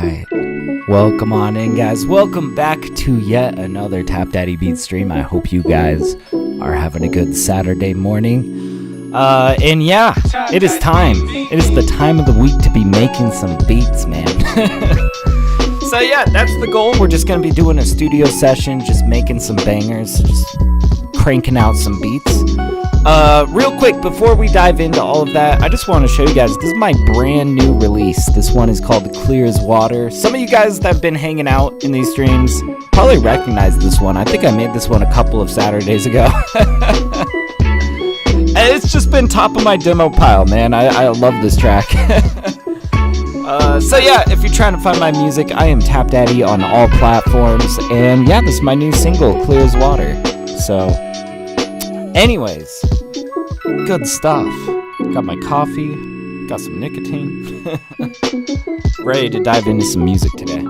right. Welcome on in, guys. Welcome back to yet another TapDaddyBeats stream. I hope you guys are having a good Saturday morning. And yeah, it is time. It is the time of the week to be making some beats, man. So yeah, that's the goal. We're just going to be doing a studio session, just making some bangers, just cranking out some beats. Real quick, before we dive into all of that, I just want to show you guys, this is my brand new release. This one is called Clear as Water. Some of you guys that have been hanging out in these streams probably recognize this one. I think I made this one a couple of Saturdays ago. It's just been top of my demo pile, man. I love this track. So yeah, if you're trying to find my music, I am TapDaddy on all platforms. And yeah, this is my new single, Clear as Water. So anyways, good stuff. Got my coffee, got some nicotine. Ready to dive into some music today.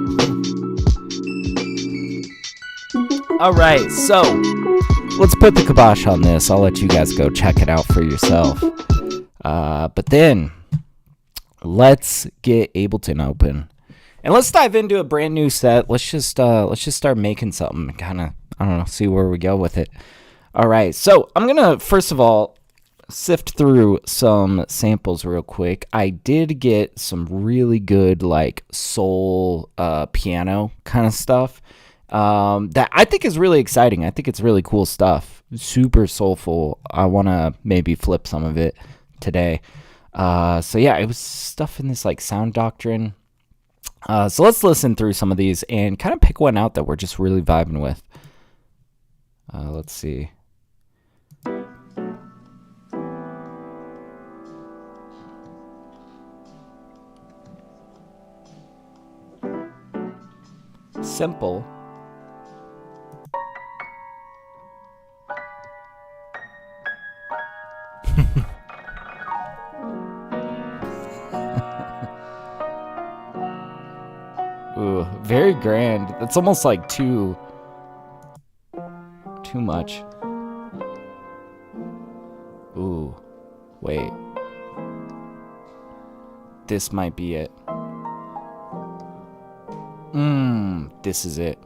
Alright, so let's put the kibosh on this. I'll let you guys go check it out for yourself. But then let's get Ableton open. And let's dive into a brand new set. Let's just start making something and kind of, I don't know, see where we go with it. All right, so I'm going to, first of all, sift through some samples real quick. I did get some really good, like, soul piano kind of stuff that I think is really exciting. I think it's really cool stuff. Super soulful. I want to maybe flip some of it today. So, yeah, it was stuff in this, like, Sound Doctrine. So let's listen through some of these and kind of pick one out that we're just really vibing with. Let's see. Simple. Ooh, very grand. That's almost like too much. Ooh, wait. This might be it. This is it.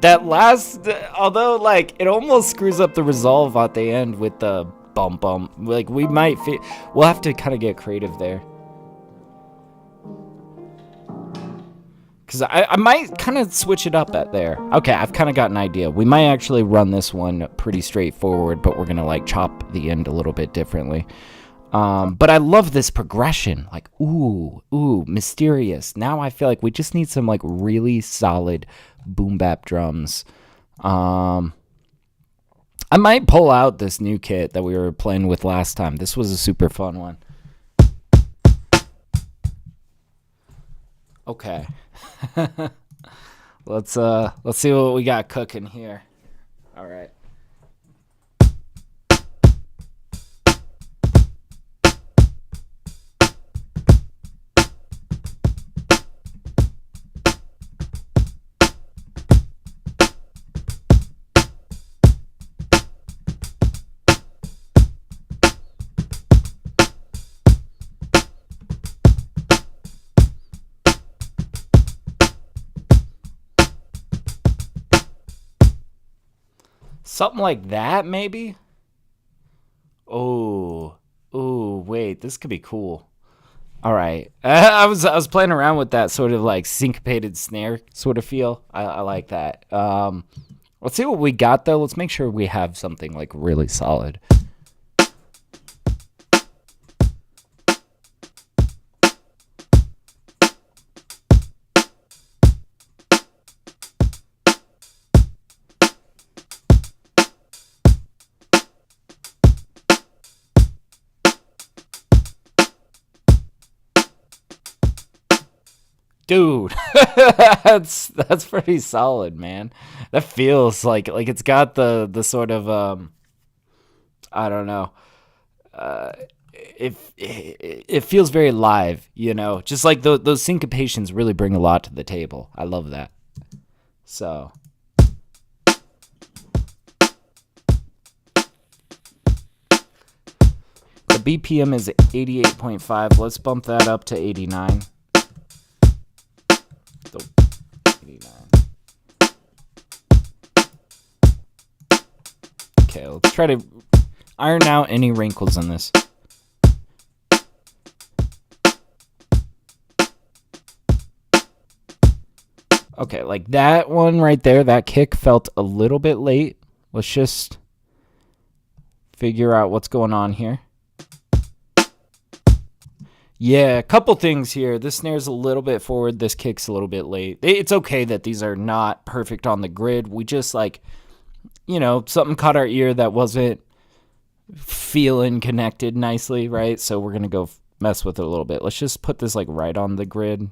That last, although like it almost screws up the resolve at the end with the bump. Like we'll have to kind of get creative there. Because I might kind of switch it up at there. Okay, I've kind of got an idea. We might actually run this one pretty straightforward, but we're going to like chop the end a little bit differently. But I love this progression. Like, ooh, mysterious. Now I feel like we just need some like really solid boom bap drums. I might pull out this new kit that we were playing with last time. This was a super fun one. Okay. Let's see what we got cooking here. All right. Something like that, maybe? Oh, wait, this could be cool. All right. I was playing around with that sort of like syncopated snare sort of feel. I like that. Let's see what we got, though. Let's make sure we have something like really solid. Dude, that's pretty solid, man. That feels like it's got the sort of I don't know. It feels very live, you know. Just like those syncopations really bring a lot to the table. I love that. So The BPM is 88.5. Let's bump that up to 89. 89. Okay, let's try to iron out any wrinkles in this. Okay, like that one right there, that kick felt a little bit late. Let's just figure out what's going on here. Yeah, a couple things here. This snare's a little bit forward. This kick's a little bit late. It's okay that these are not perfect on the grid. We just like, you know, something caught our ear that wasn't feeling connected nicely, right? So we're going to go mess with it a little bit. Let's just put this like right on the grid.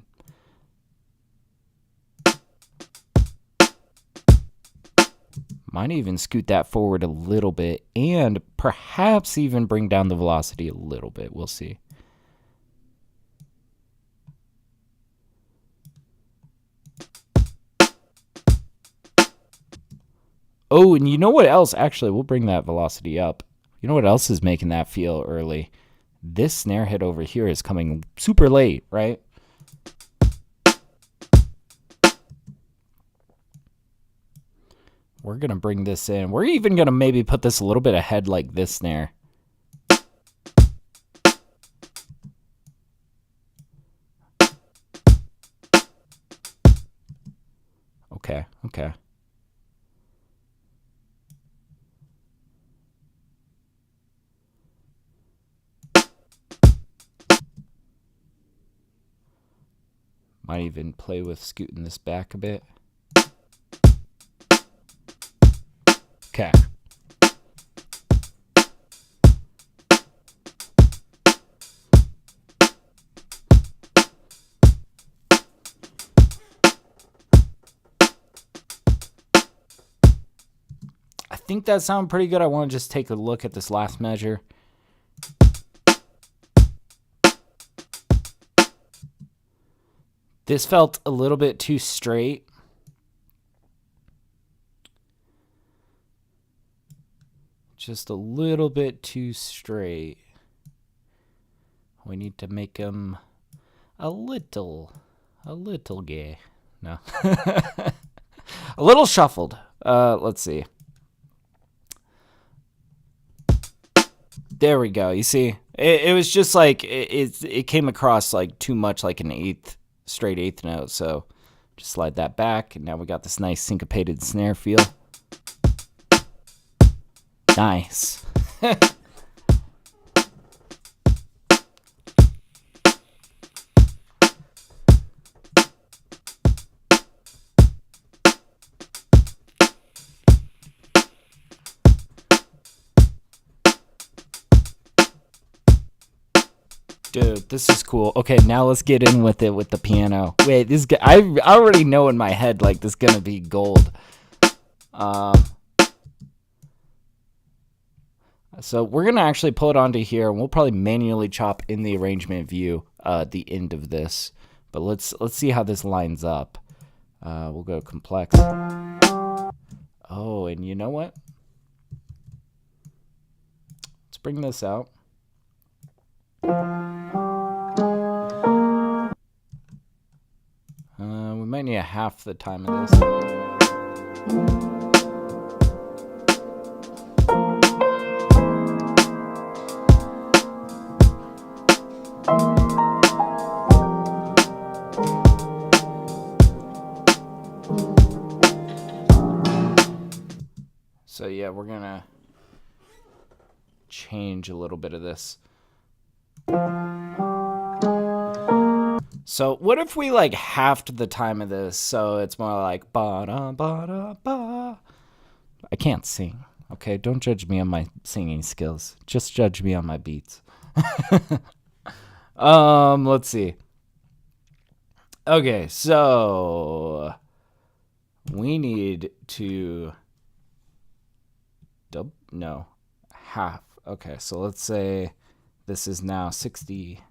Might even scoot that forward a little bit and perhaps even bring down the velocity a little bit. We'll see. Oh, and you know what else? Actually, we'll bring that velocity up. You know what else is making that feel early? This snare hit over here is coming super late, right? We're going to bring this in. We're even going to maybe put this a little bit ahead like this snare. Okay, okay. Might even play with scooting this back a bit. Okay. I think that sounds pretty good. I want to just take a look at this last measure. This felt a little bit too straight. Just a little bit too straight. We need to make them a little gay. No. A little shuffled. Let's see. There we go. You see, it was just like, it came across like too much like an straight eighth note. So just slide that back. And now we got this nice syncopated snare feel. Nice. Dude, this is cool. Okay, now let's get in with it with the piano. Wait, this guy, I already know in my head like this is gonna be gold. So we're gonna actually pull it onto here, and we'll probably manually chop in the arrangement view the end of this. But let's see how this lines up. We'll go complex. Oh, and you know what? Let's bring this out. We might need a half the time of this. So yeah, we're gonna change a little bit of this. So what if we like halved the time of this so it's more like ba-da, ba-da, ba. I can't sing. Okay, don't judge me on my singing skills. Just judge me on my beats. Let's see. Okay, so we need to half. Okay, so let's say this is now 60.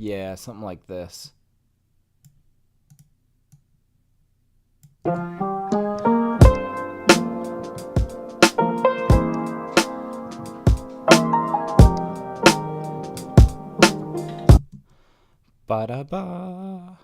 Yeah, something like this. Ba-da-ba.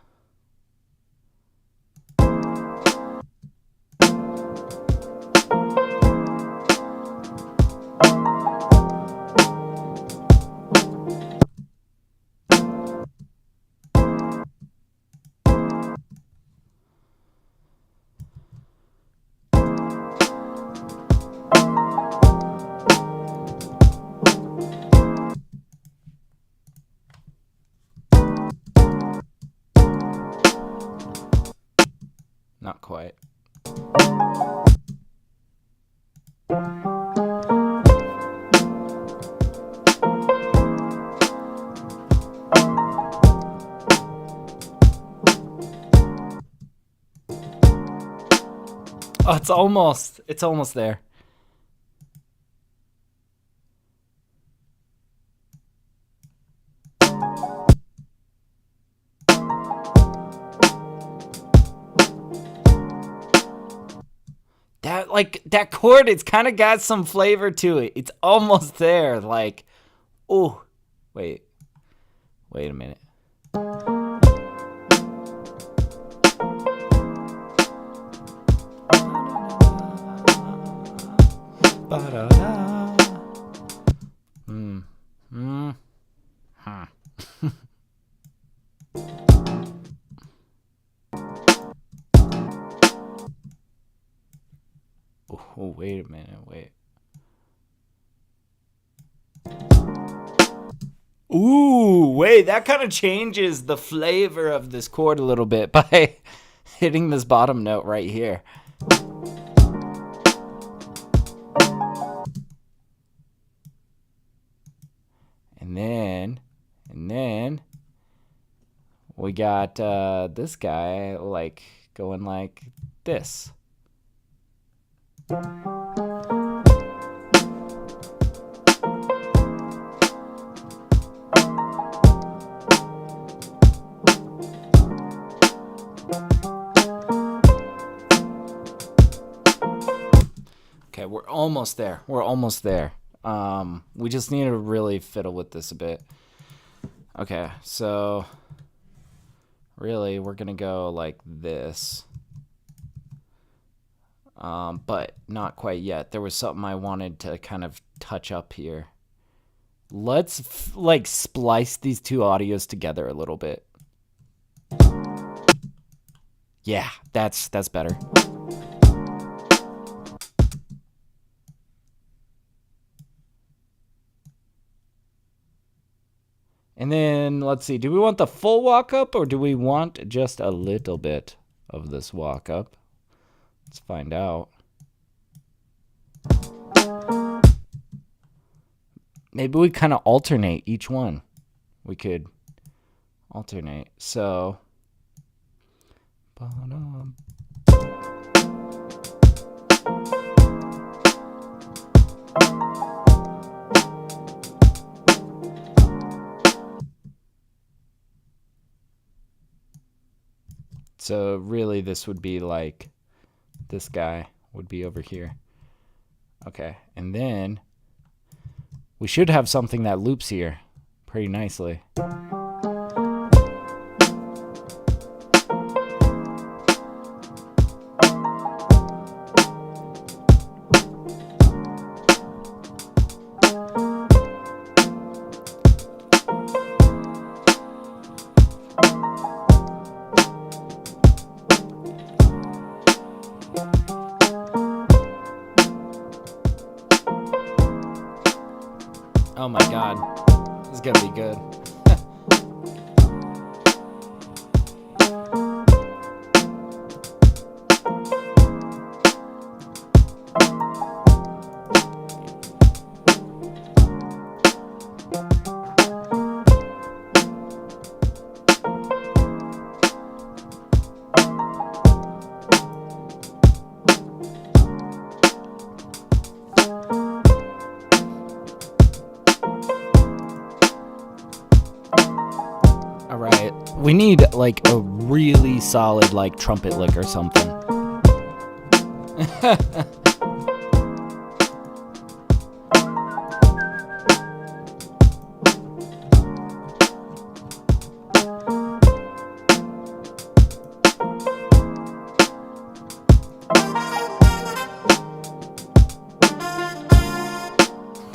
Not quite. Oh, it's almost there. That chord, it's kind of got some flavor to it. It's almost there. Like, oh, wait a minute. Oh, wait a minute, wait. Ooh, wait, that kind of changes the flavor of this chord a little bit by hitting this bottom note right here. And then we got this guy like going like this. Okay, we're almost there. We just need to really fiddle with this a bit. Okay, so really we're gonna go like this. But not quite yet. There was something I wanted to kind of touch up here. Let's like splice these two audios together a little bit. Yeah, that's better. And then let's see, do we want the full walk up or do we want just a little bit of this walk up? Let's find out. Maybe we kind of alternate each one. We could alternate. So, so really this would be like, this guy would be over here. Okay, and then we should have something that loops here pretty nicely. Oh my god, this is gonna be good. Alright, we need like a really solid like trumpet lick or something.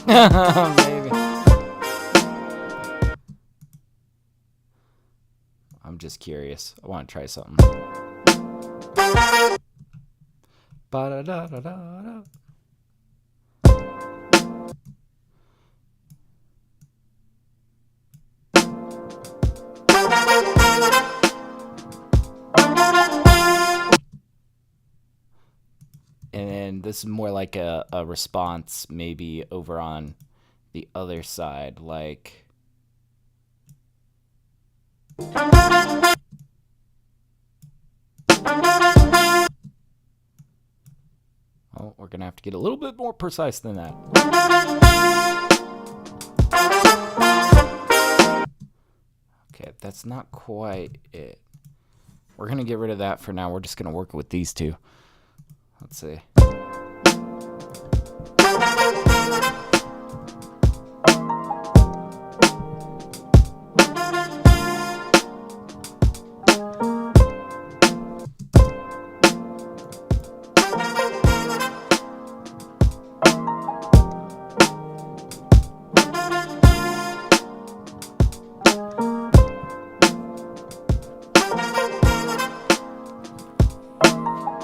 Maybe. I'm just curious. I want to try something. Ba-da-da-da-da-da. And then this is more like a response maybe over on the other side, like... Oh, we're going to have to get a little bit more precise than that. Okay, that's not quite it. We're going to get rid of that for now. We're just going to work with these two. Let's see.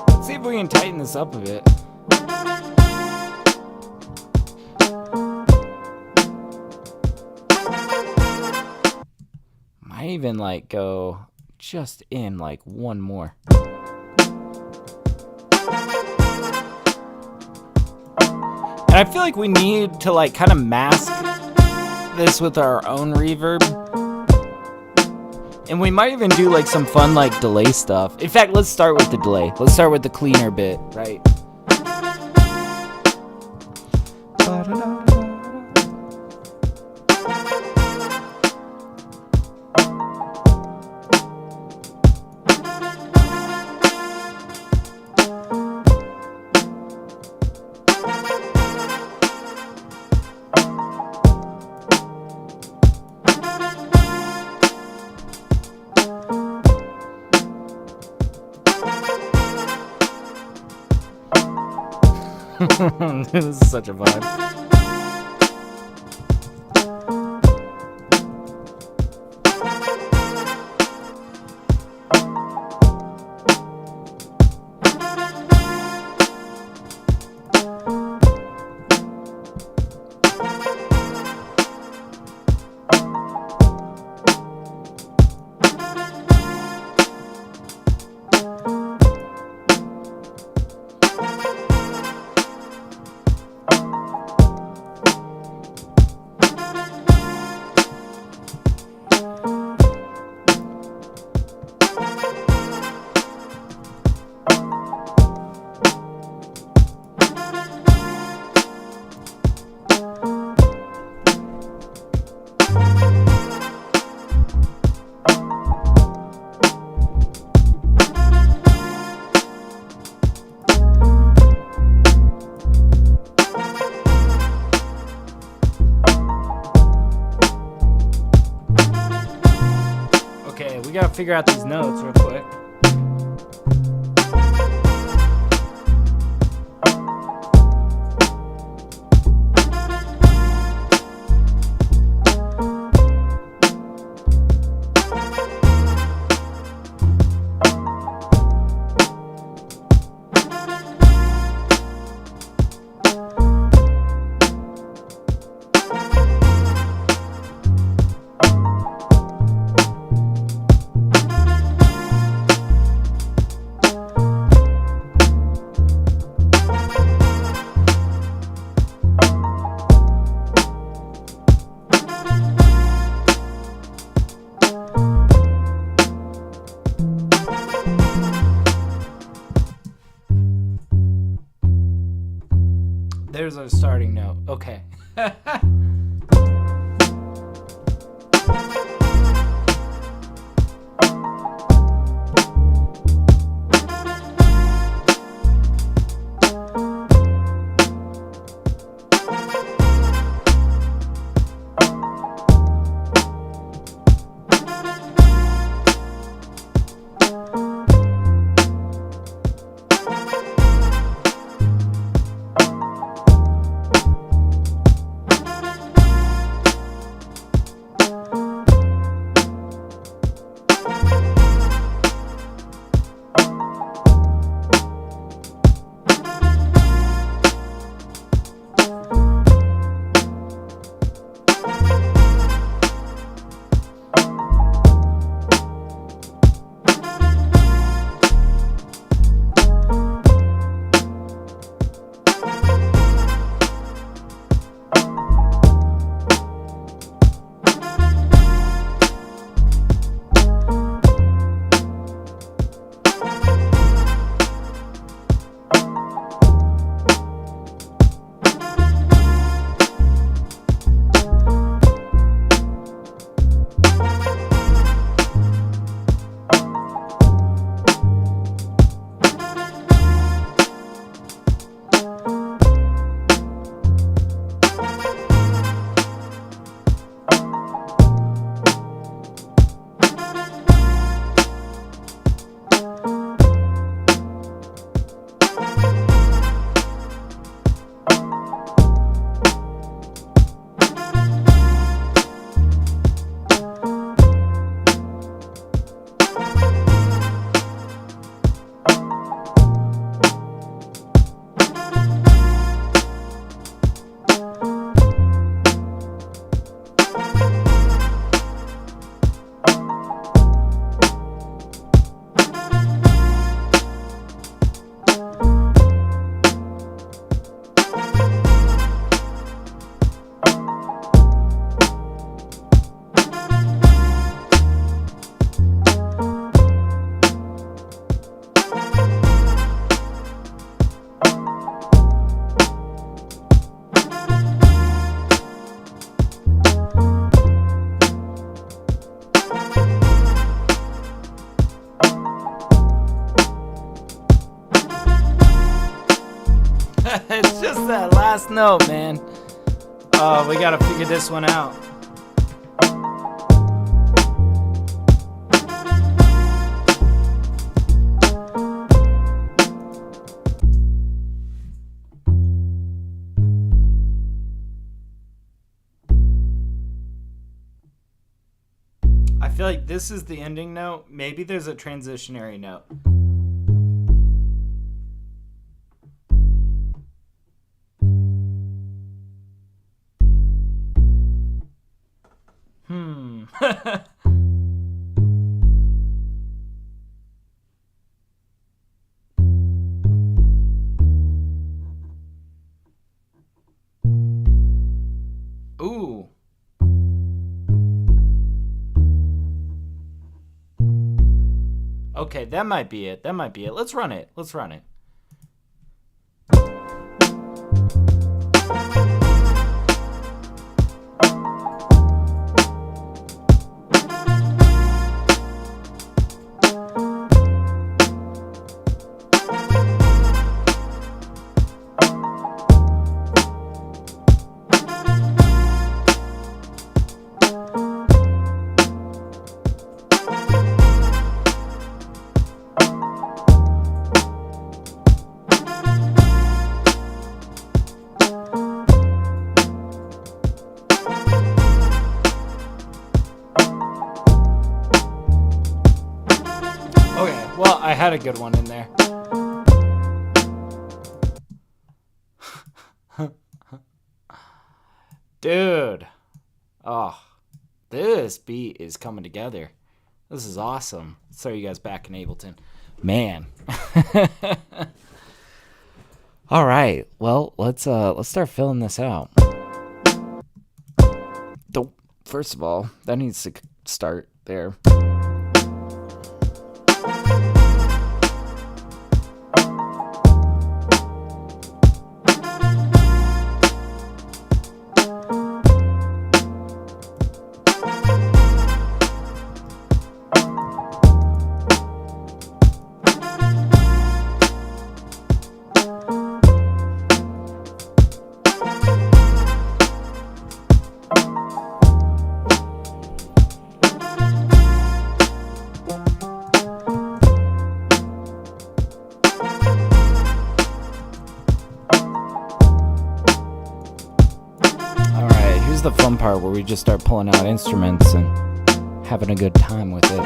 Let's see if we can tighten this up a bit. Might even like go just in like one more. And I feel like we need to like kind of mask this with our own reverb. And we might even do like some fun like delay stuff. In fact, let's start with the delay. Let's start with the cleaner bit, right? This is such a vibe. Okay, we gotta figure out these notes real quick. There's our starting note. Okay. note, man. Oh, we gotta figure this one out. I feel like this is the ending note. Maybe there's a transitionary note. Ooh. Okay, that might be it. That might be it. Let's run it. Let's run it. Well, I had a good one in there. Dude. Oh, this beat is coming together. This is awesome. Let's throw you guys back in Ableton. Man. All right. Well, let's start filling this out. First of all, that needs to start there. The fun part where we just start pulling out instruments and having a good time with it.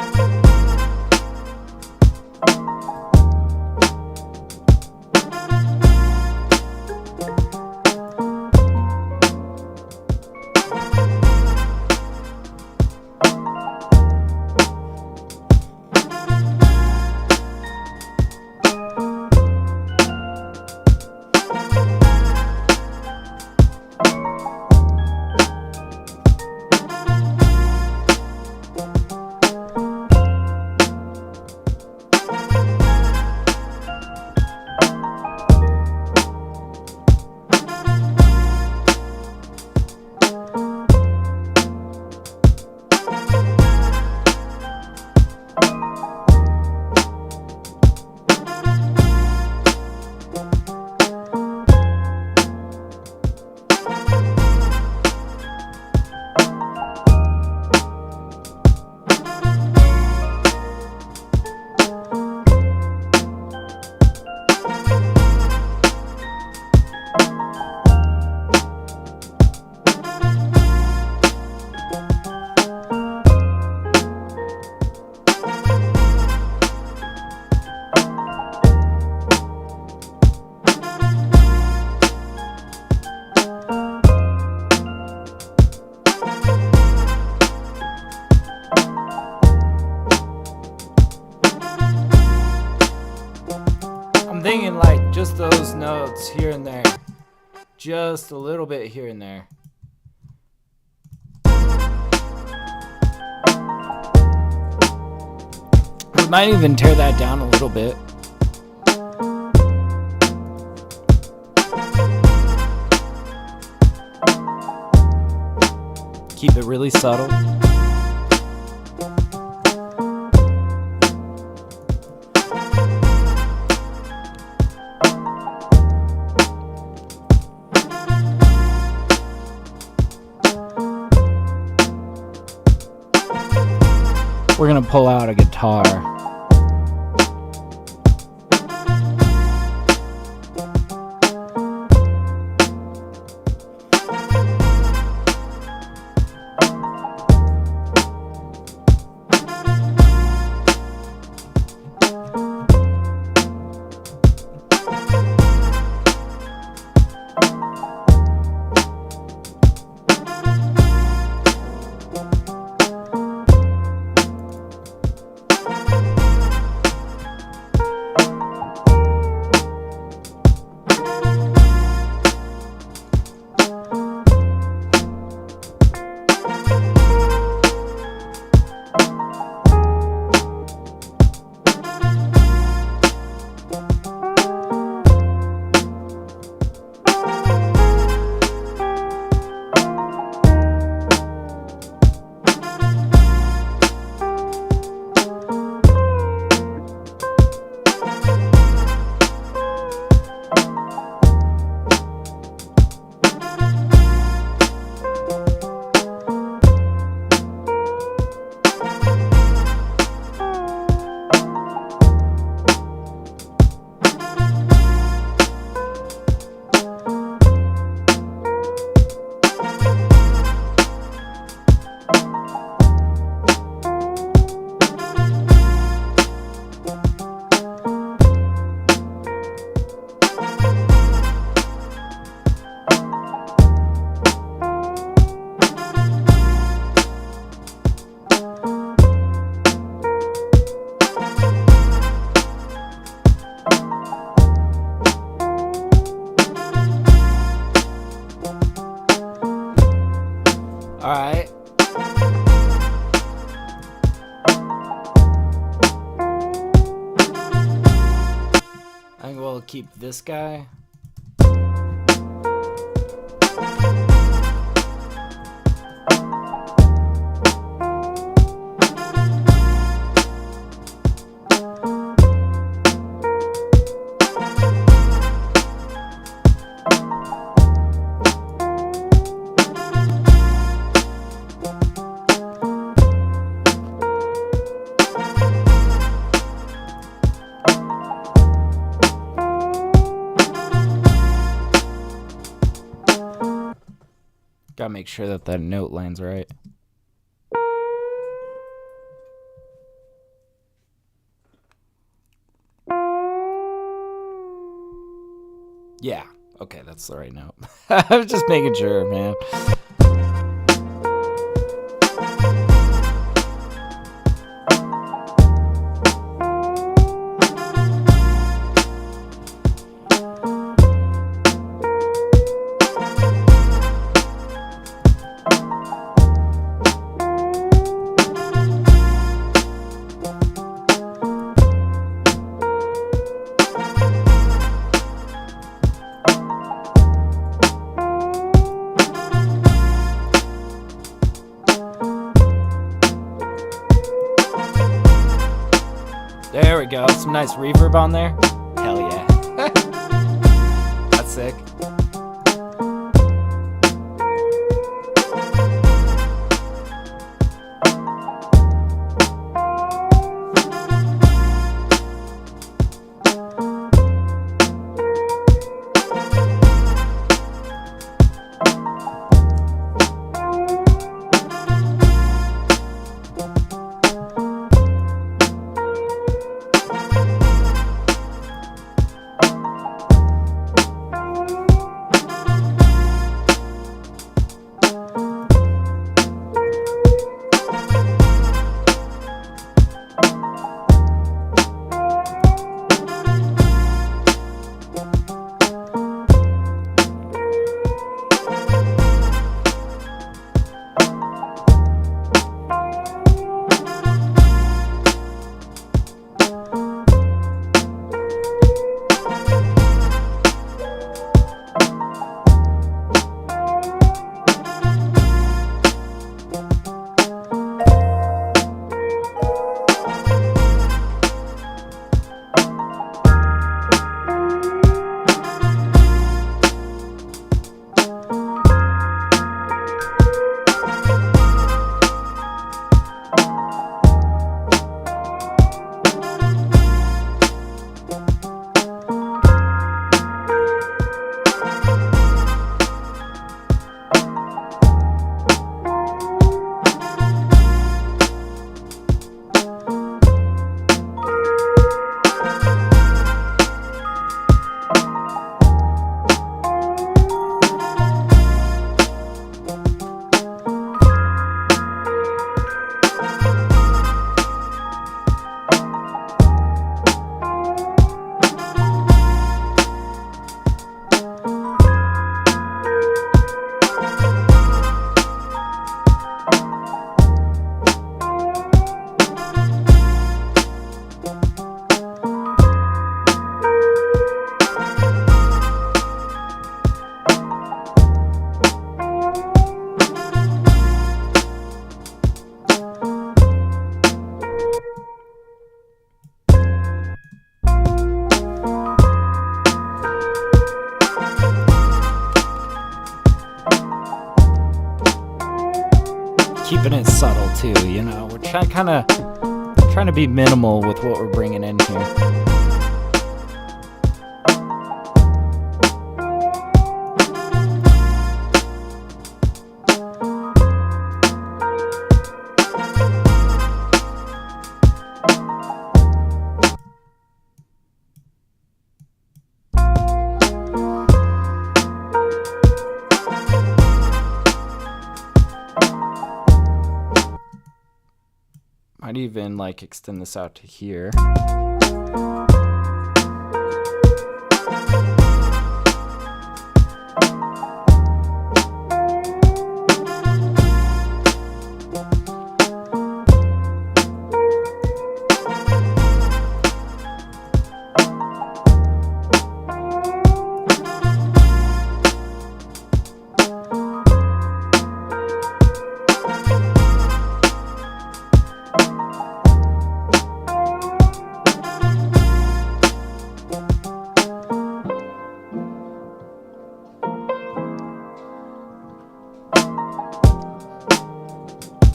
I'm thinking like just those notes here and there. Just a little bit here and there. We might even tear that down a little bit. Keep it really subtle. we're gonna pull out a guitar. Alright. I think we'll keep this guy. Gotta make sure that that note lands right. Yeah, okay, that's the right note. I was just making sure, man. There we go. Some nice reverb on there. Hell yeah. That's sick. keeping it subtle too, you know. We're trying to be minimal with what we're bringing in here. Might even like extend this out to here.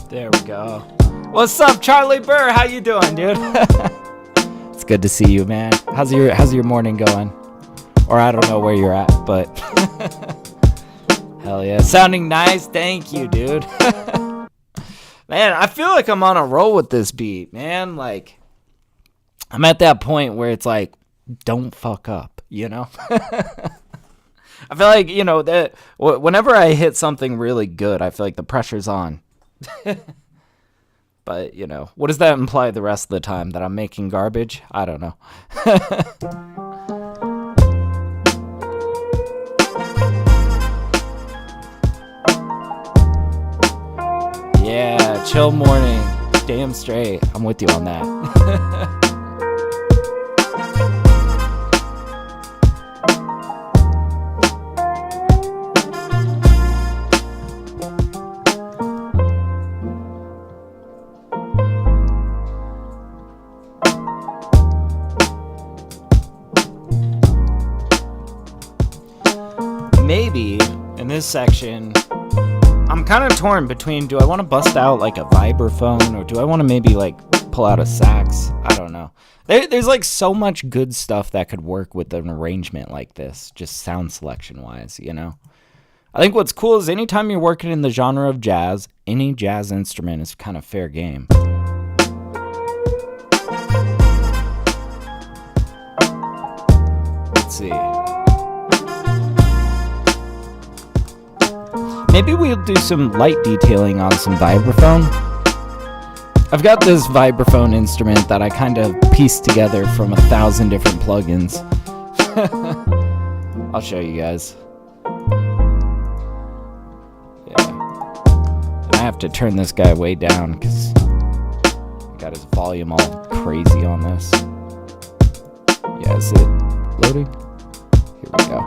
There we go. What's up, Charlie Burr? How you doing, dude? It's good to see you, man. How's your morning going? Or I don't know where you're at, but hell yeah. Sounding nice. Thank you, dude. Man, I feel like I'm on a roll with this beat, man. Like, I'm at that point where it's like, don't fuck up, you know? I feel like, you know, that whenever I hit something really good, I feel like the pressure's on. But, you know, what does that imply the rest of the time? That I'm making garbage? I don't know. Yeah, chill morning. Damn straight. I'm with you on that. Maybe in this section, I'm kind of torn between, do I want to bust out like a vibraphone, or do I want to maybe like pull out a sax? I don't know. There's like so much good stuff that could work with an arrangement like this, just sound selection wise, you know? I think what's cool is anytime you're working in the genre of jazz, any jazz instrument is kind of fair game. Let's see. Maybe we'll do some light detailing on some vibraphone. I've got this vibraphone instrument that I kind of pieced together from 1,000 different plugins. I'll show you guys. Yeah. And I have to turn this guy way down because I got his volume all crazy on this. Yeah, is it loading? Here we go.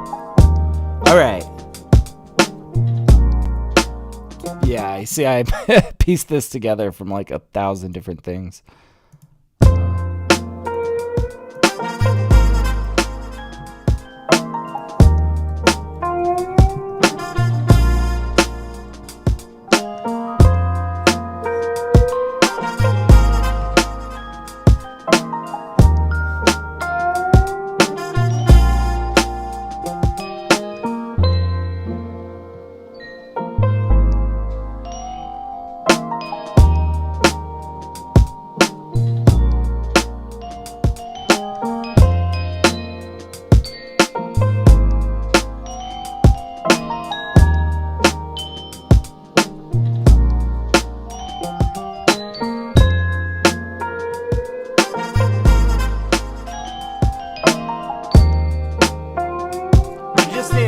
All right. Yeah, you see, I pieced this together from like 1,000 different things.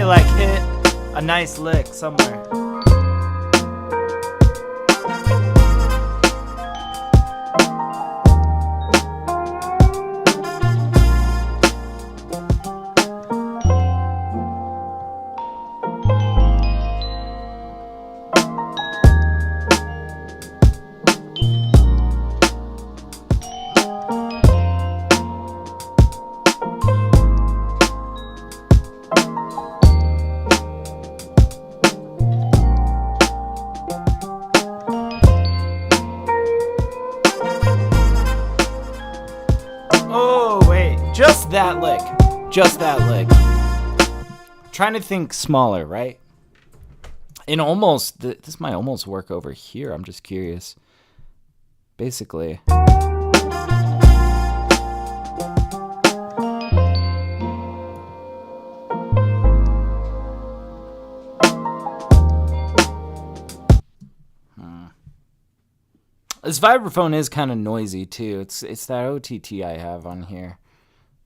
Like hit a nice lick somewhere. that lick. Just that lick. Trying to think smaller, right? And almost, this might almost work over here. I'm just curious. Basically. This vibraphone is kind of noisy too. It's that OTT I have on here.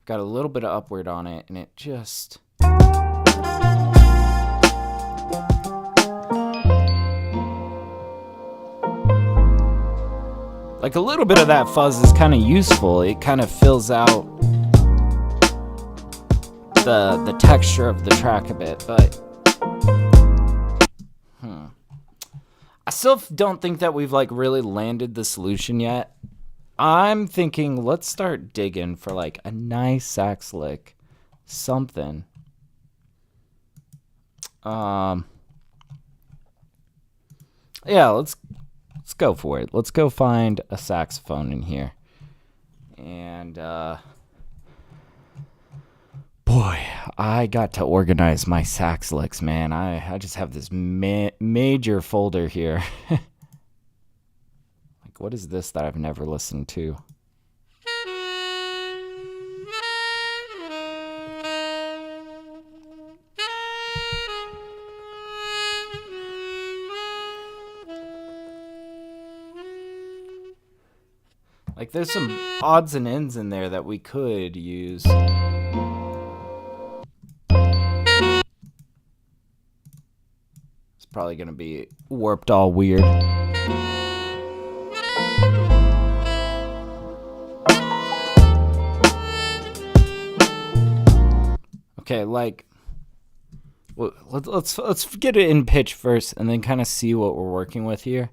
Got a little bit of upward on it, and it just... like a little bit of that fuzz is kind of useful. It kind of fills out the texture of the track a bit, but I still don't think that we've like really landed the solution yet. I'm thinking let's start digging for like a nice sax lick, something. Yeah, let's go for it. Let's go find a saxophone in here. And boy, I got to organize my sax licks, man. I just have this major folder here. Like, what is this that I've never listened to? Like, there's some odds and ends in there that we could use. It's probably going to be warped all weird. Okay, like, let's get it in pitch first and then kind of see what we're working with here.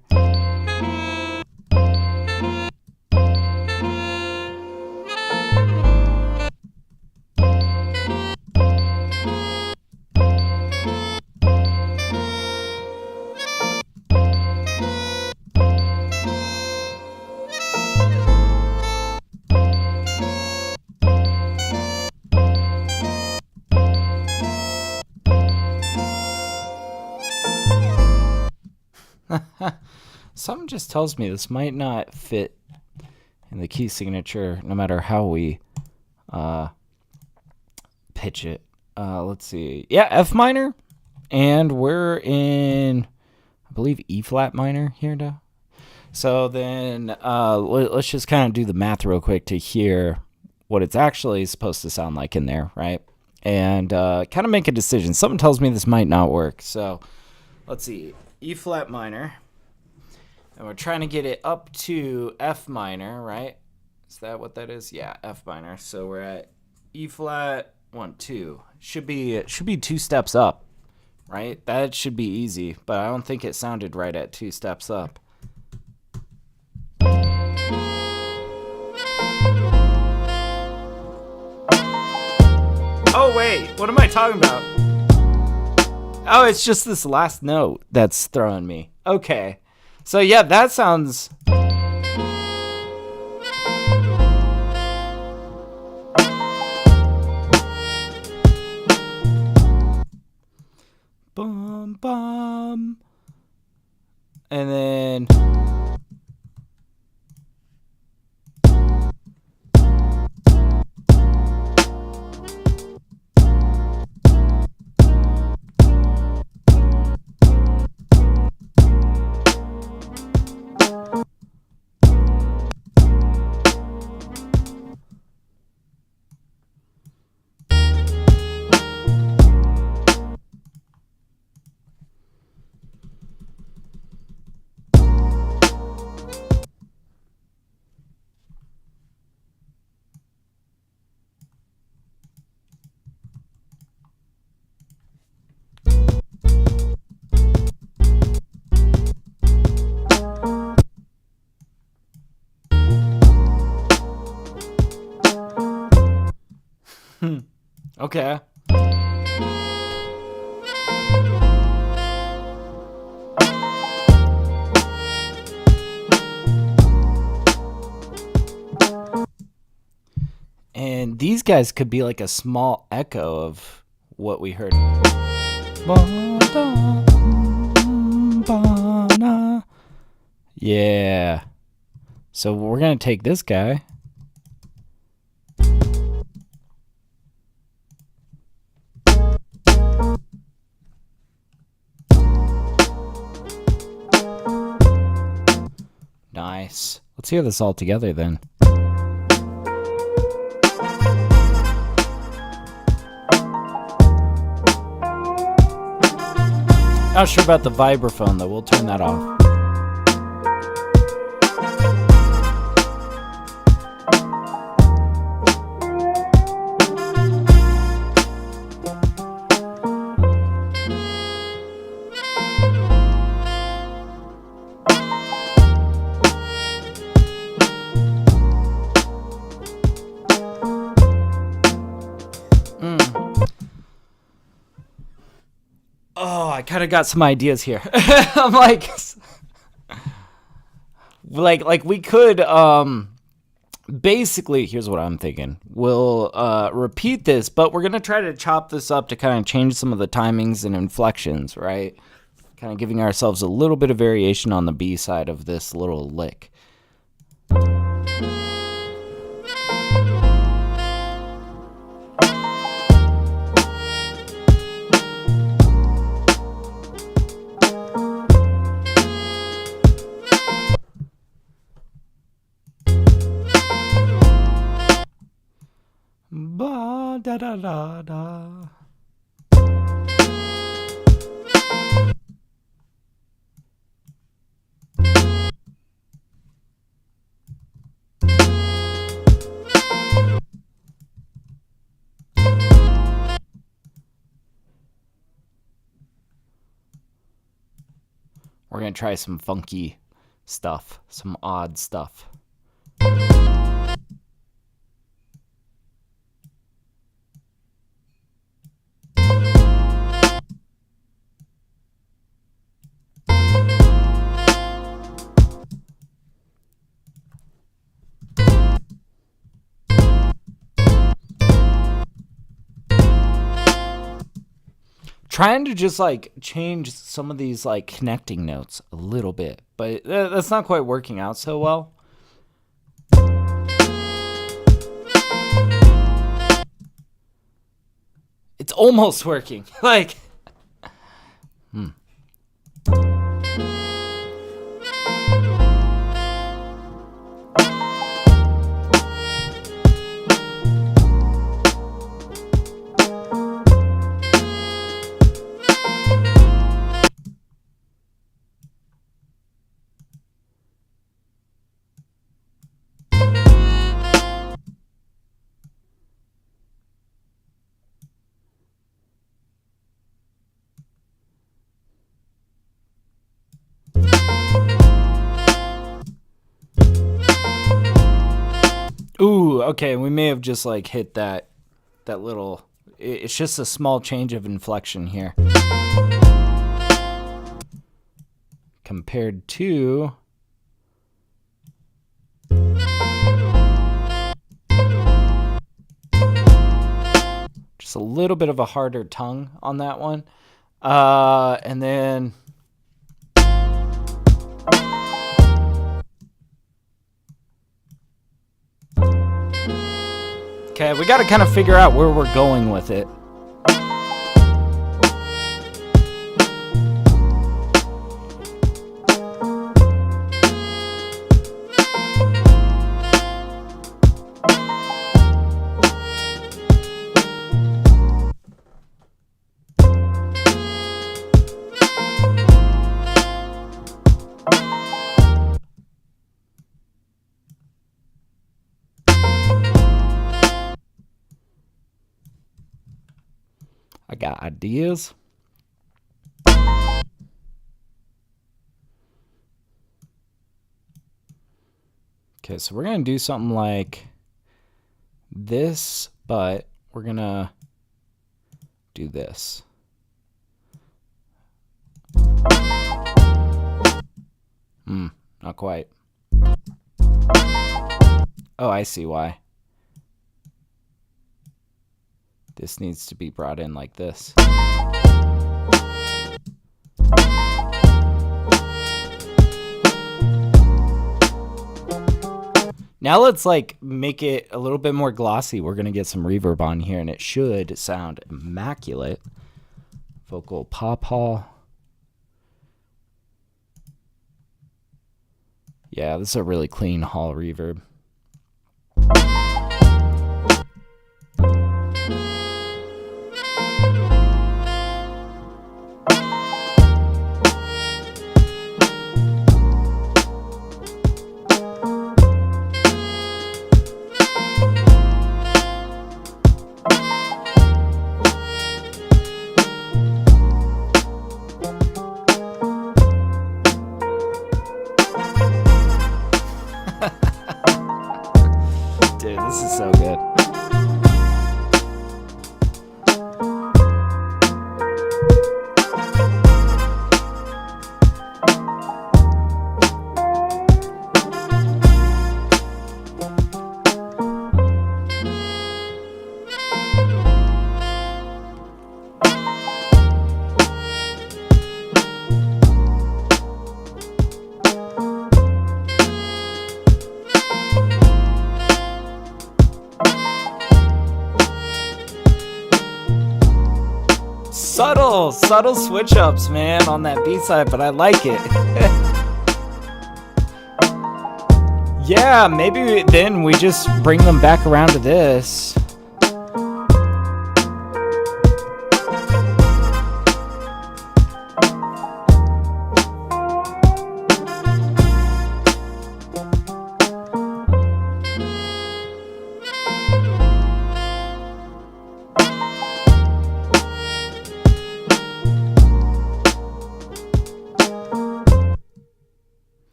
Something just tells me this might not fit in the key signature no matter how we pitch it. Let's see. Yeah, F minor. And we're in, I believe, E flat minor here now. So then let's just kind of do the math real quick to hear what it's actually supposed to sound like in there, right? And kind of make a decision. Something tells me this might not work. So let's see. E flat minor. And we're trying to get it up to F minor, right? Is that what that is? Yeah, F minor. So we're at E flat, 1, 2. It should be 2 steps up, right? That should be easy, but I don't think it sounded right at 2 steps up. Oh wait, what am I talking about? Oh, it's just this last note that's throwing me. Okay. So yeah, that sounds... Bum, bum. And then... Okay. And these guys could be like a small echo of what we heard. Yeah. So we're going to take this guy. Nice. Let's hear this all together then. Not sure about the vibraphone though. We'll turn that off. Oh, I kind of got some ideas here. I'm like we could, basically, here's what I'm thinking. We'll repeat this, but we're going to try to chop this up to kind of change some of the timings and inflections, right? Kind of giving ourselves a little bit of variation on the B side of this little lick. Ba da da da da. We're going to try some funky stuff, some odd stuff. Trying to just like change some of these like connecting notes a little bit, but that's not quite working out so well. It's almost working. Like, ooh, okay, we may have just like hit that little, it's just a small change of inflection here. Compared to just a little bit of a harder tongue on that one. And then okay, we got to kind of figure out where we're going with it. I got ideas. Okay, so we're going to do something like this, but we're going to do this. Not quite. Oh, I see why. This needs to be brought in like this. Now let's like make it a little bit more glossy. We're going to get some reverb on here and it should sound immaculate. Vocal pop hall. Yeah, this is a really clean hall reverb. Dude, this is so good. Subtle switch ups, man, on that B side, but I like it. Yeah, maybe then we just bring them back around to this.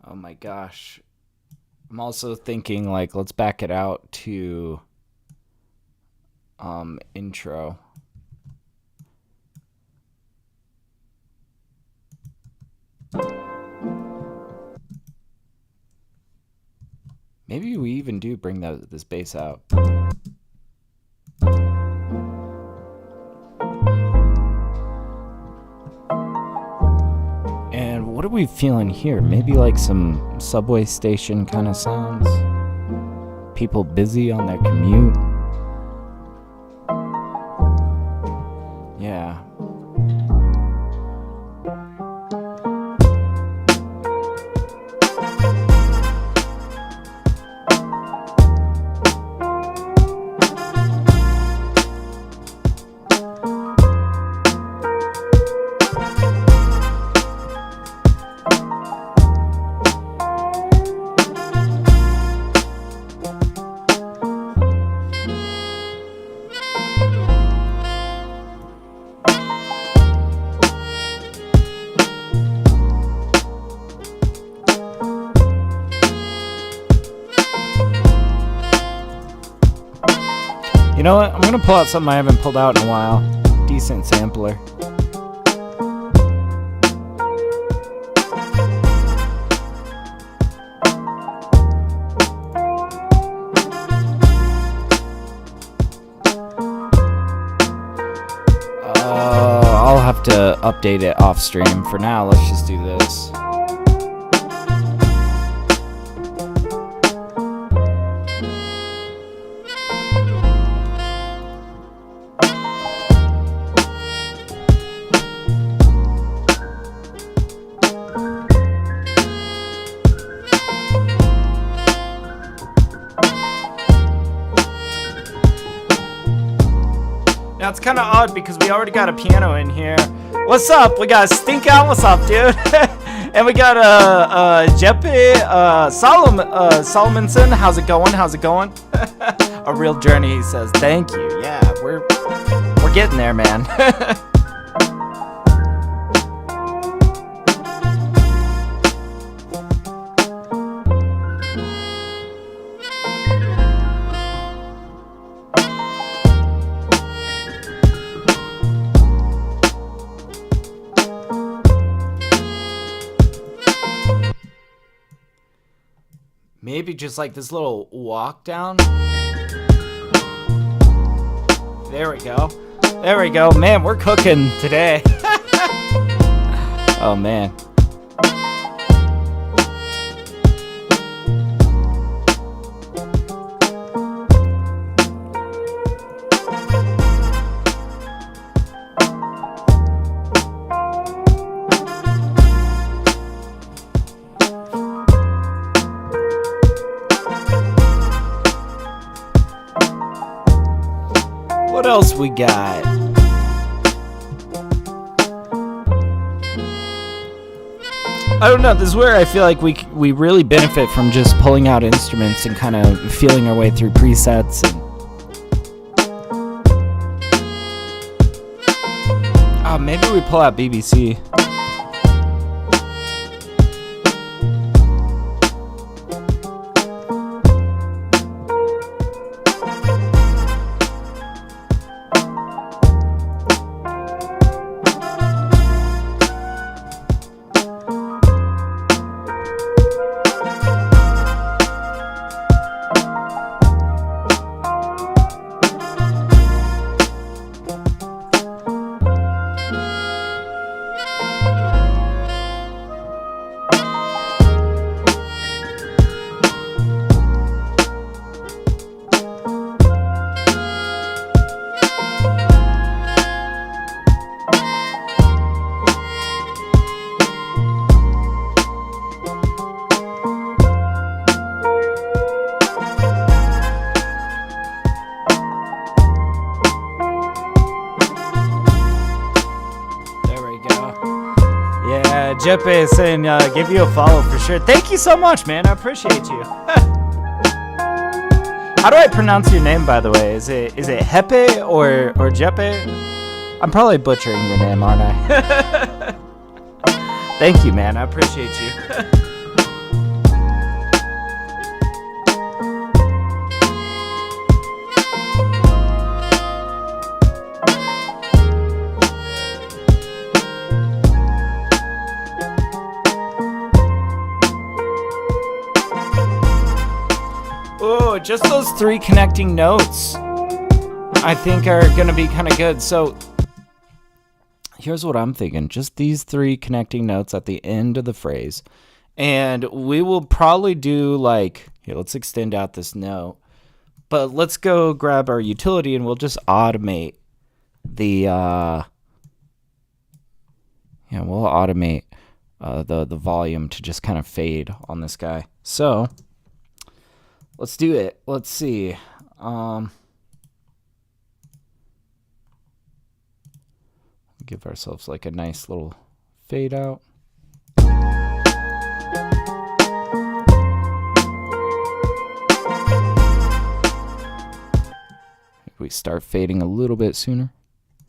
Oh my gosh. I'm also thinking like let's back it out to intro. Maybe we even do bring this bass out. And what are we feeling here? Maybe like some subway station kind of sounds. People busy on their commute. Yeah. You know what? I'm gonna pull out something I haven't pulled out in a while. Decent sampler. I'll have to update it off stream. For now, let's just do this. Now it's kind of odd because we already got a piano in here. What's up? We got Stink Out. What's up, dude? And we got Jeppe Solomonson. How's it going? How's it going? A real journey, he says. Thank you. Yeah, we're getting there, man. Maybe just like this little walk down. There we go. There we go. Man, we're cooking today. Oh, man. What else we got? I don't know. This is where I feel like we really benefit from just pulling out instruments and kind of feeling our way through presets. And oh, maybe we pull out BBC. Jeppe saying give you a follow for sure. Thank you so much, man. I appreciate you. How do I pronounce your name, by the way? Is it Hepe or Jeppe? I'm probably butchering your name, aren't I? Thank you, man. I appreciate you. Oh, just those 3 connecting notes I think are going to be kind of good. So here's what I'm thinking. Just these 3 connecting notes at the end of the phrase. And we will probably do like, here, let's extend out this note. But let's go grab our utility and we'll just automate the, we'll automate the volume to just kind of fade on this guy. So let's do it. Let's see. Give ourselves like a nice little fade out. We start fading a little bit sooner.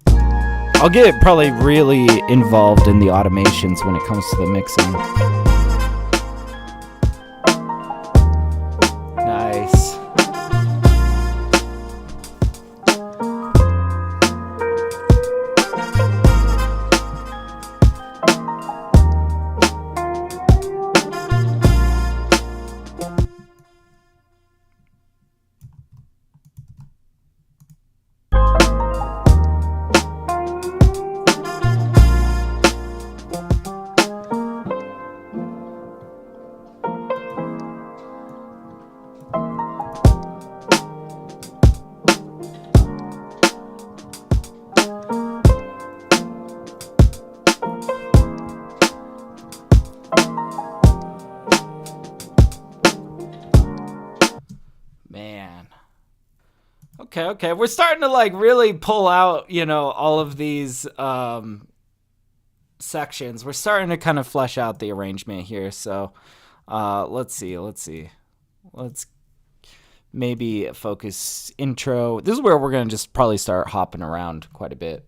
I'll get probably really involved in the automations when it comes to the mixing. Nice. Okay. We're starting to like really pull out, all of these sections. We're starting to kind of flesh out the arrangement here. So let's see. Let's maybe focus intro. This is where we're going to just probably start hopping around quite a bit.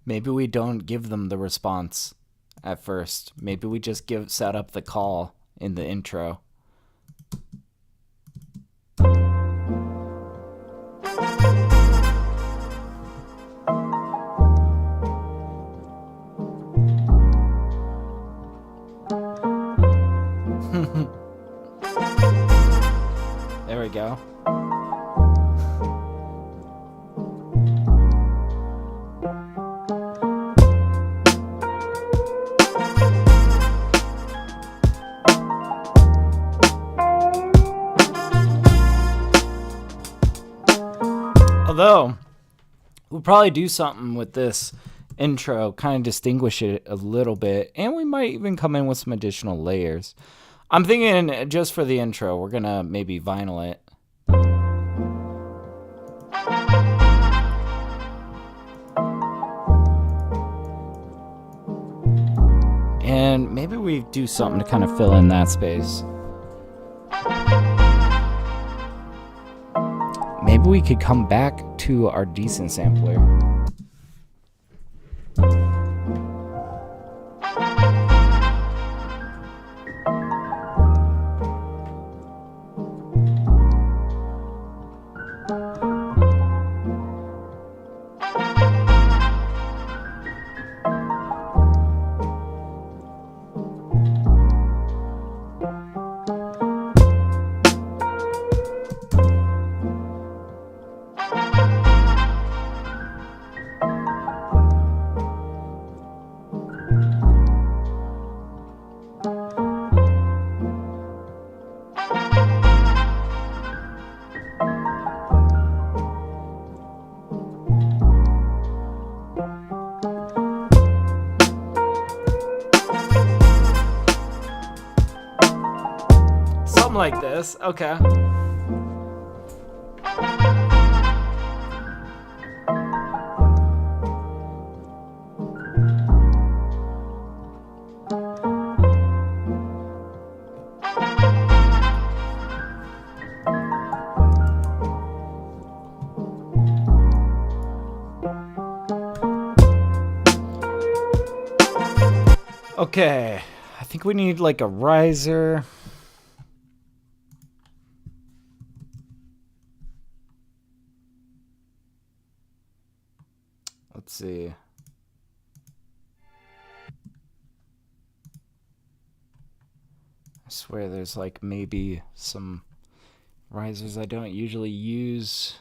Maybe we don't give them the response at first. Maybe we just set up the call in the intro. There we go. Although, we'll probably do something with this intro, kind of distinguish it a little bit, and we might even come in with some additional layers. I'm thinking just for the intro, we're gonna maybe vinyl it. And maybe we do something to kind of fill in that space. Maybe we could come back to our decent sampler. Like this, okay. Okay, I think we need like a riser. Let's see. I swear there's like maybe some risers I don't usually use.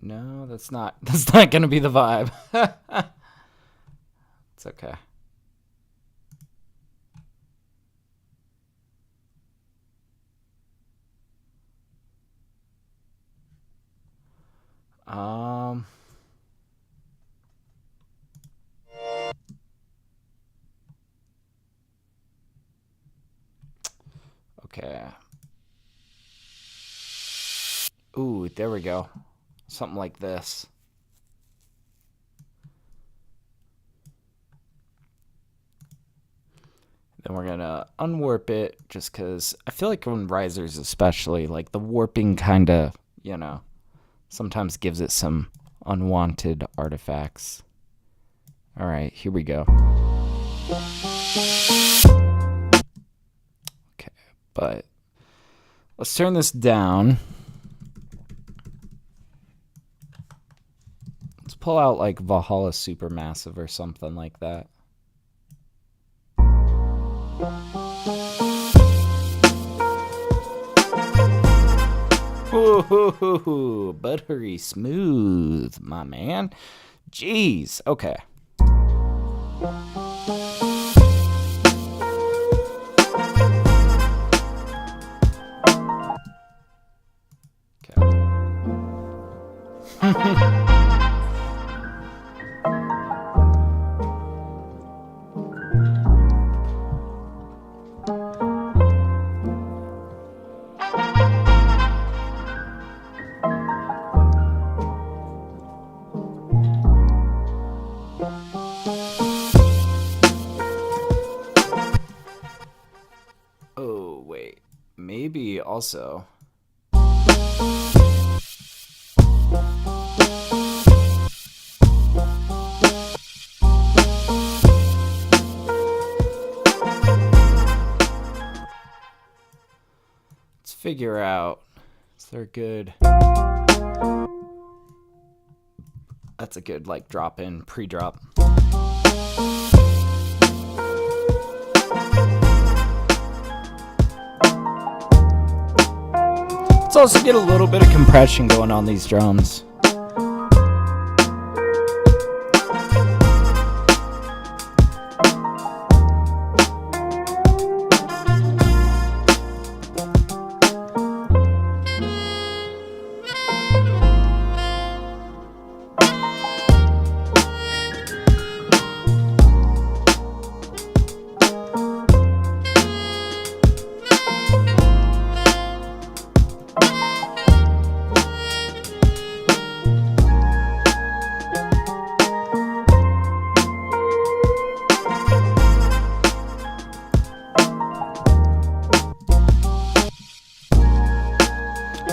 No, that's not gonna be the vibe. It's okay. Okay. Ooh, there we go. Something like this. Then we're gonna unwarp it just because I feel like on risers especially, like the warping kind of, you know, sometimes gives it some unwanted artifacts. All right, here we go. Okay, but let's turn this down. Let's pull out like Valhalla Supermassive or something like that. Ooh, buttery smooth, my man. Jeez, okay. also. Let's figure out, is there good, that's a good like drop in, pre-drop. Let's also get a little bit of compression going on these drums.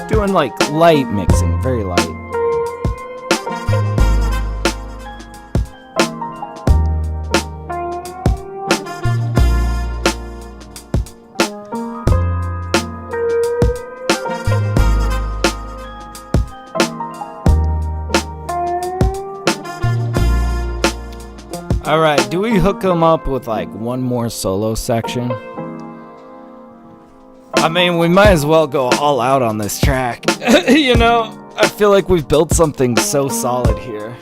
Doing like light mixing, very light. All right, do we hook them up with like one more solo section? I mean, we might as well go all out on this track. You know, I feel like we've built something so solid here.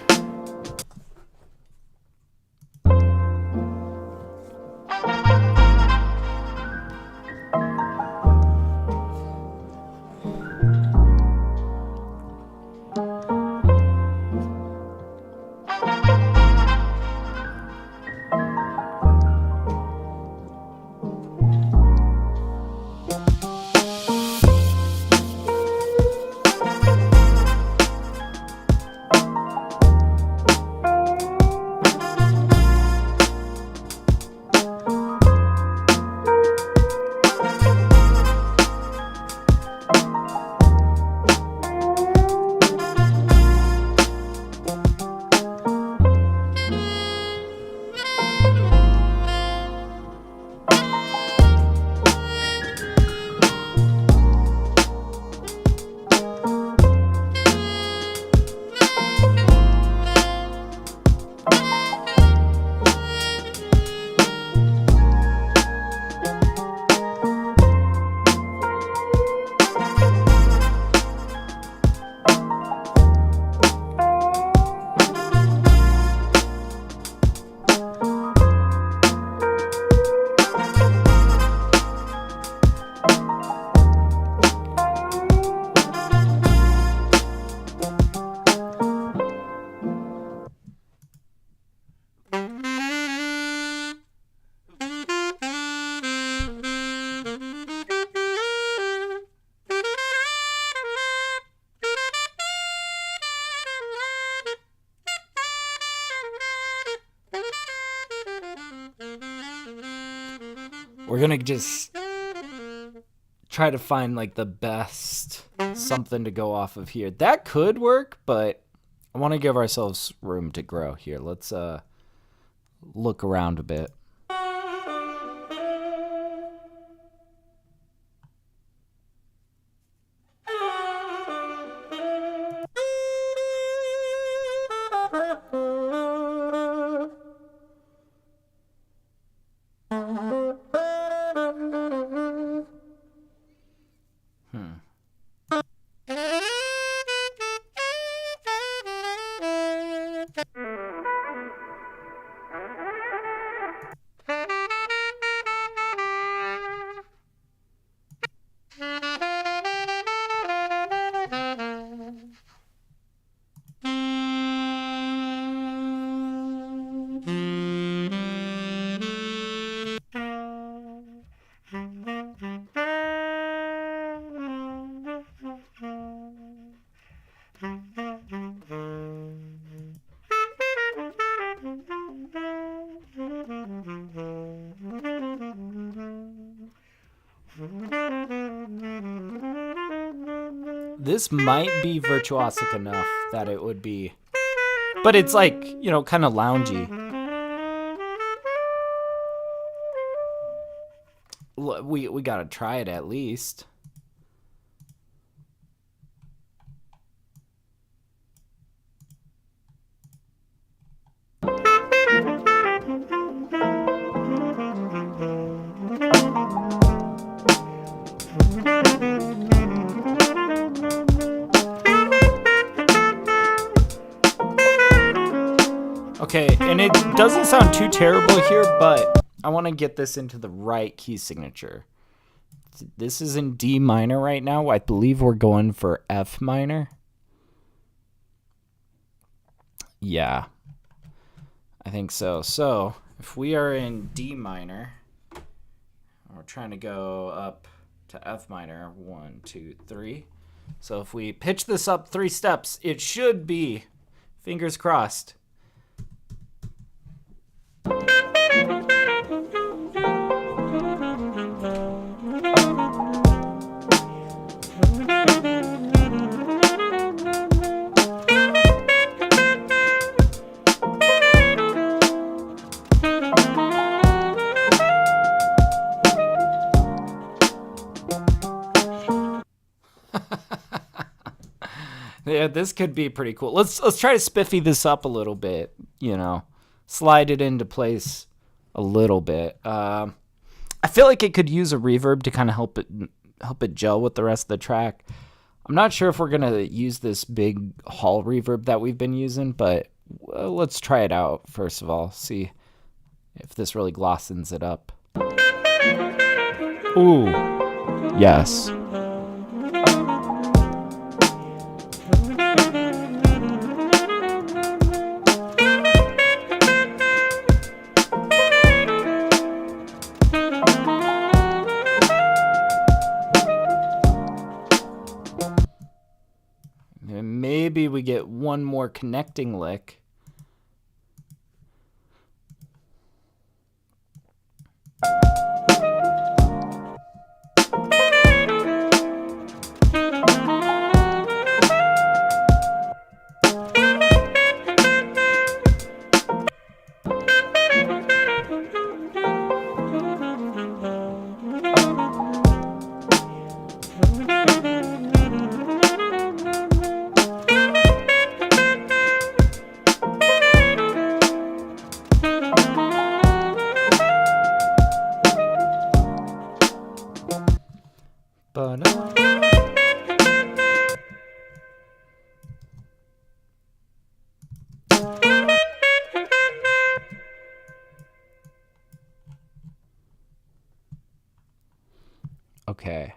We're gonna just try to find like the best something to go off of here. That could work, but I want to give ourselves room to grow here. Let's look around a bit. this might be virtuosic enough that it would be, but it's like, you know, kind of loungy. We gotta try it at least. Okay, and it doesn't sound too terrible here, but I want to get this into the right key signature. This is in D minor right now. I believe we're going for F minor. Yeah, I think so. So if we are in D minor, we're trying to go up to F minor. 1, 2, 3. So if we pitch this up 3 steps, it should be, fingers crossed. Yeah, this could be pretty cool. Let's try to spiffy this up a little bit, you know. Slide it into place a little bit. I feel like it could use a reverb to kind of help it gel with the rest of the track. I'm not sure if we're going to use this big hall reverb that we've been using, but let's try it out first of all. See if this really glossens it up. Ooh. Yes. And maybe we get one more connecting lick. Okay,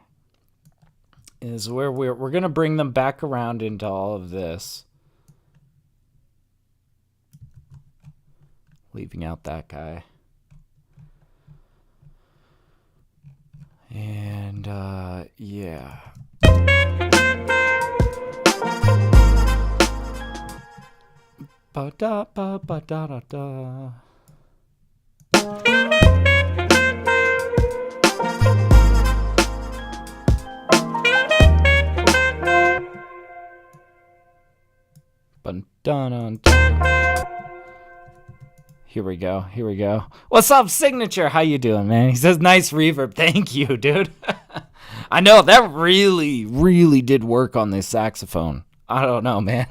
is where we're gonna bring them back around into all of this, leaving out that guy, and yeah. Ba da ba ba da da da. Here we go. Here we go. What's up, Signature? How you doing, man? He says nice reverb. Thank you, dude. I know that really did work on this saxophone. I don't know, man.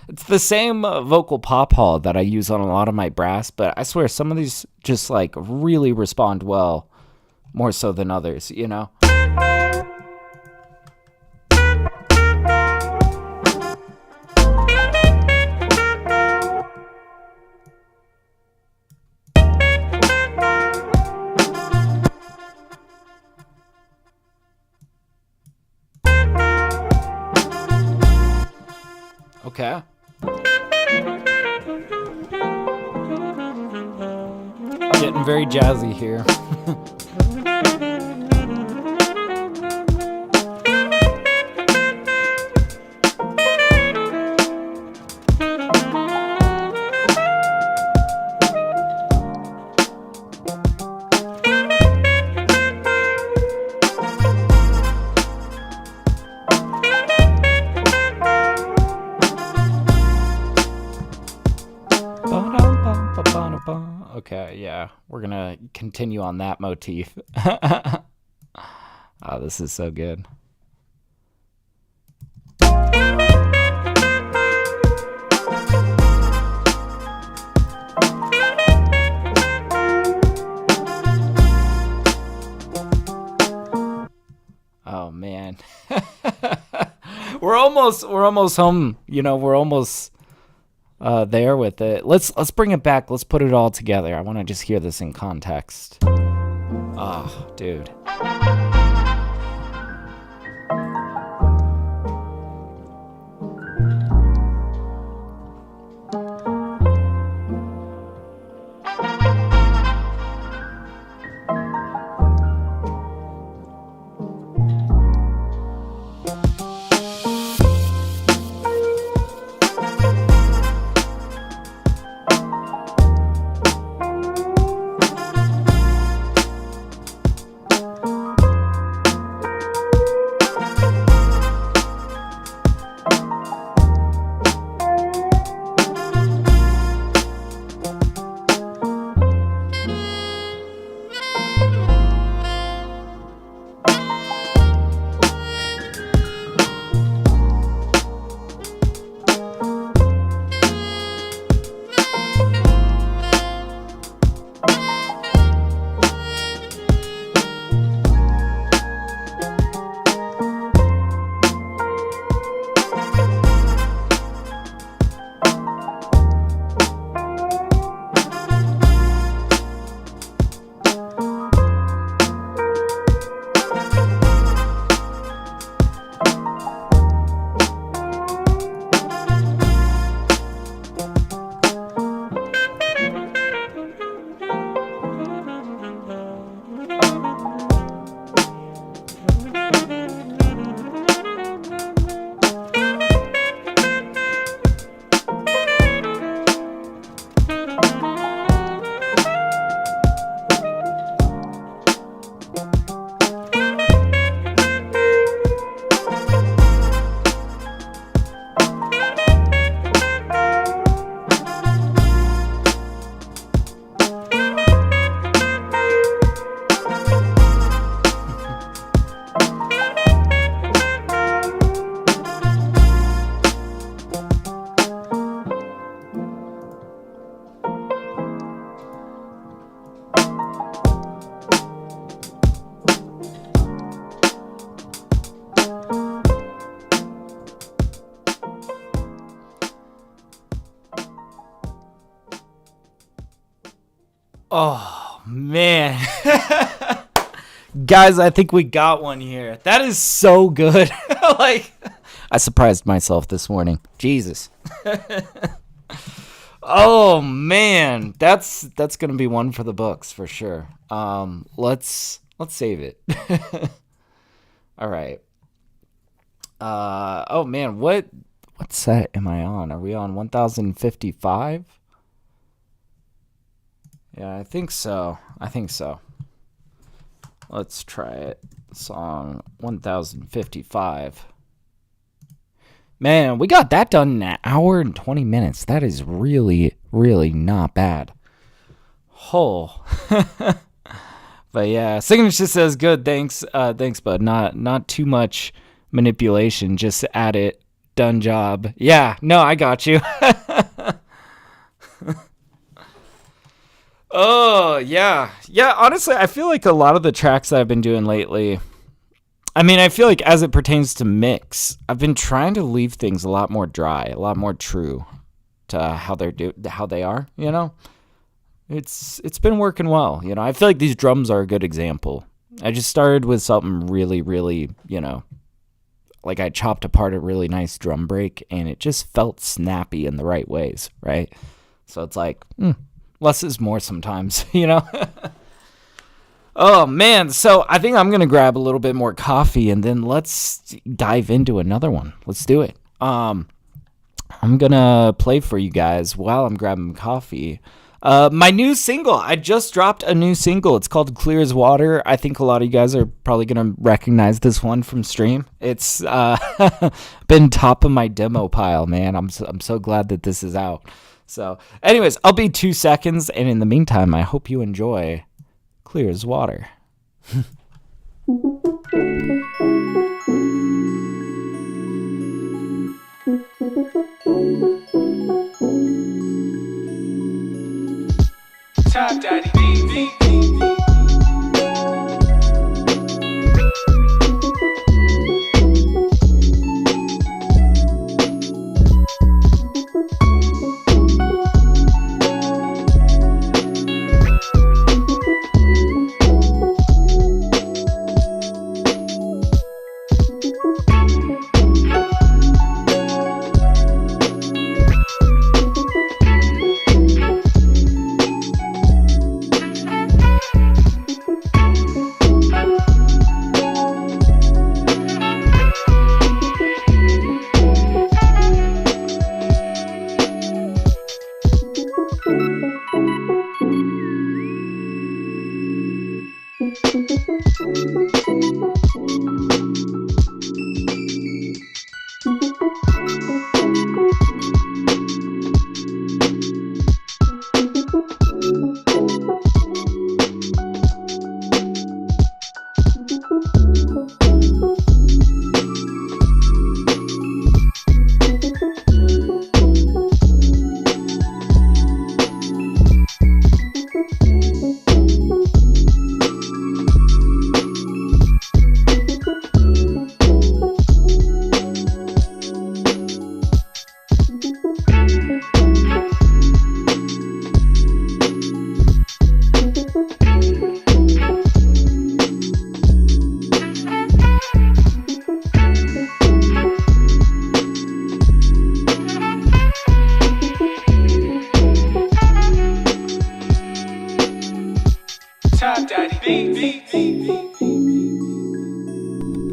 It's the same vocal pop hall that I use on a lot of my brass, but I swear some of these just like really respond well, more so than others, you know? Okay. Getting very jazzy here. Okay, yeah. We're going to continue on that motif. Oh, this is so good. Oh man. We're almost home, we're almost there with it. Let's bring it back. Let's put it all together. I want to just hear this in context. Oh, dude. Oh, man. Guys, I think we got one here. That is so good. Like, I surprised myself this morning. Jesus. Oh, man. That's going to be one for the books for sure. Let's save it. All right. Oh, man. What set am I on? Are we on 1055? Yeah, I think so. Let's try it. Song 1055. Man, we got that done in an hour and 20 minutes. That is really, really not bad. Oh. But yeah, Signature says good. Thanks, bud. Not too much manipulation. Just add it. Done job. Yeah, no, I got you. Oh, yeah. Yeah, honestly, I feel like a lot of the tracks that I've been doing lately, I mean, I feel like as it pertains to mix, I've been trying to leave things a lot more dry, a lot more true to how they are, you know? It's been working well, you know? I feel like these drums are a good example. I just started with something really, really, you know, like I chopped apart a really nice drum break, and it just felt snappy in the right ways, right? So it's like, less is more sometimes, you know? Oh, man. So I think I'm going to grab a little bit more coffee, and then let's dive into another one. Let's do it. I'm going to play for you guys while I'm grabbing coffee. My new single. I just dropped a new single. It's called Clear as Water. I think a lot of you guys are probably going to recognize this one from stream. It's been top of my demo pile, man. I'm so glad that this is out. So, anyways, I'll be 2 seconds, and in the meantime, I hope you enjoy Clear as Water. TapDaddyBeats.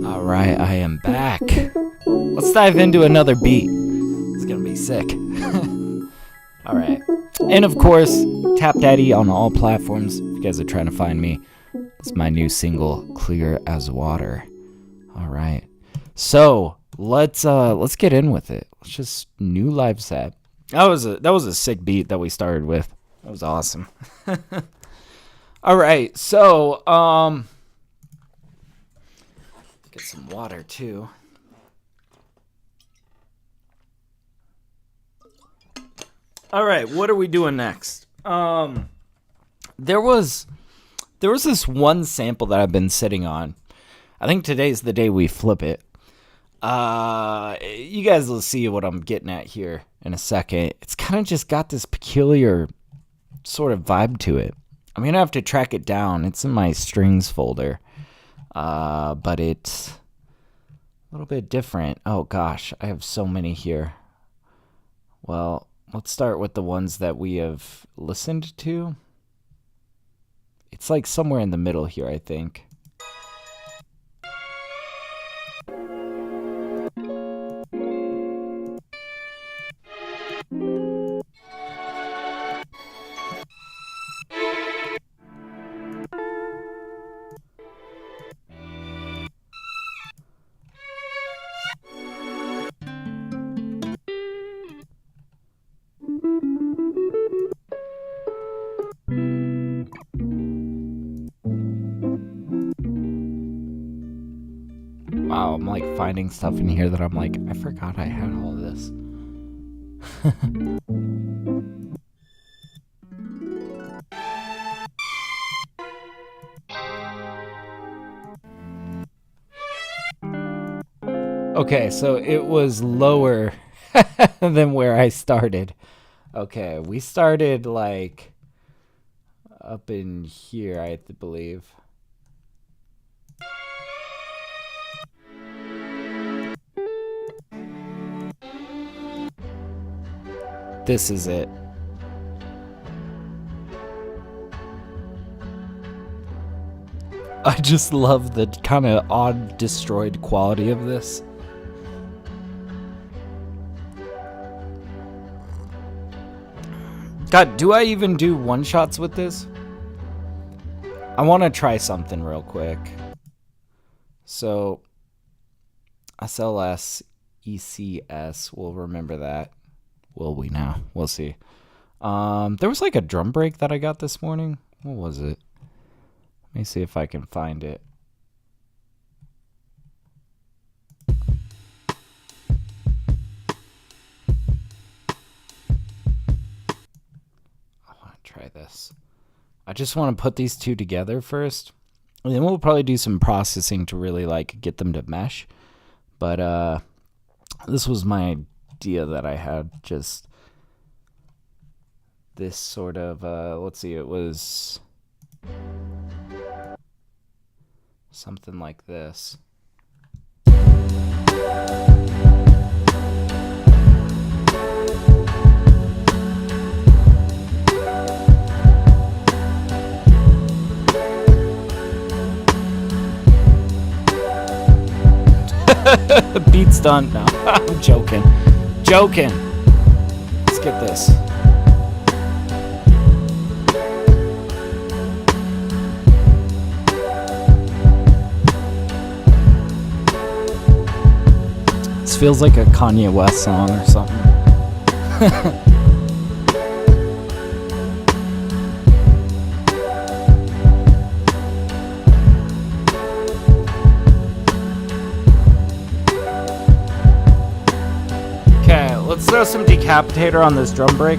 All right, I am back. Let's dive into another beat. It's gonna be sick. All right, and of course, TapDaddy on all platforms. If you guys are trying to find me, it's my new single, "Clear as Water." All right, so let's get in with it. Let's just new live set. That was a sick beat that we started with. That was awesome. All right, so get some water too. All right, what are we doing next? There was this one sample that I've been sitting on. I think today's the day we flip it. You guys will see what I'm getting at here in a second. It's kind of just got this peculiar sort of vibe to it. I'm going to have to track it down. It's in my strings folder. But it's a little bit different. Oh gosh, I have so many here. Well, let's start with the ones that we have listened to. It's like somewhere in the middle here, I think. Wow, I'm like finding stuff in here that I'm like, I forgot I had all this. Okay, so it was lower than where I started. Okay, we started like up in here, I believe. This is it. I just love the kind of odd, destroyed quality of this. God, do I even do one-shots with this? I want to try something real quick. So, SLS, ECS, we'll remember that. Will we now? We'll see. There was like a drum break that I got this morning. What was it? Let me see if I can find it. I want to try this. I just want to put these two together first. And then we'll probably do some processing to really like get them to mesh. But this was my idea that I had, just this sort of let's see, it was something like this. Beat's done. No, I'm joking. Let's get this. This feels like a Kanye West song or something. Let's throw some decapitator on this drum break.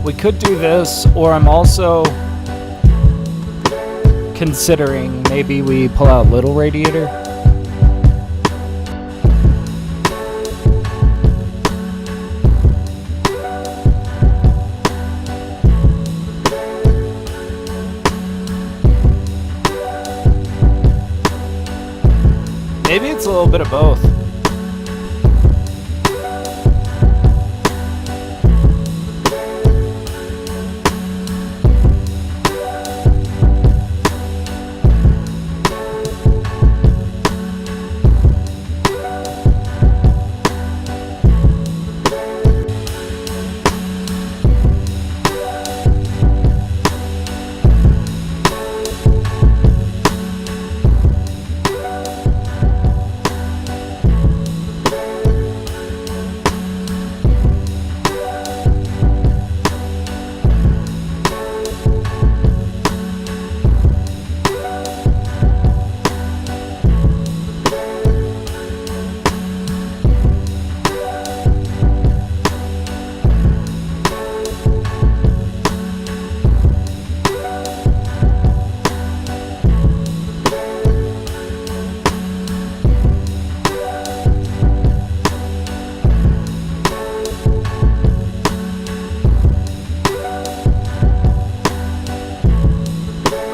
We could do this, or I'm also considering maybe we pull out Little Radiator. Maybe it's a little bit of both.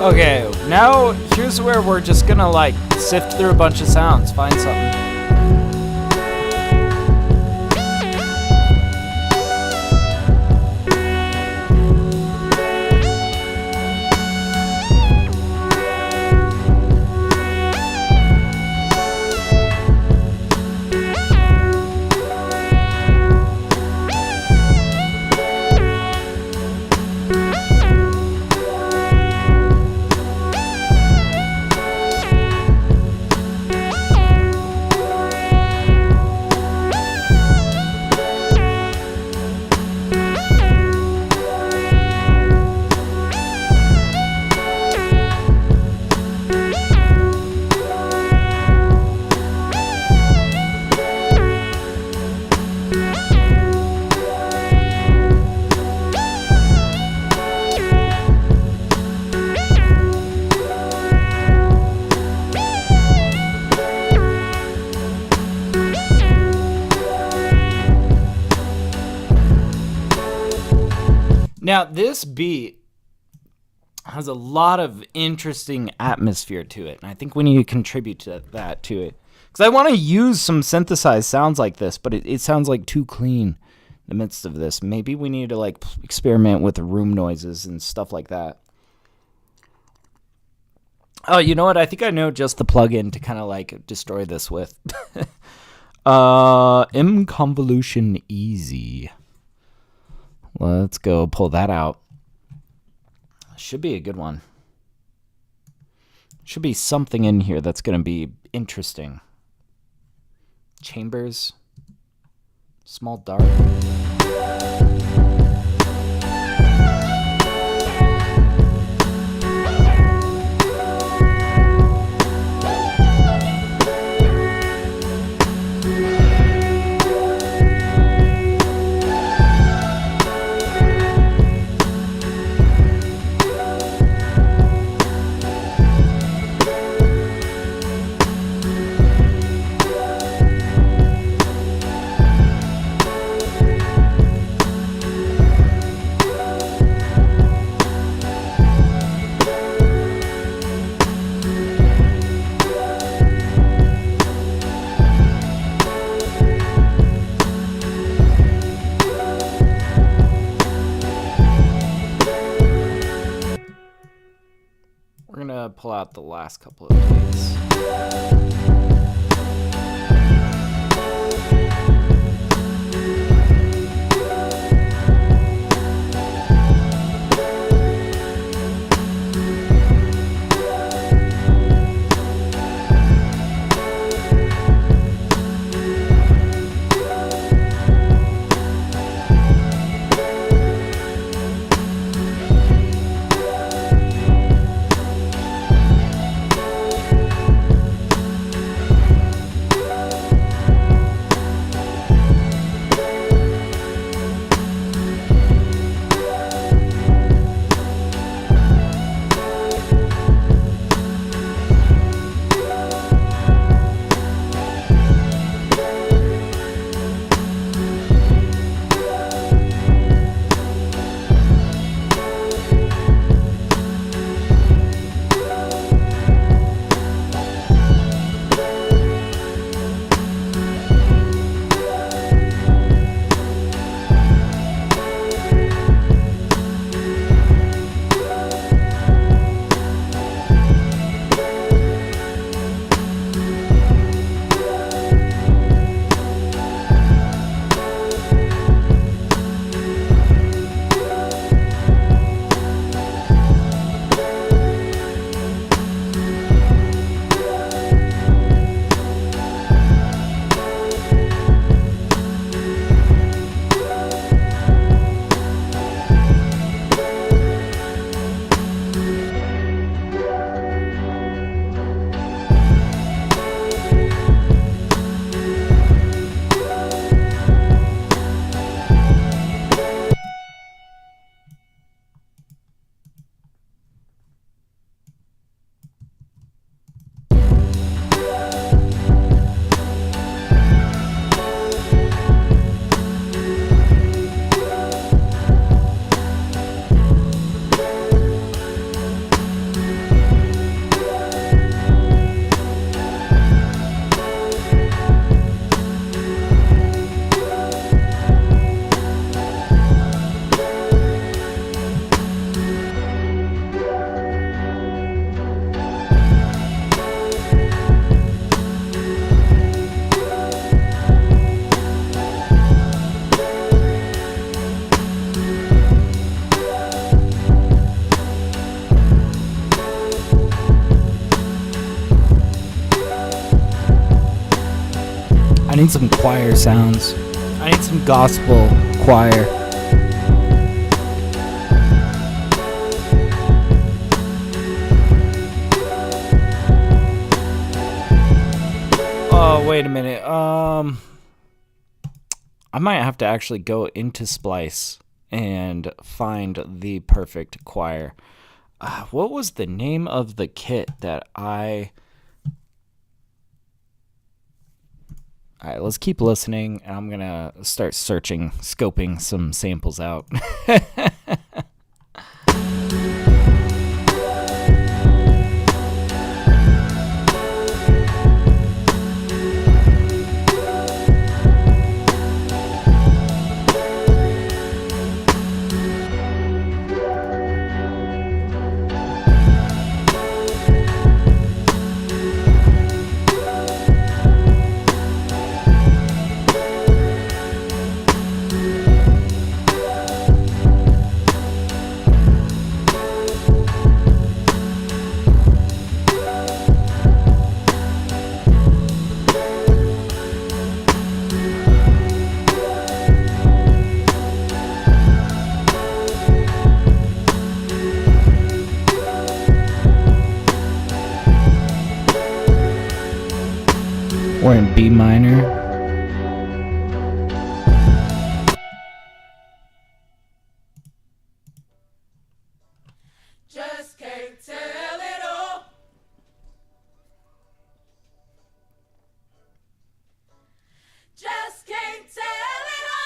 Okay, now here's where we're just gonna like sift through a bunch of sounds, find something. Now, this beat has a lot of interesting atmosphere to it, and I think we need to contribute to that to it. Because I want to use some synthesized sounds like this, but it sounds like too clean in the midst of this. Maybe we need to like experiment with the room noises and stuff like that. Oh, you know what? I think I know just the plugin to kind of like destroy this with. M convolution easy. Let's go pull that out. Should be a good one. Should be something in here that's going to be interesting. Chambers. Small dart. We're gonna pull out the last couple of these. I need some choir sounds. I need some gospel choir. Oh, wait a minute. I might have to actually go into Splice and find the perfect choir. What was the name of the kit that I... All right, let's keep listening, and I'm going to start searching, scoping some samples out. B minor. Just can't tell it all. Just can't tell it all.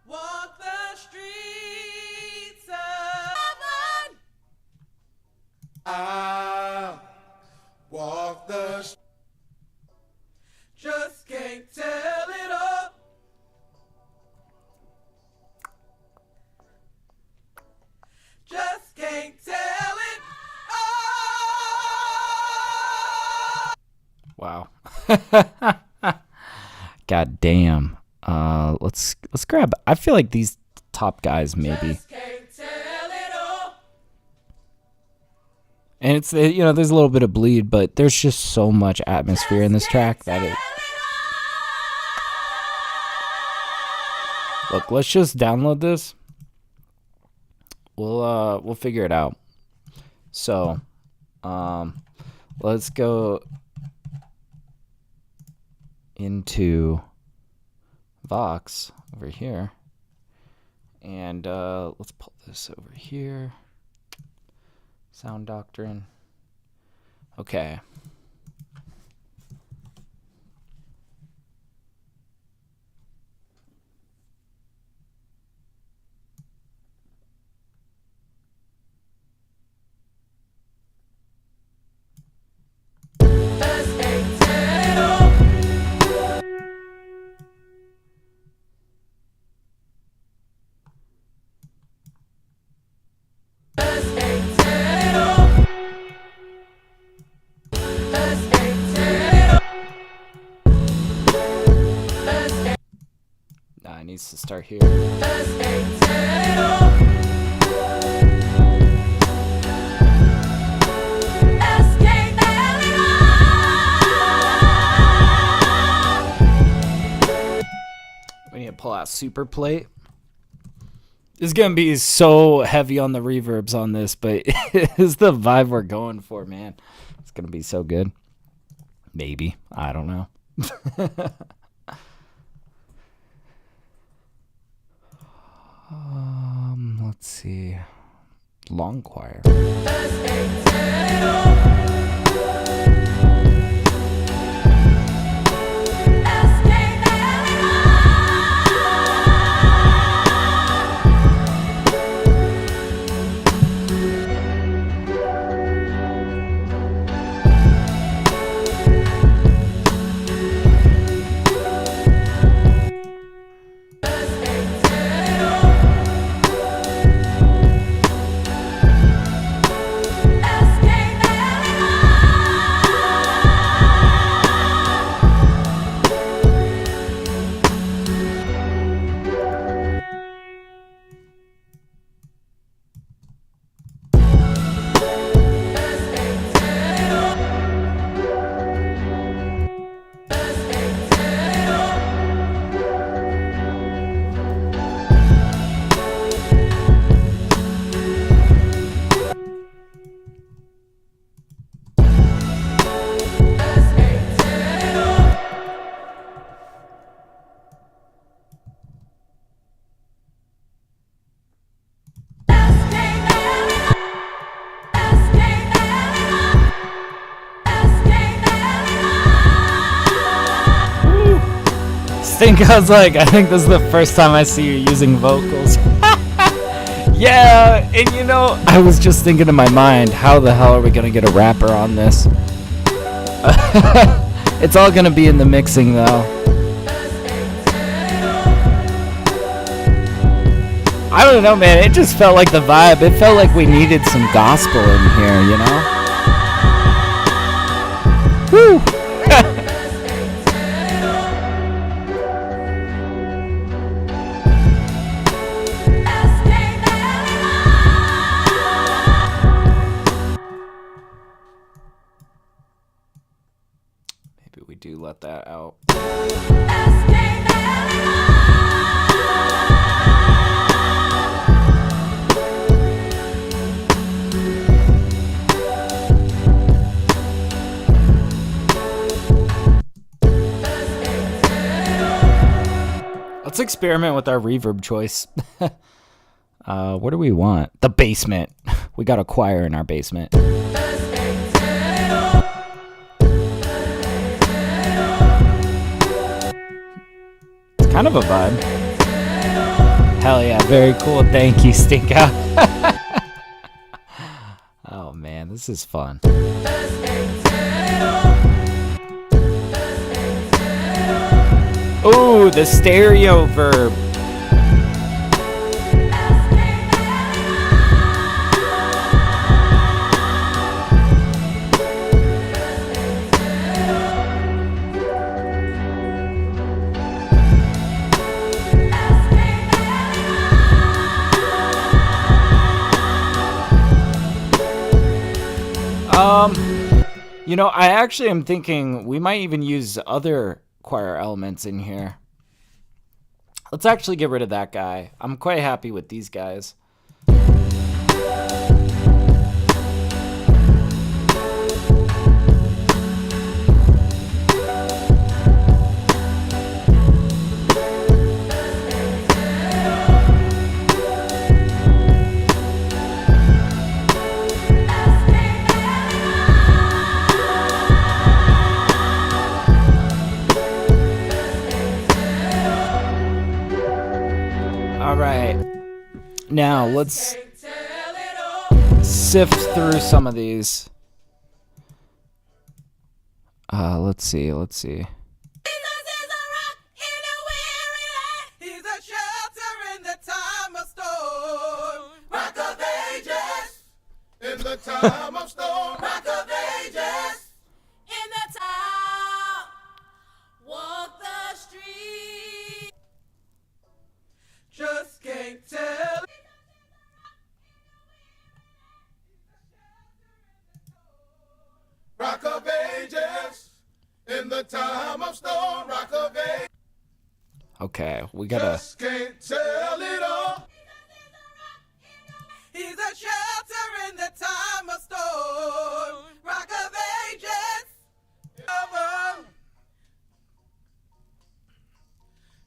Walk the streets of heaven. I walk the just can't tell it all. Just can't tell it all. Wow. God damn. Let's grab. I feel like these top guys maybe. Just can't tell it all. And it's, you know, there's a little bit of bleed, but there's just so much atmosphere in this track that it. Look, let's just download this. We'll figure it out. So, let's go into Vox over here, and let's pull this over here. Sound Doctrine. Okay. Just can't tell it all. Just can't tell it all. Just can't tell it all. Just can't. Nah, it needs to start here. Just can't tell it all. Just can't tell it all. We need to pull out Super Plate. This is gonna be so heavy on the reverbs on this, but it's the vibe we're going for, man. It's gonna be so good. Maybe. I don't know. Let's see. Long choir. Just can't tell it all. Just can't tell it all. Just can't tell it all. Just can't tell it I think this is the first time I see you using vocals. Yeah, and you know, I was just thinking in my mind, how the hell are we gonna get a rapper on this? It's all gonna be in the mixing though. I don't know, man, it just felt like the vibe. It felt like we needed some gospel in here, you know? Woo! let that out. Let's experiment with our reverb choice. What do we want? The basement. We got a choir in our basement. It's kind of a vibe. Hell yeah, very cool. Thank you, Stink Out. Oh man, this is fun. Ooh, the stereo verb. You know, I actually am thinking we might even use other choir elements in here. Let's actually get rid of that guy. I'm quite happy with these guys. Now, let's sift through some of these. Let's see. Jesus is a rock in a weary land. He's a shelter in the time of storm. Rock of ages. In the time of storm. Rock of ages. In the time. Walk the street. Just can't tell. Rock of ages, in the time of storm, rock of ages. Okay, we gotta. Just can't tell it all. He's a shelter in the time of storm, rock of ages. Heaven,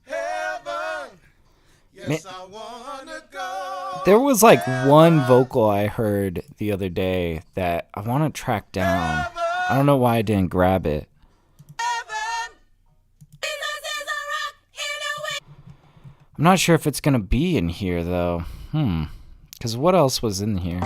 heaven. Yes, I wanna go. There was like one vocal I heard the other day that I want to track down. I don't know why I didn't grab it. I'm not sure if it's gonna be in here though. Because what else was in here?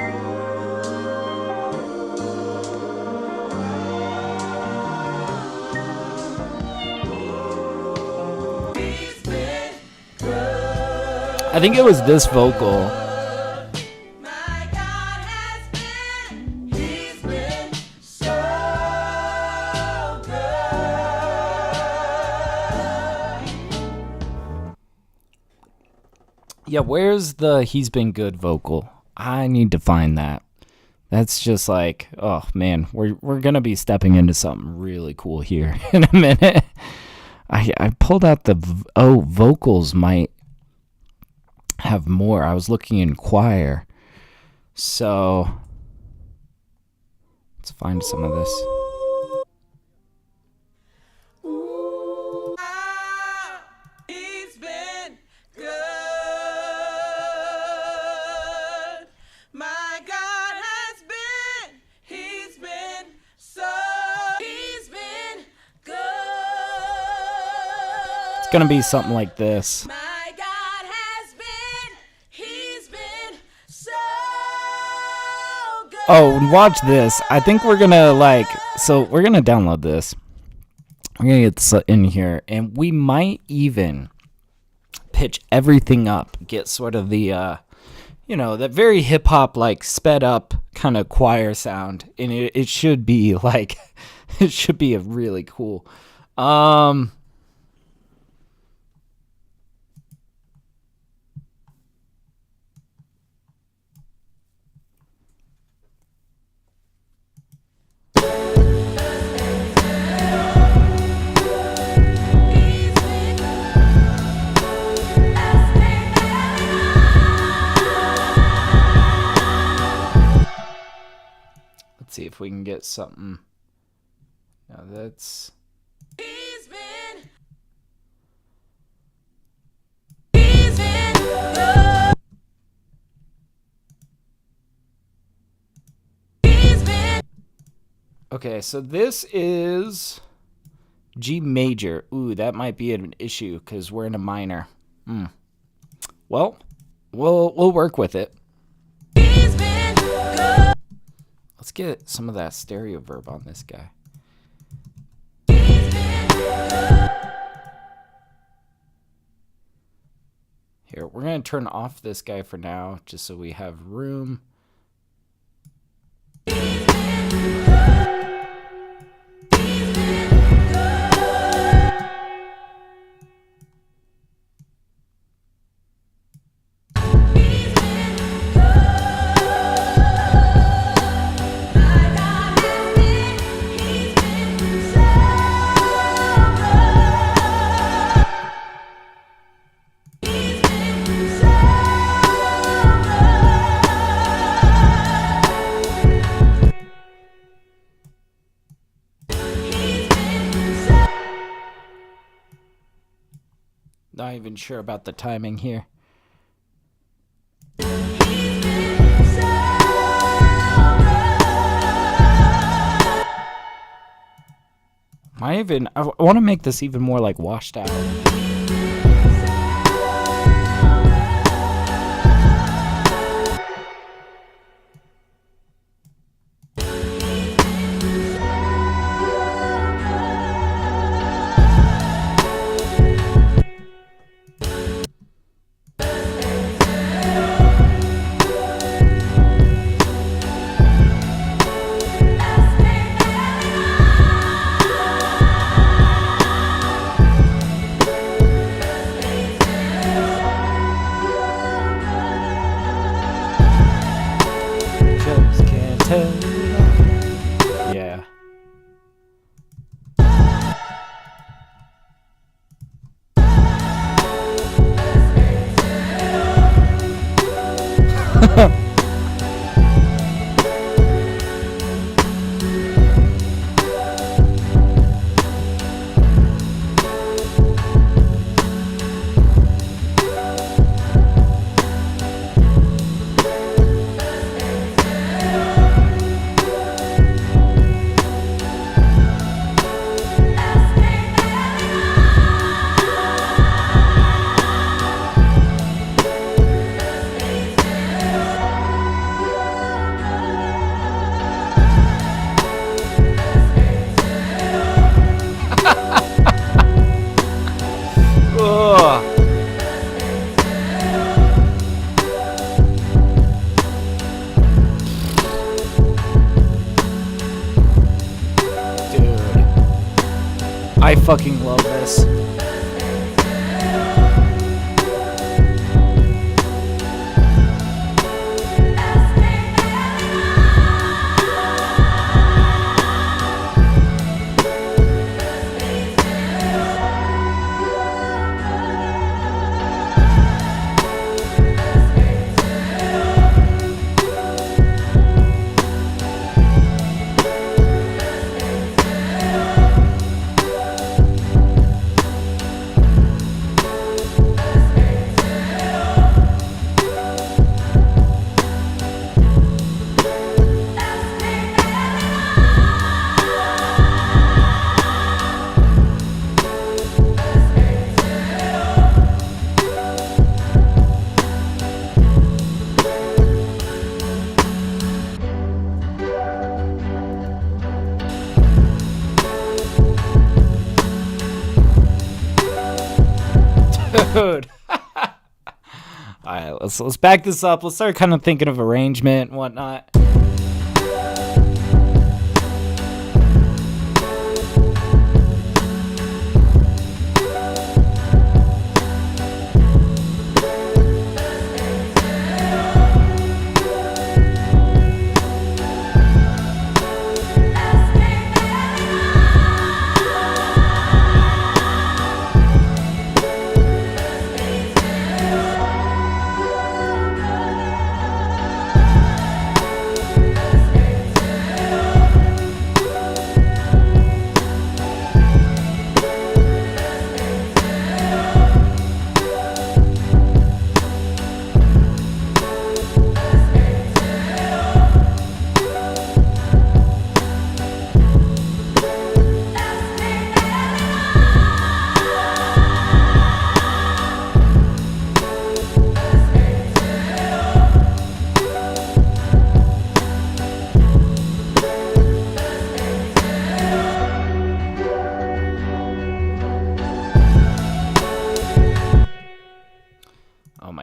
I think it was this vocal. Yeah, where's the "he's been good" vocal? I need to find that. That's just like, oh man, we're gonna be stepping into something really cool here in a minute. I pulled out the vocals might have more. I was looking in Inquire, so let's find some of this. It's gonna be something like this. My God has been, he's been so good. Oh, watch this. I think we're gonna we're gonna download this. We're gonna get this in here, and we might even pitch everything up, get sort of the, that very hip hop, like sped up kind of choir sound, and it should be like, it should be a really cool. if we can get something. Now that's. Okay, so this is G major. Ooh, that might be an issue because we're in a minor. Well, we'll work with it. Let's get some of that stereo verb on this guy. Here, we're going to turn off this guy for now just so we have room. Not even sure about the timing here. I want to make this even more like washed out. Yeah. I fucking love this. Dude. Alright, let's back this up. Let's start kind of thinking of arrangement and whatnot.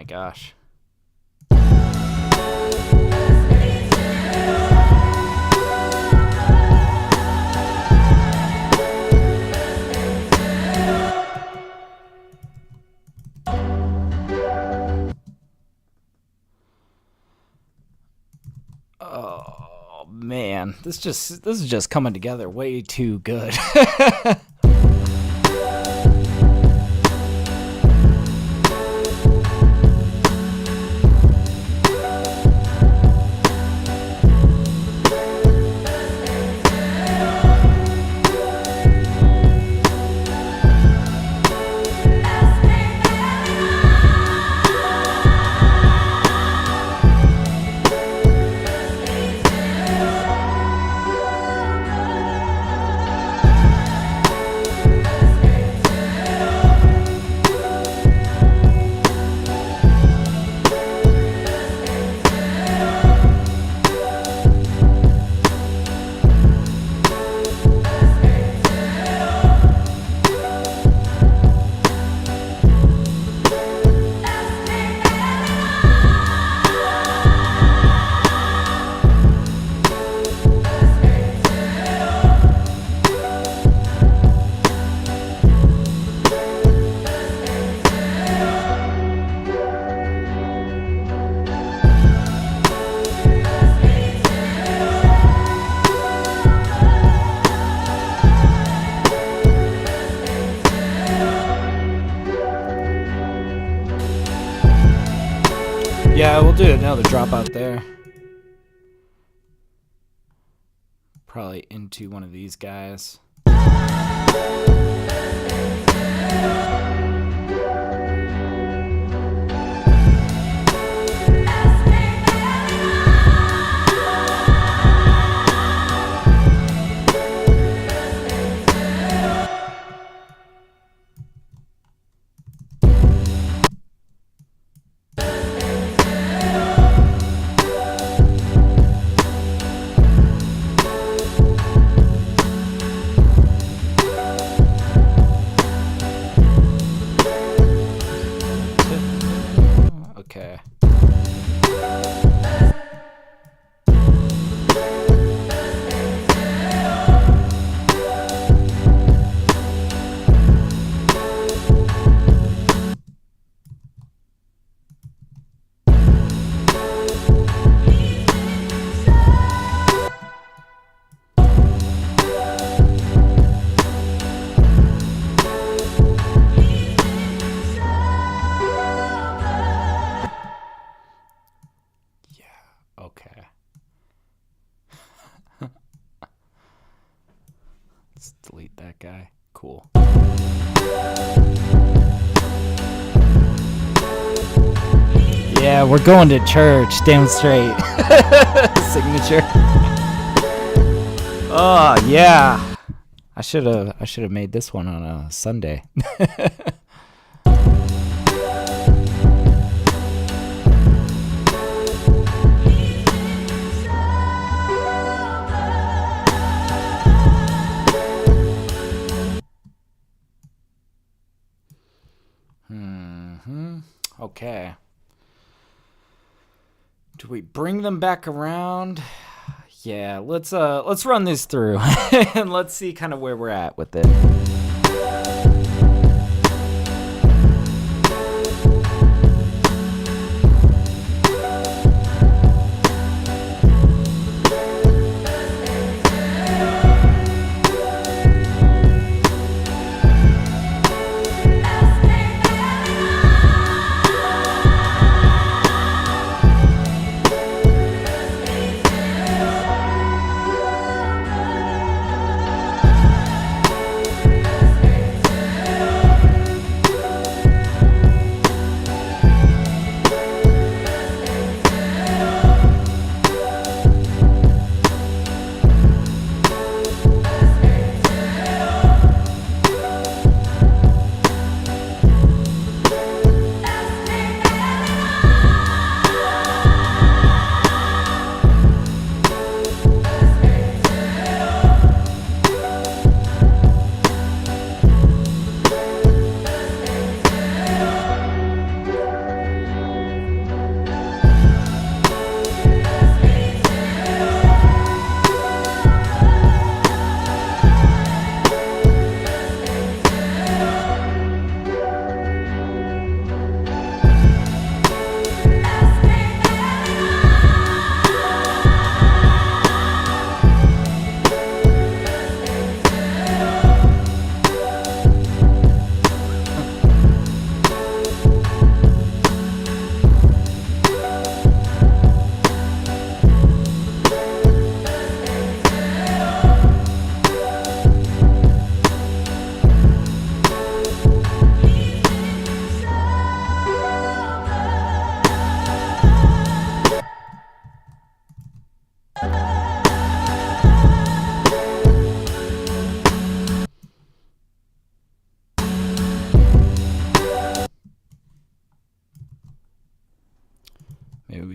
gosh. Oh man, this is just coming together way too good. Yeah, we'll do another drop out there. Probably into one of these guys. Okay. Okay. Let's delete that guy. Cool. Yeah, we're going to church. Damn straight. Signature. Oh yeah. I should have made this one on a Sunday. Okay. Do we bring them back around? Yeah, let's run this through and let's see kind of where we're at with it.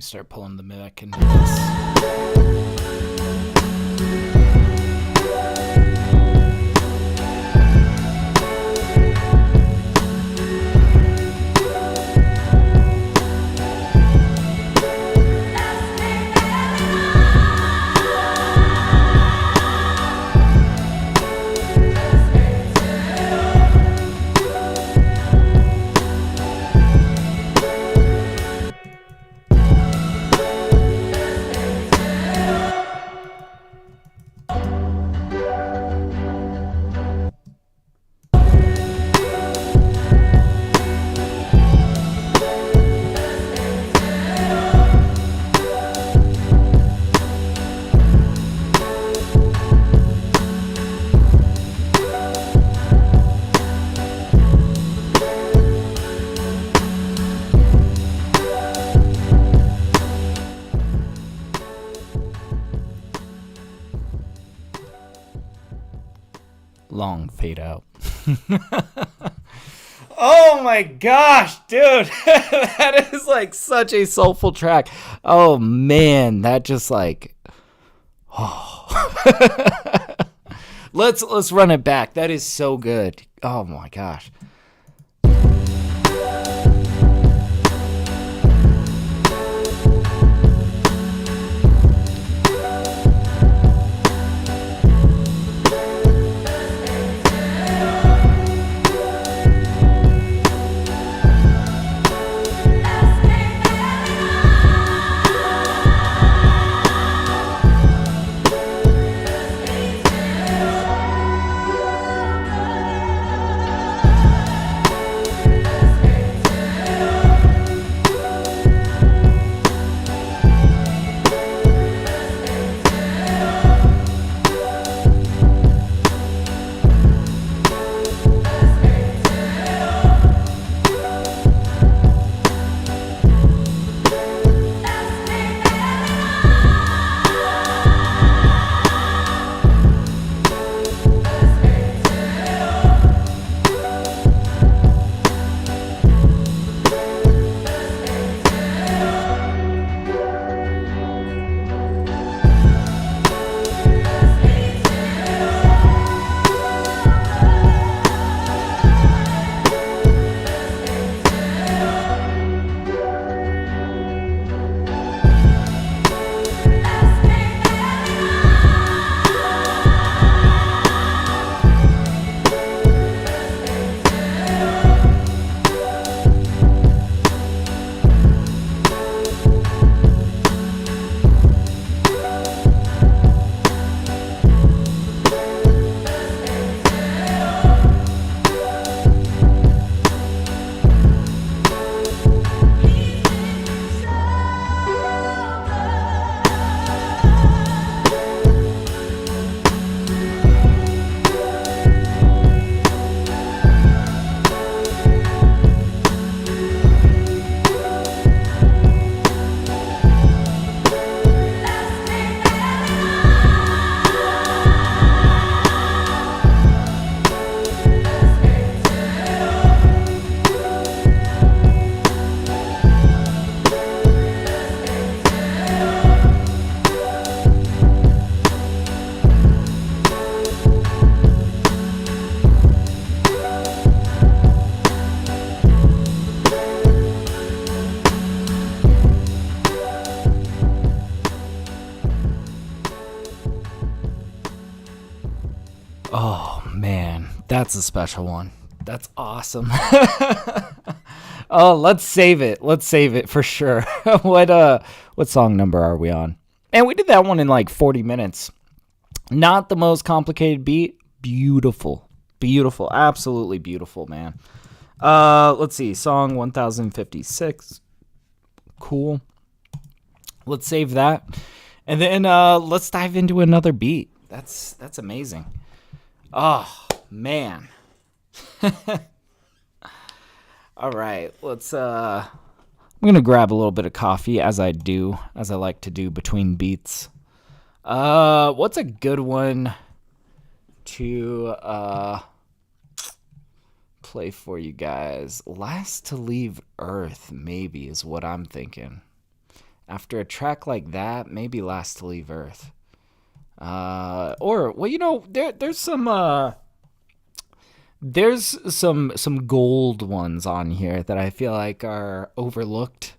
we start pulling the mic into this. Long fade out. Oh my gosh, dude. That is like such a soulful track. Oh man, that just like Let's run it back. That is so good. Oh my gosh. Oh man, that's a special one. That's awesome. Oh, let's save it. Let's save it for sure. What song number are we on? And we did that one in like 40 minutes. Not the most complicated beat. Beautiful. Beautiful. Absolutely beautiful, man. Let's see. Song 1056. Cool. Let's save that. And then let's dive into another beat. That's amazing. Oh, man. All right. Let's I'm going to grab a little bit of coffee as I like to do between beats. What's a good one to play for you guys? Last to Leave Earth maybe is what I'm thinking. after a track like that, maybe Last to Leave Earth. Or, well, you know, there's some gold ones on here that I feel like are overlooked.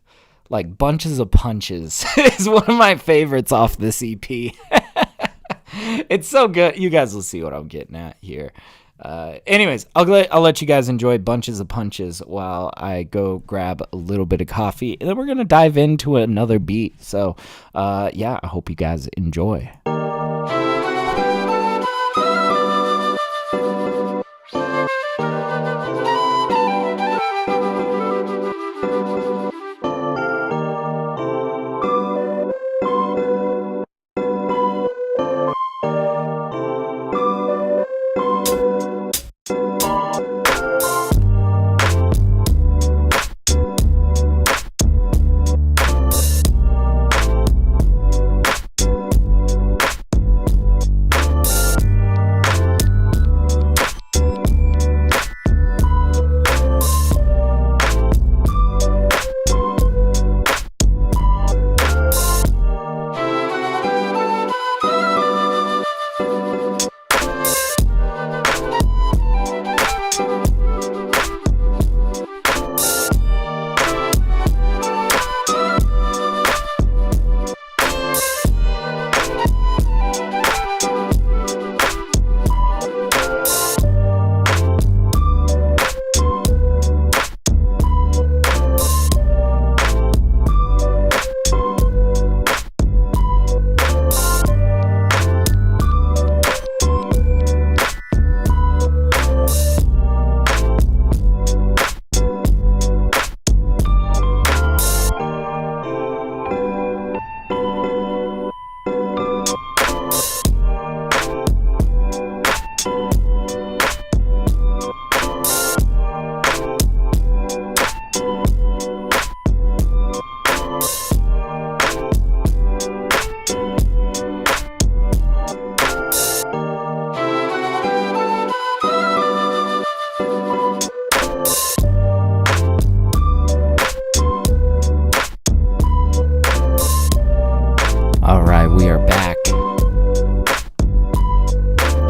Like Bunches of Punches is one of my favorites off this EP. It's so good. You guys will see what I'm getting at here. Anyways, I'll let you guys enjoy Bunches of Punches while I go grab a little bit of coffee, and then we're gonna dive into another beat. So, yeah, I hope you guys enjoy.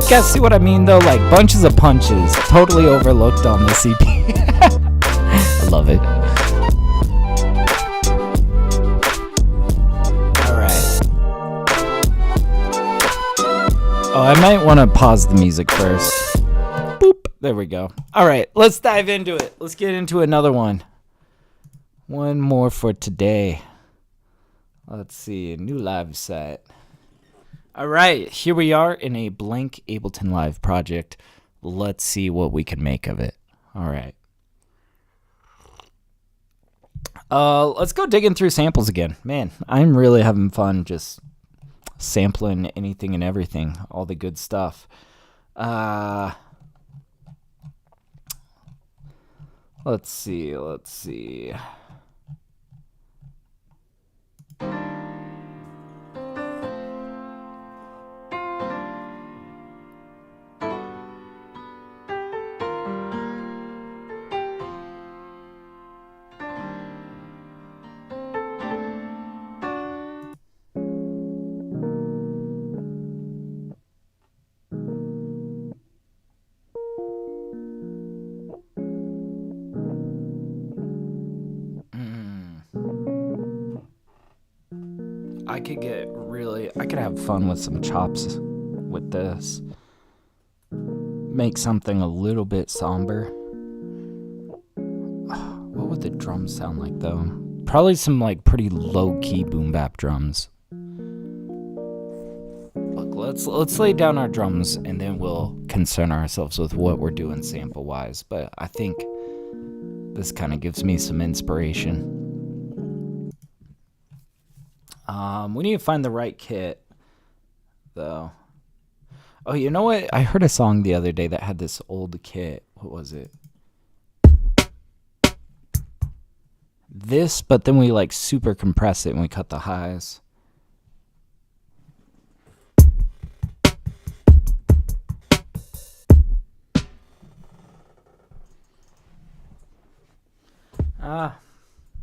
You guys see what I mean though? Like Bunches of Punches, totally overlooked on this EP. I love it. Alright. Oh, I might want to pause the music first. Boop. There we go. Alright, let's dive into it. Let's get into another one. One more for today. Let's see, a new live set. All right, here we are in a blank Ableton Live project. Let's see what we can make of it. All right. Let's go digging through samples again. Man, I'm really having fun just sampling anything and everything, all the good stuff. Let's see. I could have fun with some chops with this. Make something a little bit somber. What would the drums sound like though? Probably some like pretty low-key boom bap drums. Look, let's lay down our drums and then we'll concern ourselves with what we're doing sample-wise. But I think this kind of gives me some inspiration. We need to find the right kit, though. Oh, you know what? I heard a song the other day that had this old kit. What was it? This, but then we like super compress it and we cut the highs.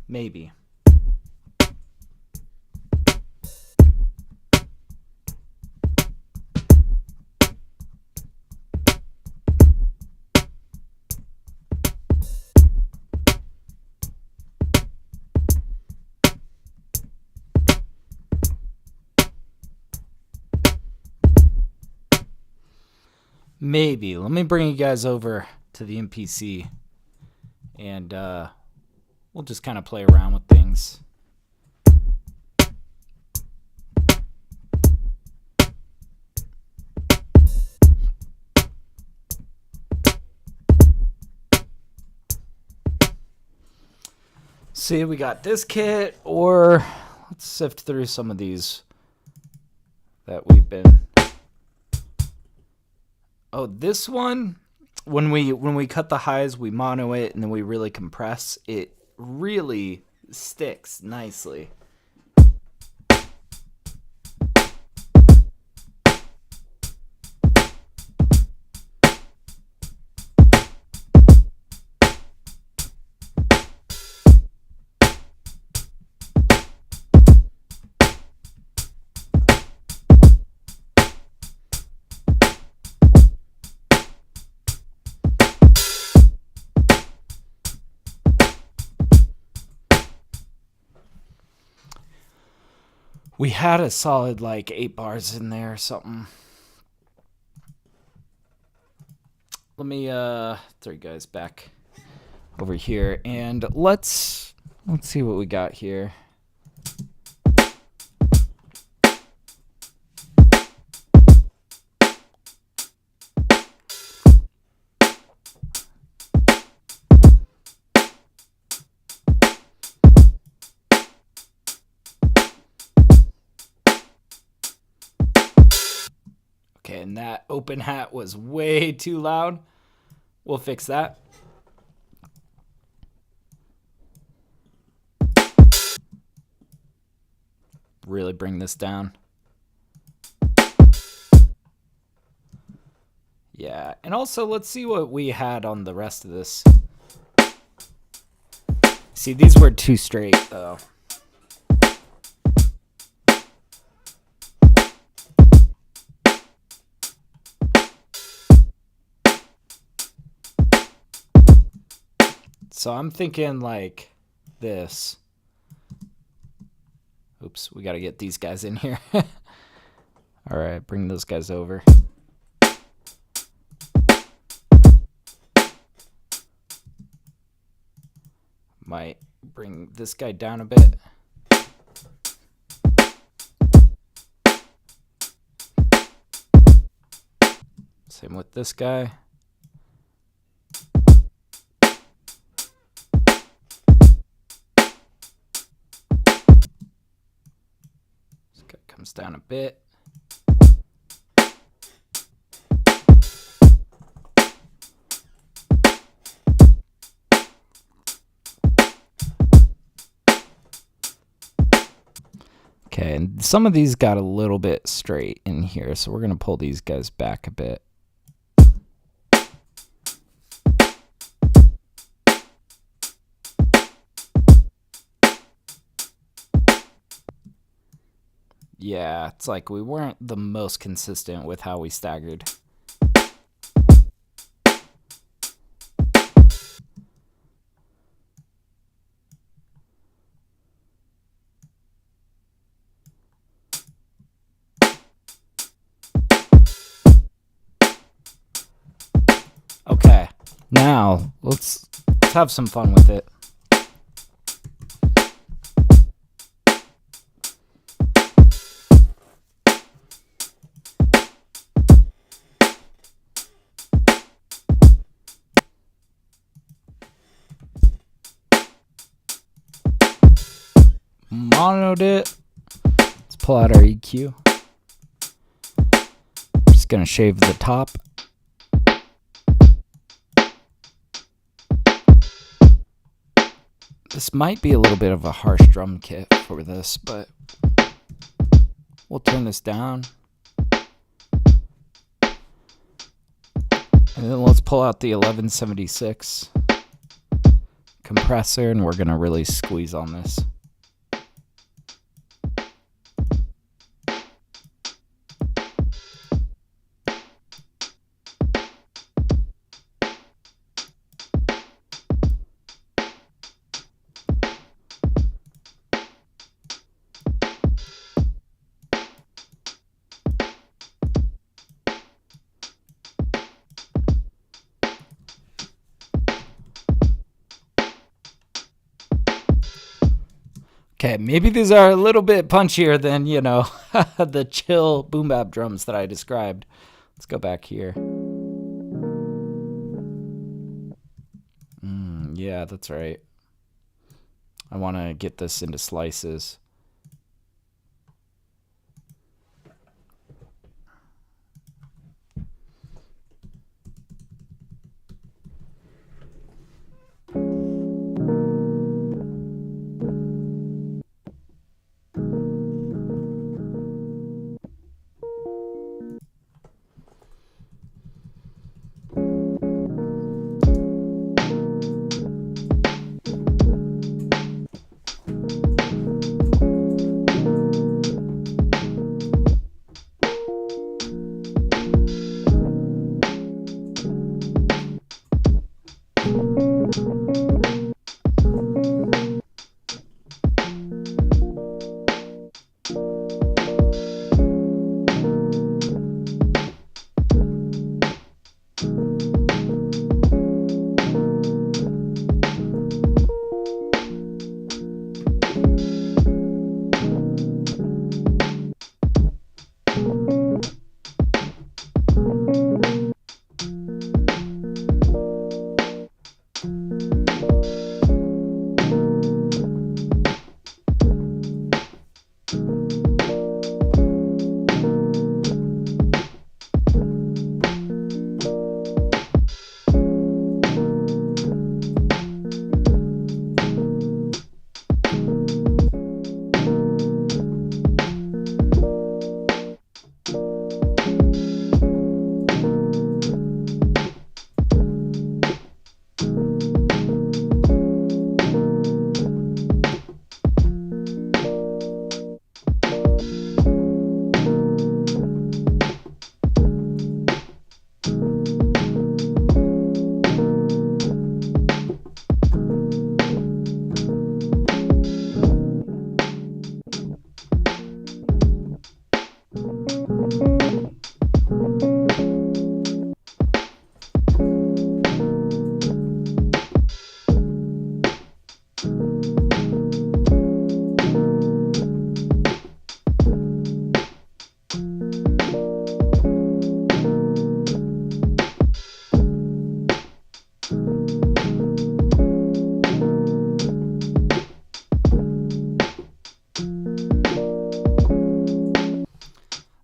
Maybe. Maybe. Let me bring you guys over to the MPC, and we'll just kind of play around with things. See, we got this kit, or let's sift through some of these that we've been. Oh, this one, when we cut the highs, we mono it, and then we really compress. It really sticks nicely. We had a solid like 8 bars in there or something. Let me throw you guys back over here, and let's see what we got here. Okay, and that open hat was way too loud. We'll fix that. Really bring this down. Yeah, and also let's see what we had on the rest of this. See, these were too straight though. So I'm thinking like this. Oops, we got to get these guys in here. All right, bring those guys over. Might bring this guy down a bit. Same with this guy. Comes down a bit. Okay, and some of these got a little bit straight in here, so we're going to pull these guys back a bit. Yeah, it's like we weren't the most consistent with how we staggered. Okay, now let's have some fun with it. Monoed it. Let's pull out our EQ. Just gonna shave the top. This might be a little bit of a harsh drum kit for this, but we'll turn this down. And then let's pull out the 1176 compressor, and we're gonna really squeeze on this. Okay, maybe these are a little bit punchier than, the chill boom bap drums that I described. Let's go back here. Yeah, that's right. I want to get this into slices.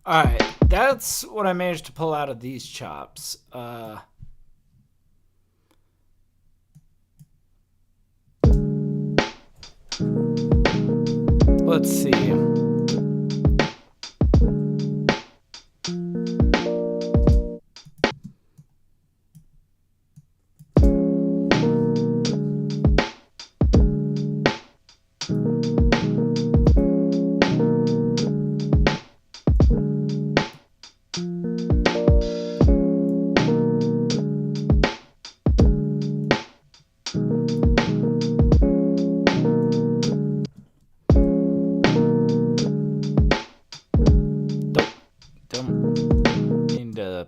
All right, that's what I managed to pull out of these chops. Let's see.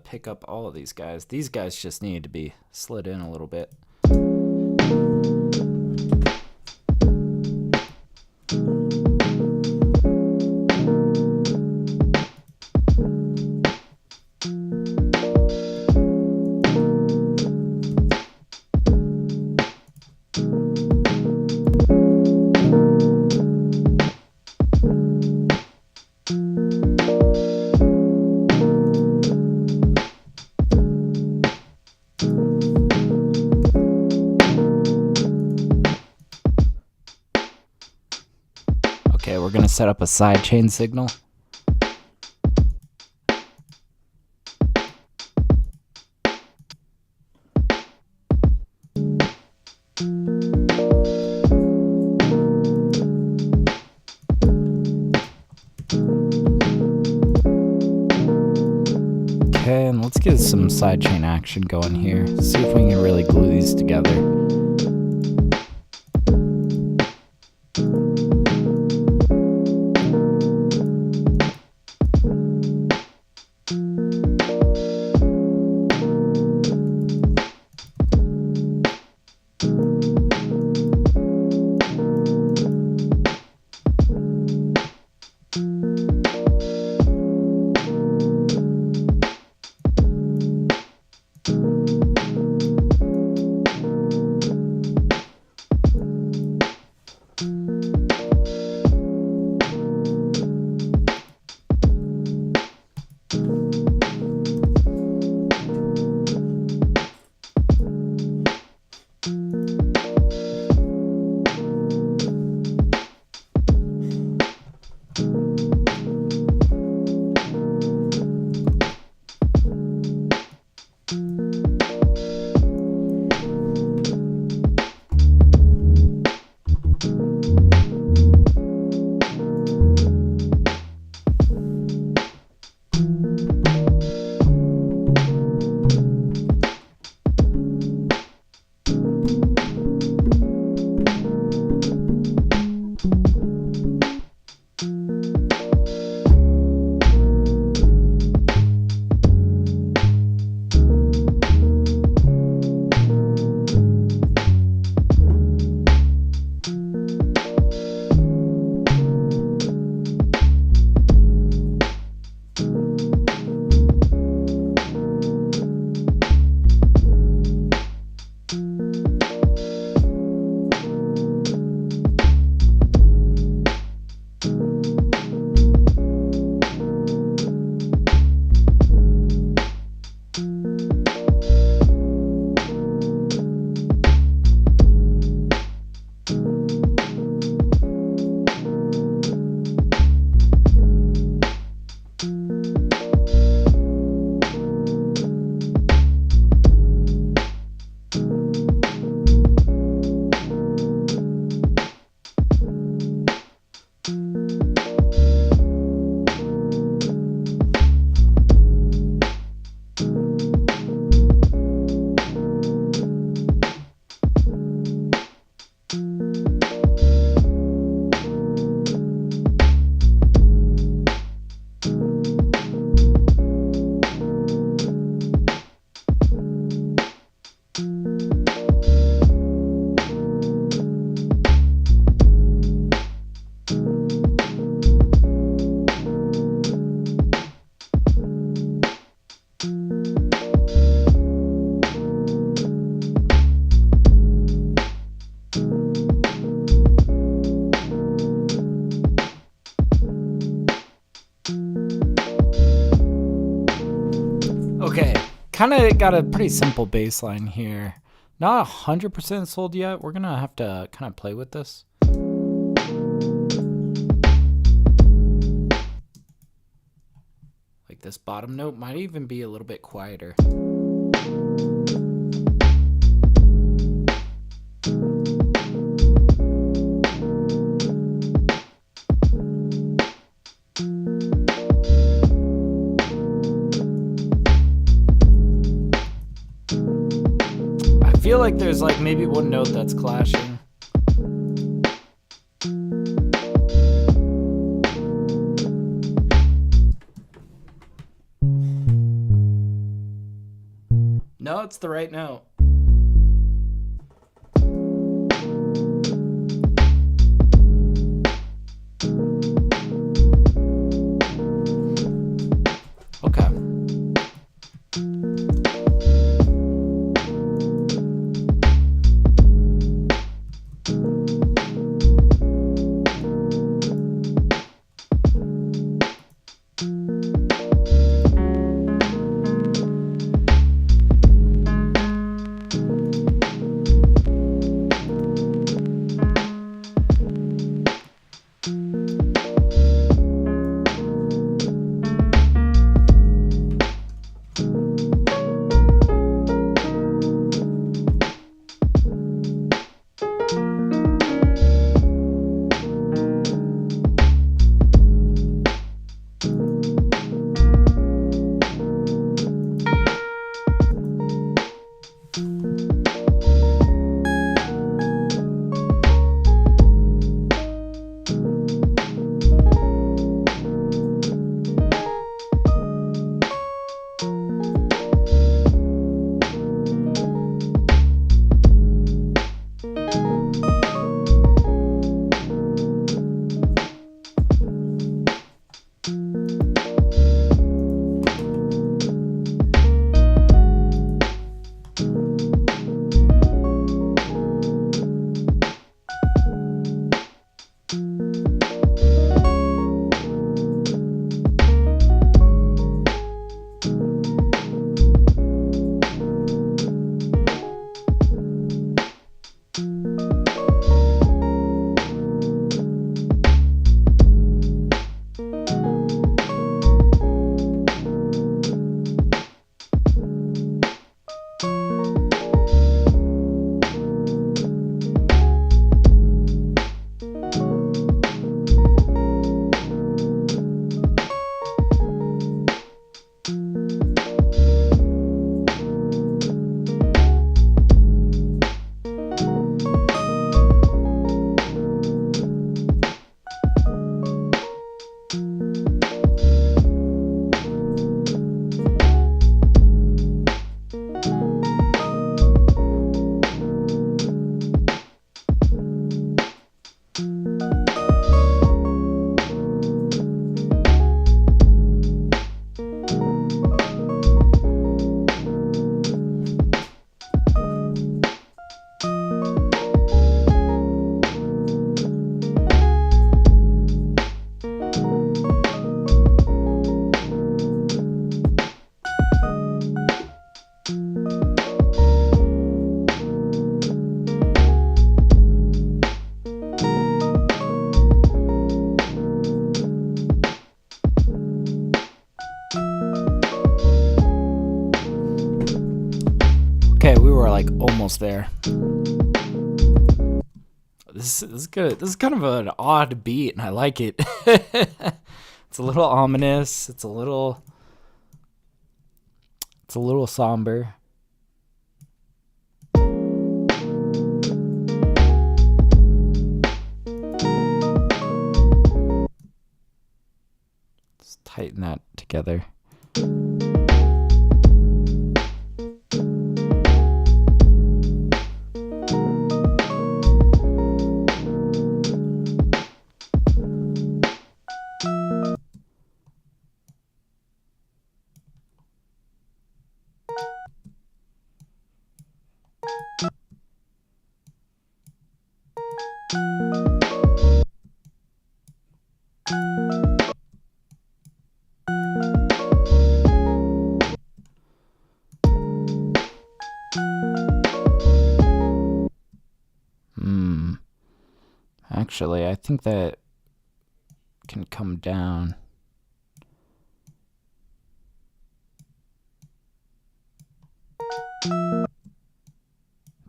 Pick up all of these guys. These guys just need to be slid in a little bit. Okay, we're gonna set up a sidechain signal. Okay, and let's get some sidechain action going here. See if we can really glue these together. kind of got a pretty simple bass line here. Not 100% sold yet. We're gonna have to kind of play with this. Like this bottom note might even be a little bit quieter. I feel like there's like maybe one note that's clashing. No, it's the right note. Okay. Okay, we were like almost there. This is good. This is kind of an odd beat, and I like it. It's a little ominous. It's a little somber. Let's tighten that together. Actually, I think that can come down.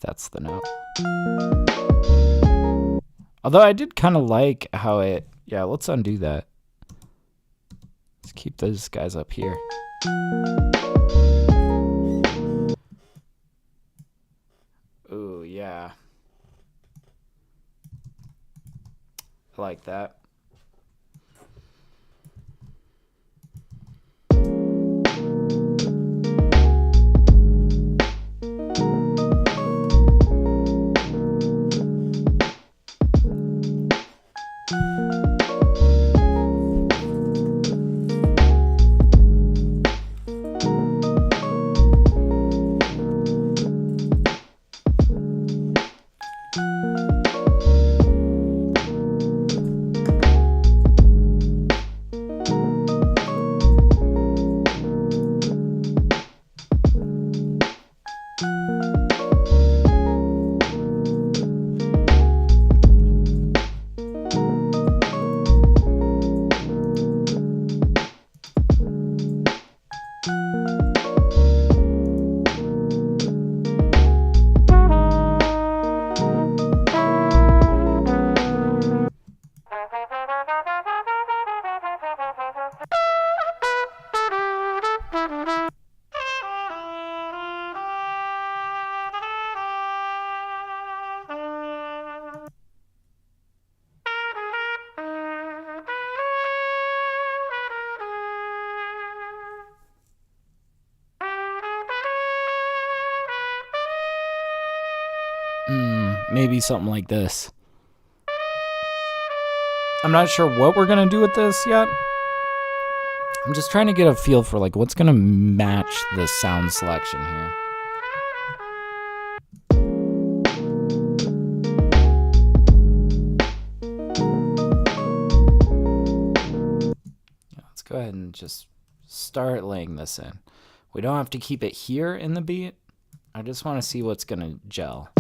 That's the note. Although I did kind of like how it... Yeah, let's undo that. Let's keep those guys up here. Ooh, yeah. I like that. Maybe something like this. I'm not sure what we're going to do with this yet. I'm just trying to get a feel for like what's going to match the sound selection here. Yeah, let's go ahead and just start laying this in. We don't have to keep it here in the beat. I just want to see what's going to gel.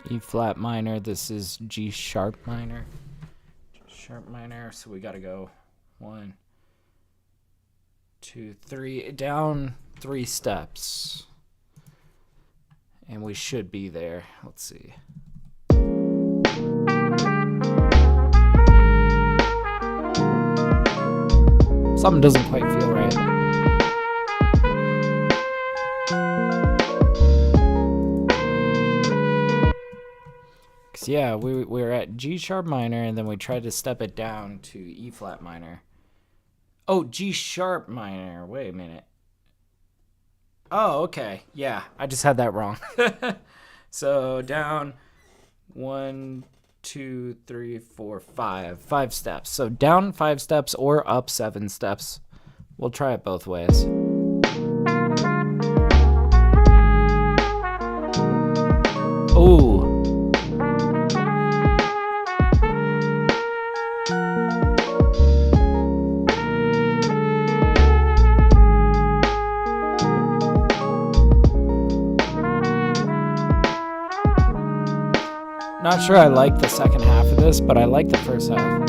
E flat minor, this is G sharp minor. Sharp minor, so we gotta go 1, 2, 3, down 3 steps. And we should be there. Let's see. Something doesn't quite feel right. Yeah, we were at G sharp minor, and then we tried to step it down to E flat minor. Oh, G sharp minor. Wait a minute. Oh, okay. Yeah, I just had that wrong. So down 1, 2, 3, 4, 5. 5 steps. So down 5 steps or up 7 steps. We'll try it both ways. Ooh. Not sure I like the second half of this, but I like the first half.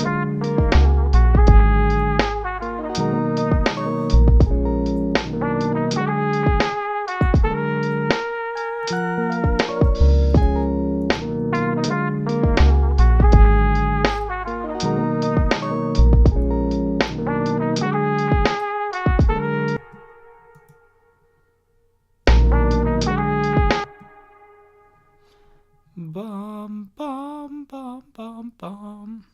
Bum, bum, bum, bum, bum.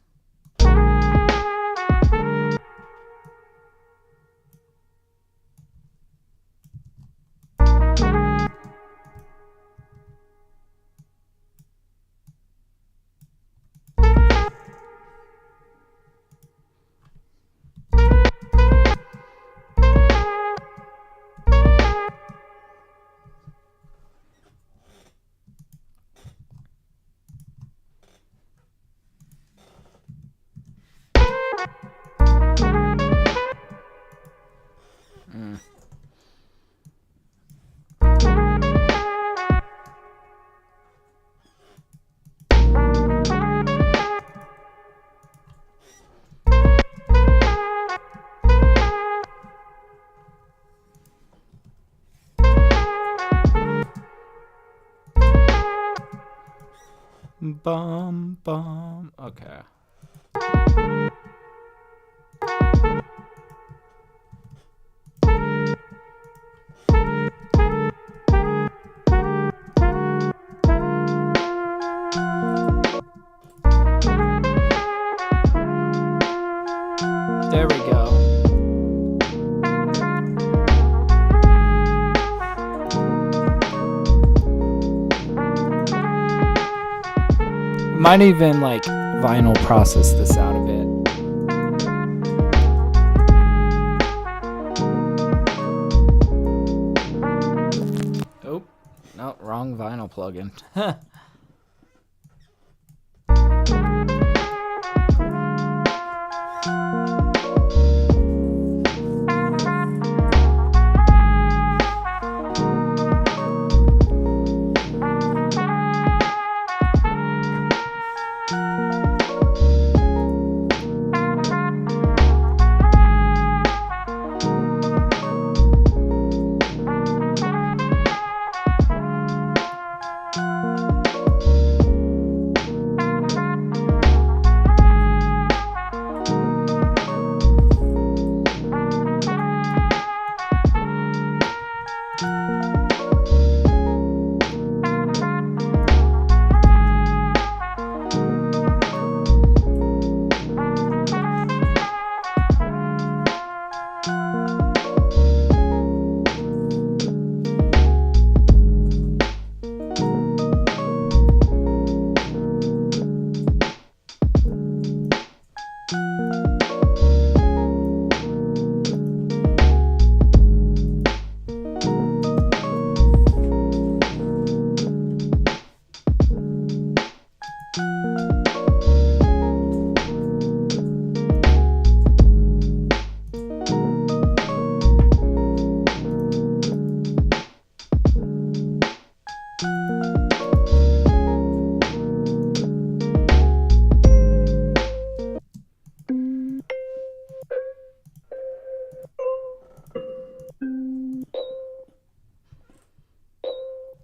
Bum, bum. Okay. There we go. Might even like vinyl process this out a bit. Oh, no, wrong vinyl plugin.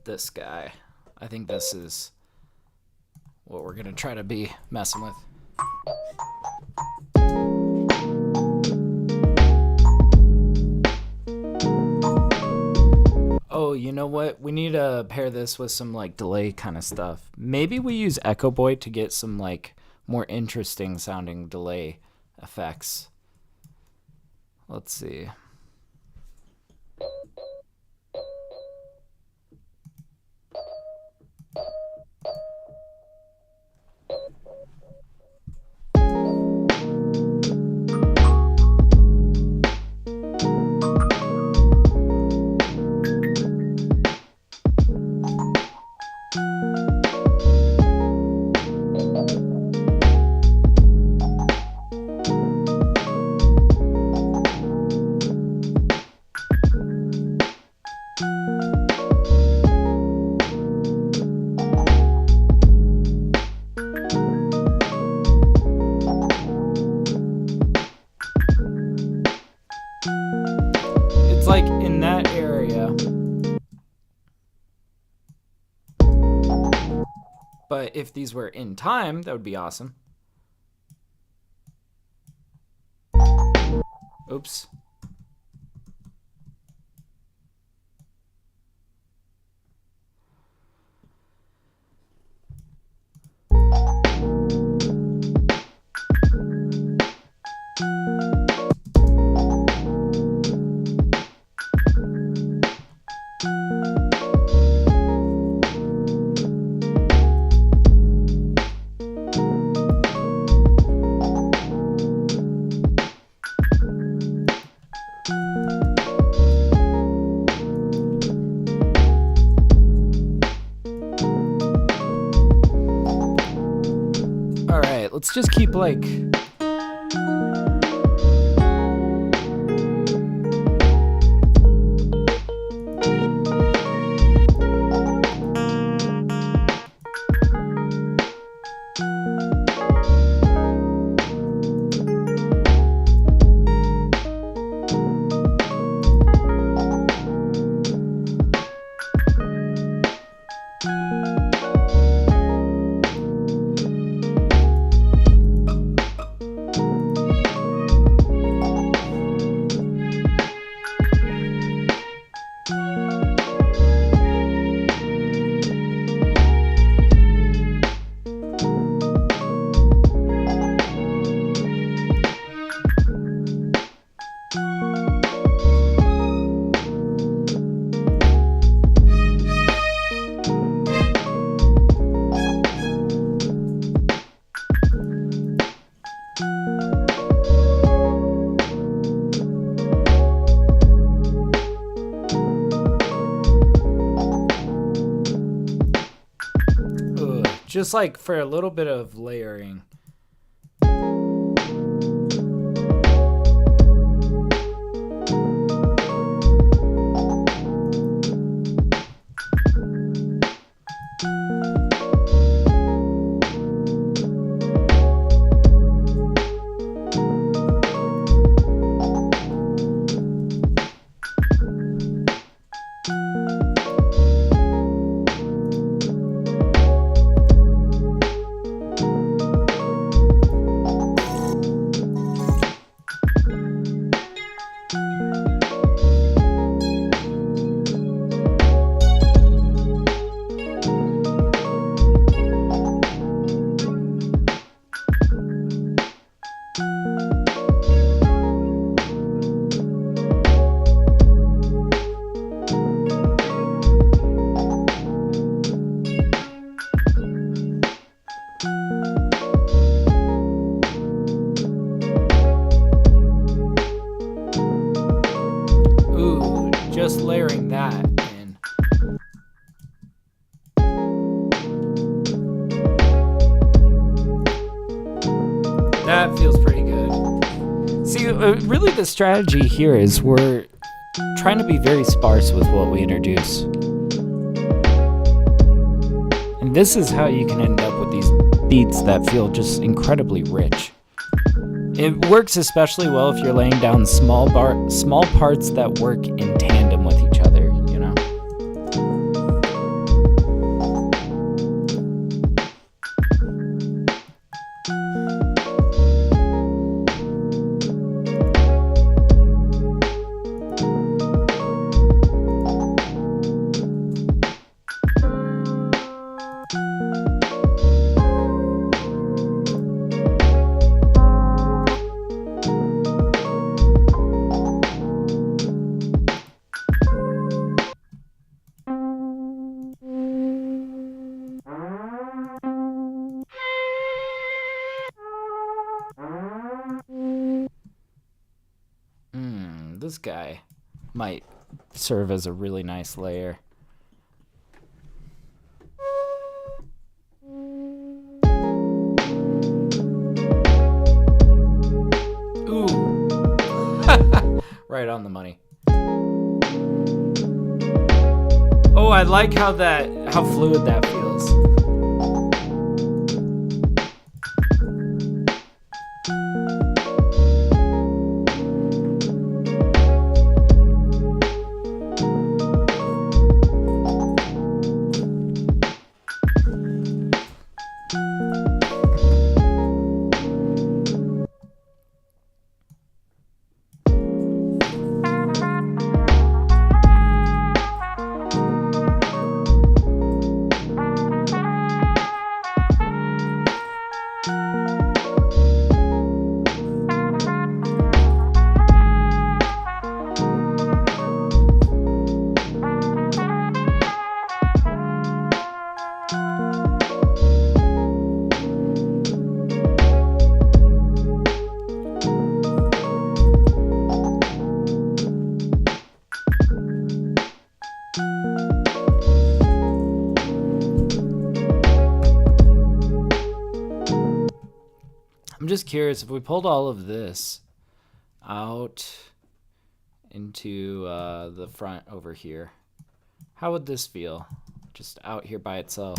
This guy. I think this is what we're gonna try to be messing with. Oh, you know what? We need to pair this with some like delay kind of stuff. Maybe we use Echo Boy to get some like more interesting sounding delay effects. Let's see. Like in that area, but if these were in time, that would be awesome. Oops. Let's just keep like... just like for a little bit of layering. Just layering that in. That feels pretty good. See, really the strategy here is we're trying to be very sparse with what we introduce. And this is how you can end up with these beats that feel just incredibly rich. It works especially well if you're laying down small parts that work in tandem with each other, you know? This guy might serve as a really nice layer. Ooh. Right on the money. Oh, I like how fluid that feels. I'm just curious, if we pulled all of this out into the front over here, how would this feel? Just out here by itself.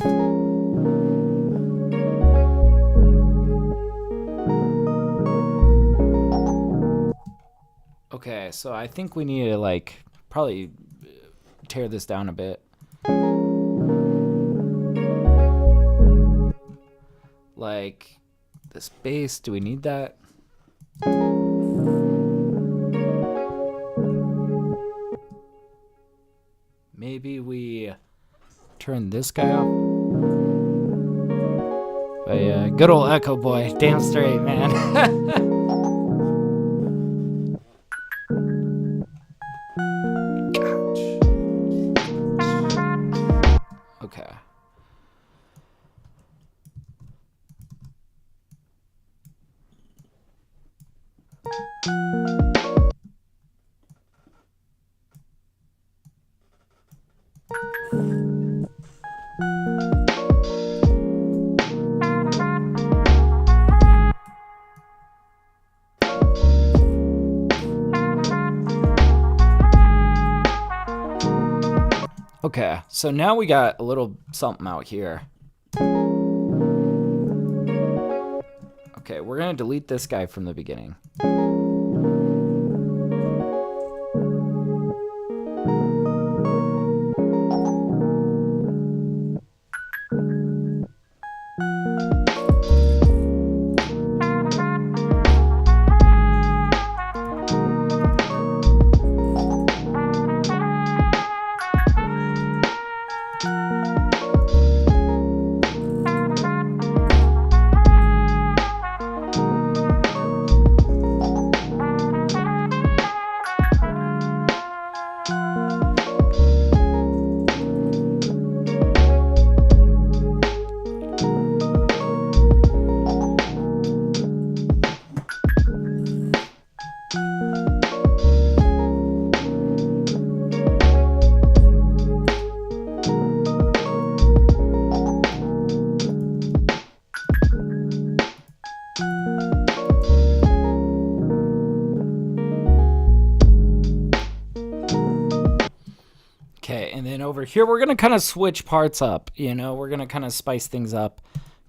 Okay, so I think we need to like probably tear this down a bit. Like this bass, do we need that? Maybe we turn this guy off. But yeah, good old Echo Boy, damn straight, man. Okay. Okay, so now we got a little something out here. Okay, we're gonna delete this guy from the beginning. Okay, and then over here, we're going to kind of switch parts up, you know, we're going to kind of spice things up,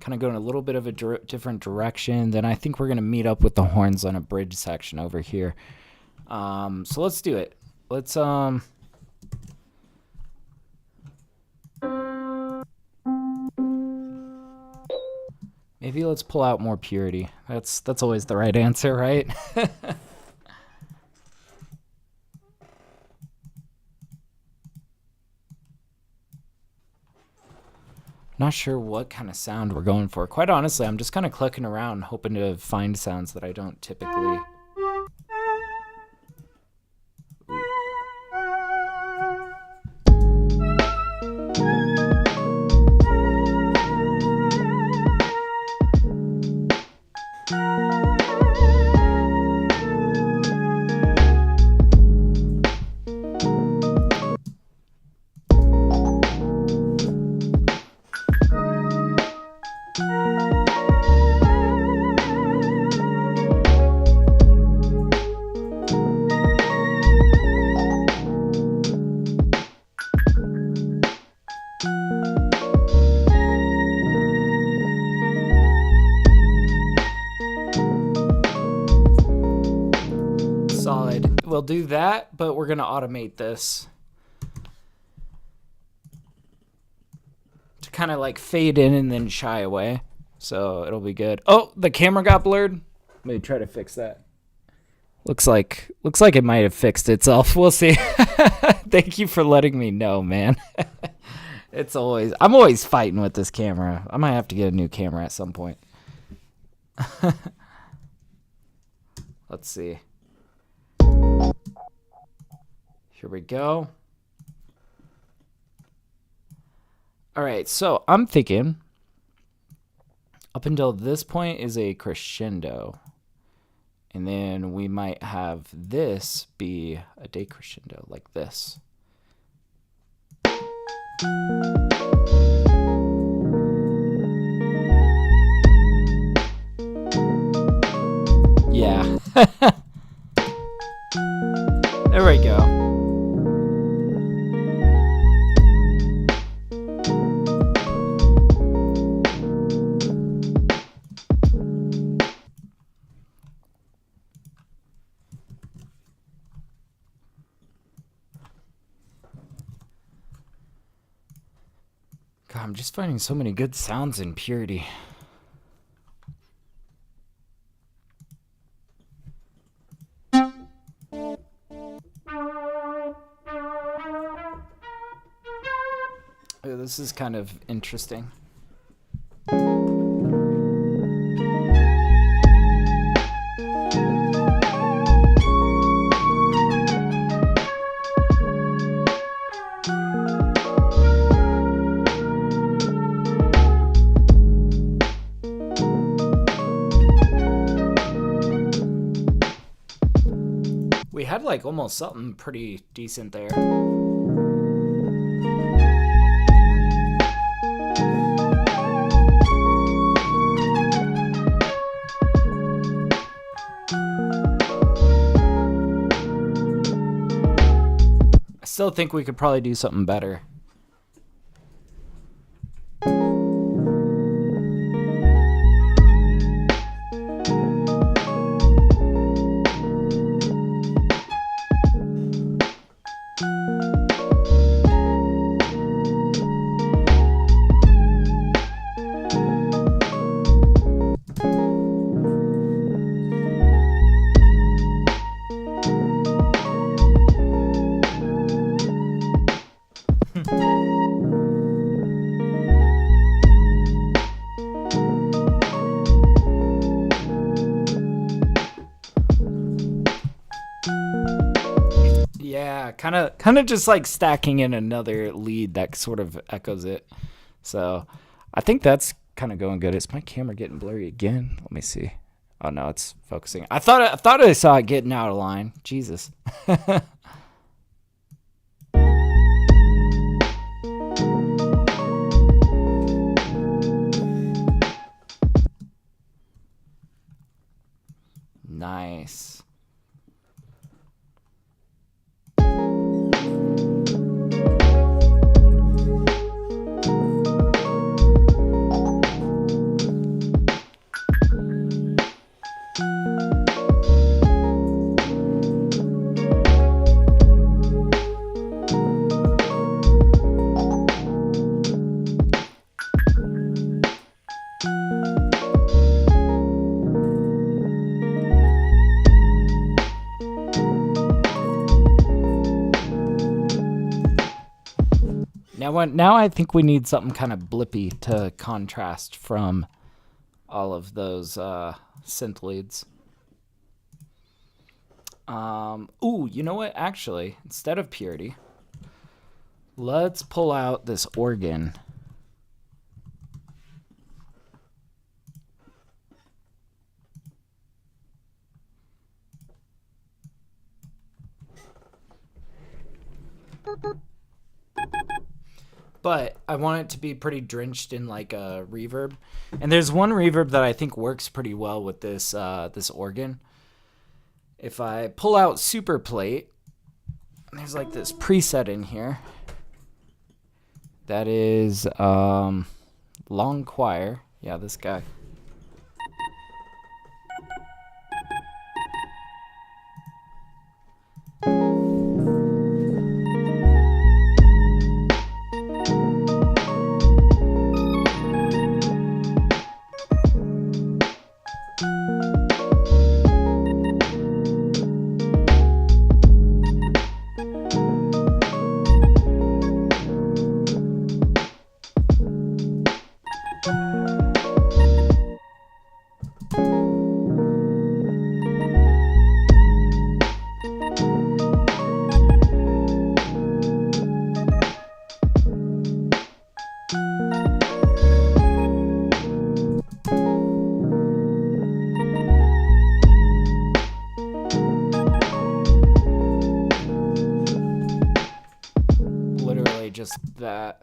kind of go in a little bit of a different direction. Then I think we're going to meet up with the horns on a bridge section over here. So let's do it. Let's, maybe let's pull out more purity. That's always the right answer, right? Not sure what kind of sound we're going for. Quite honestly, I'm just kind of clicking around, hoping to find sounds that I don't typically. Solid. We'll do that, but we're going to automate this to kind of like fade in and then shy away. So it'll be good. Oh, the camera got blurred. Let me try to fix that. Looks like it might have fixed itself. We'll see. Thank you for letting me know, man. I'm always fighting with this camera. I might have to get a new camera at some point. Let's see. Here we go. All right, so I'm thinking up until this point is a crescendo. And then we might have this be a decrescendo like this. Yeah. There we go. God, I'm just finding so many good sounds in Purity. Oh, this is kind of interesting. We had like almost something pretty decent there. I still think we could probably do something better. kind of just like stacking in another lead that sort of echoes it. So I think that's kind of going good. Is my camera getting blurry again? Let me see. Oh no, it's focusing. I thought I saw it getting out of line. Jesus. Nice. Now I think we need something kind of blippy to contrast from all of those synth leads. Ooh, you know what? Actually, instead of purity, let's pull out this organ. But I want it to be pretty drenched in like a reverb. And there's one reverb that I think works pretty well with this this organ. If I pull out Super Plate, there's like this preset in here. That is Long Choir. Yeah, this guy. Just that.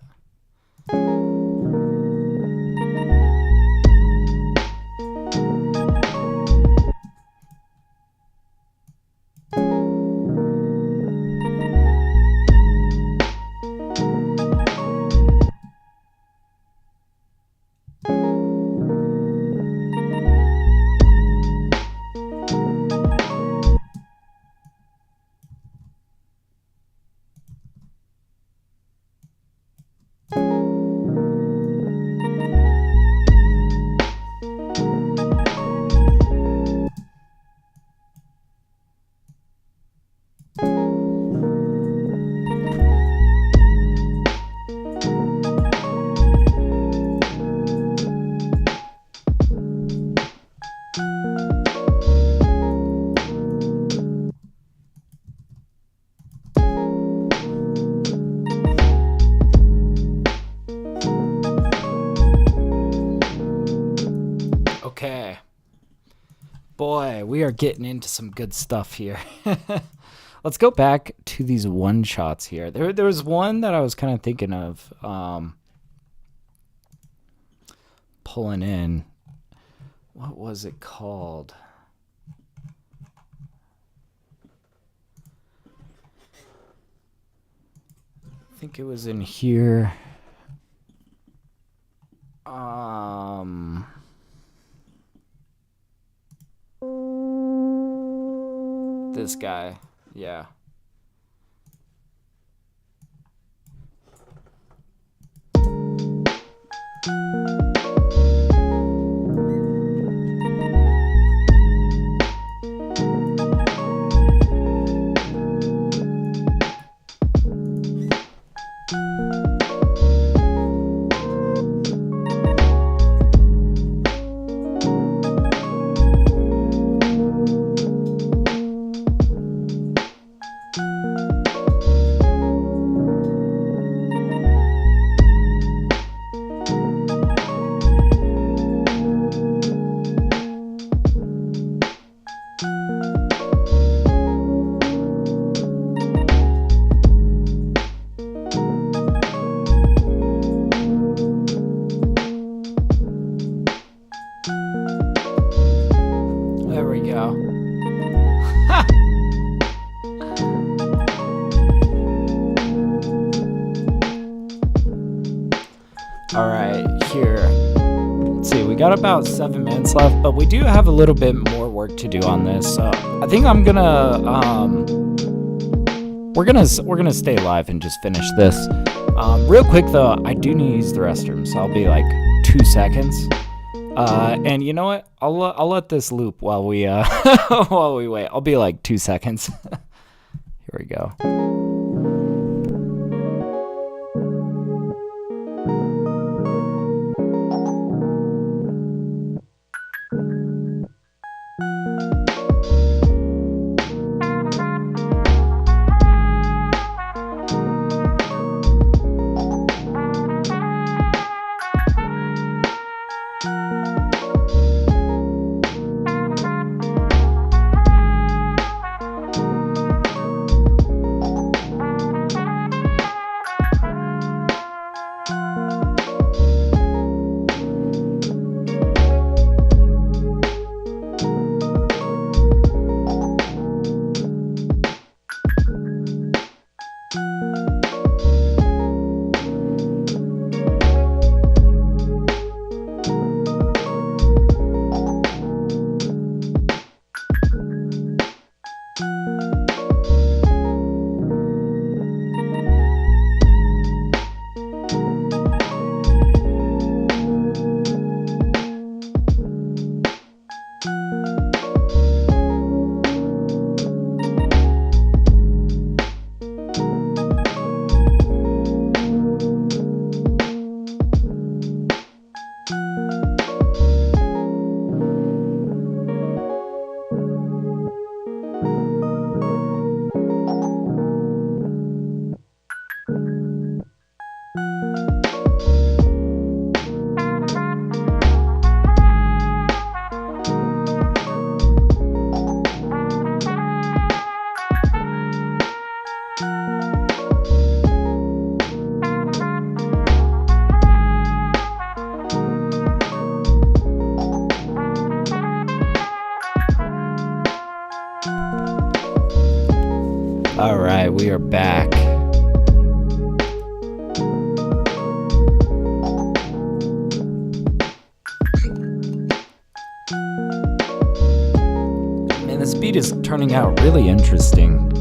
Okay. Boy, we are getting into some good stuff here. Let's go back to these one shots here. There was one that I was kind of thinking of pulling in. What was it called? I think it was in here. This guy, yeah. got about 7 minutes left, but we do have a little bit more work to do on this. So I think I'm gonna we're gonna stay live and just finish this. Real quick though, I do need to use the restroom, so I'll be like 2 seconds. And you know what? I'll let this loop while we while we wait. I'll be like 2 seconds. Here we go. All right, we are back. Man, this beat is turning out really interesting.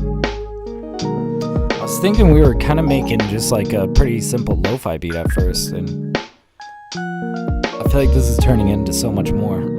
I was thinking we were kind of making just like a pretty simple lo-fi beat at first, and I feel like this is turning into so much more.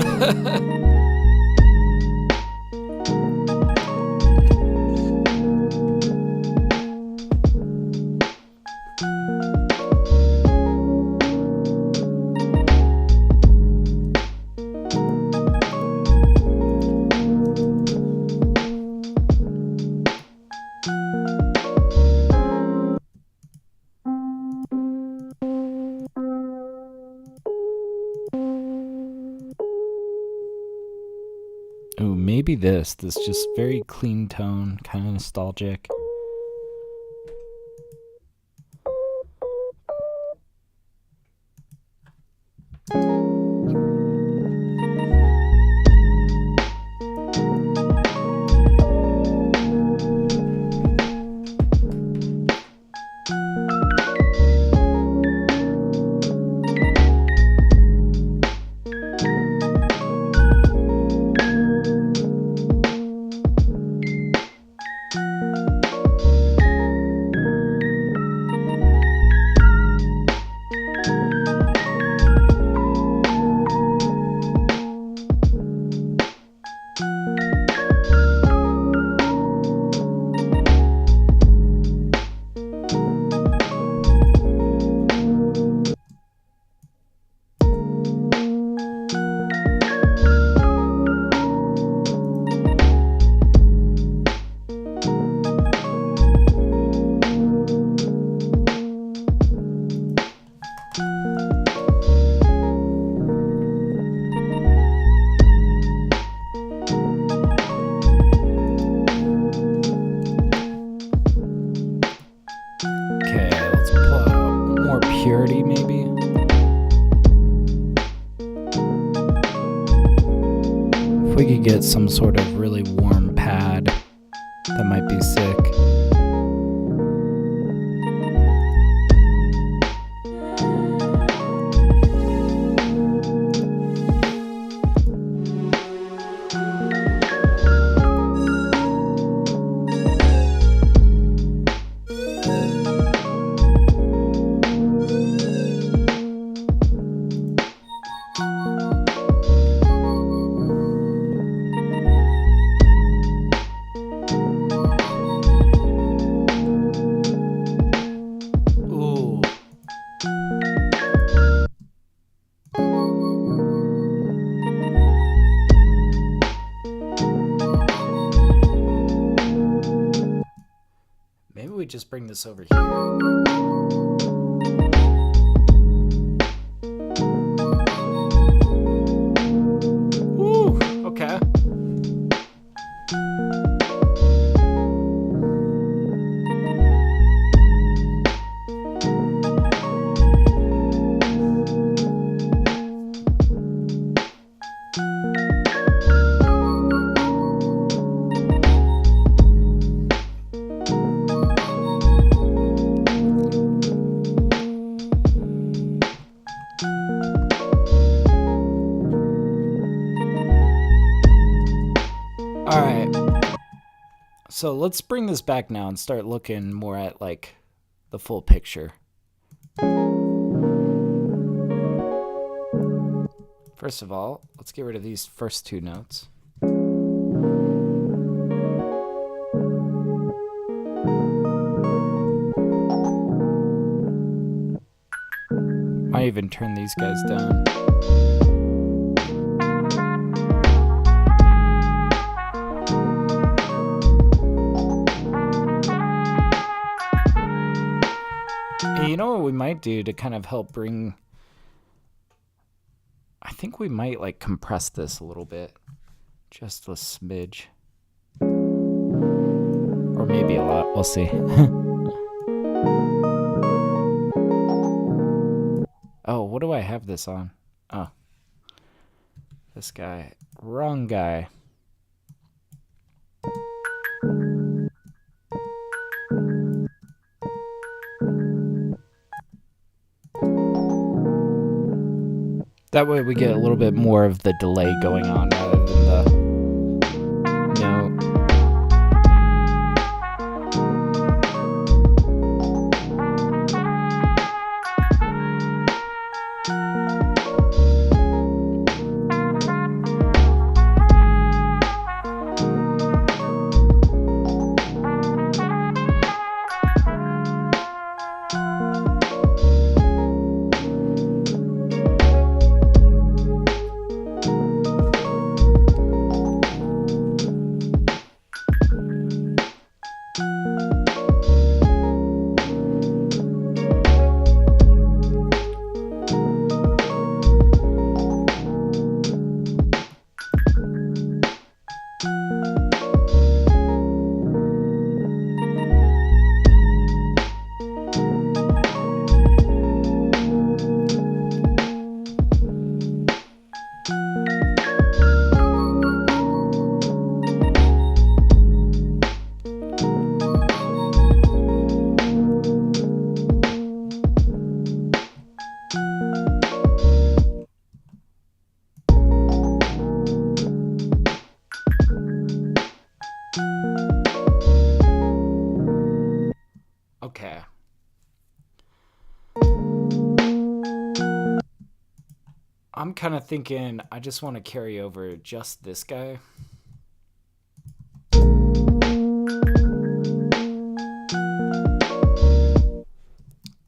Ooh, maybe this just very clean tone, kind of nostalgic. Purity, maybe? If we could get some sort of really warm pad, that might be sick. just bring this over here? Ooh, okay. All right. So let's bring this back now and start looking more at like the full picture. First of all, let's get rid of these first two notes. Might even turn these guys down. And you know what we might do to kind of help bring... I think we might like compress this a little bit. Just a smidge. Or maybe a lot. We'll see. Oh, what do I have this on? Oh. This guy. Wrong guy. That way we get a little bit more of the delay going on rather than the note. Okay. I'm kind of thinking I just want to carry over just this guy.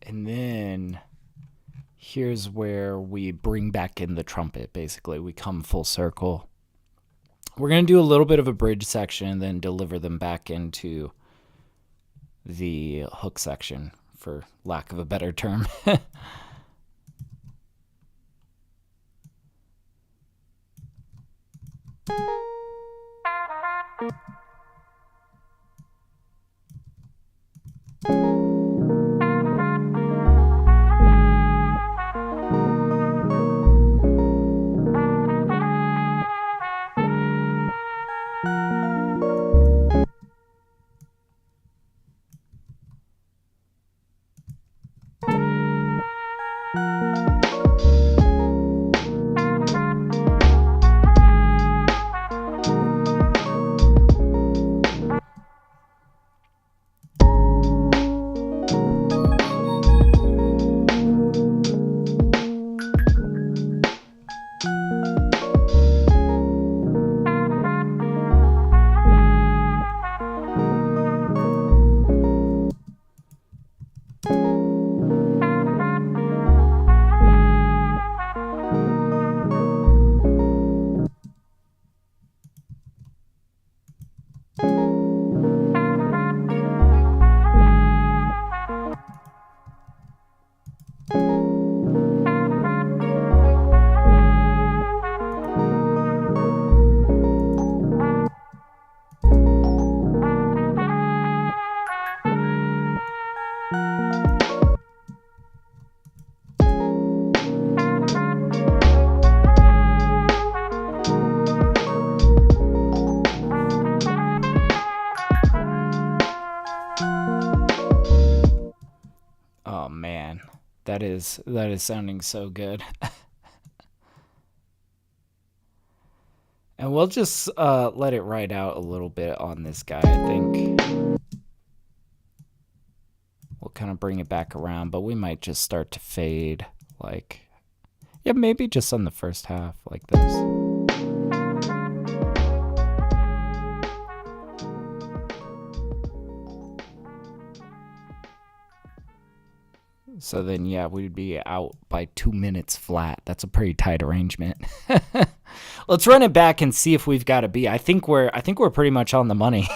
And then here's where we bring back in the trumpet, basically. We come full circle. We're going to do a little bit of a bridge section and then deliver them back into the hook section, for lack of a better term. that is sounding so good. And we'll just let it ride out a little bit on this guy, I think. We'll kind of bring it back around, but we might just start to fade, like, yeah, maybe just on the first half, like this. So then, yeah, we'd be out by 2 minutes flat. That's a pretty tight arrangement. Let's run it back and see if we've got a beat. I think we're pretty much on the money.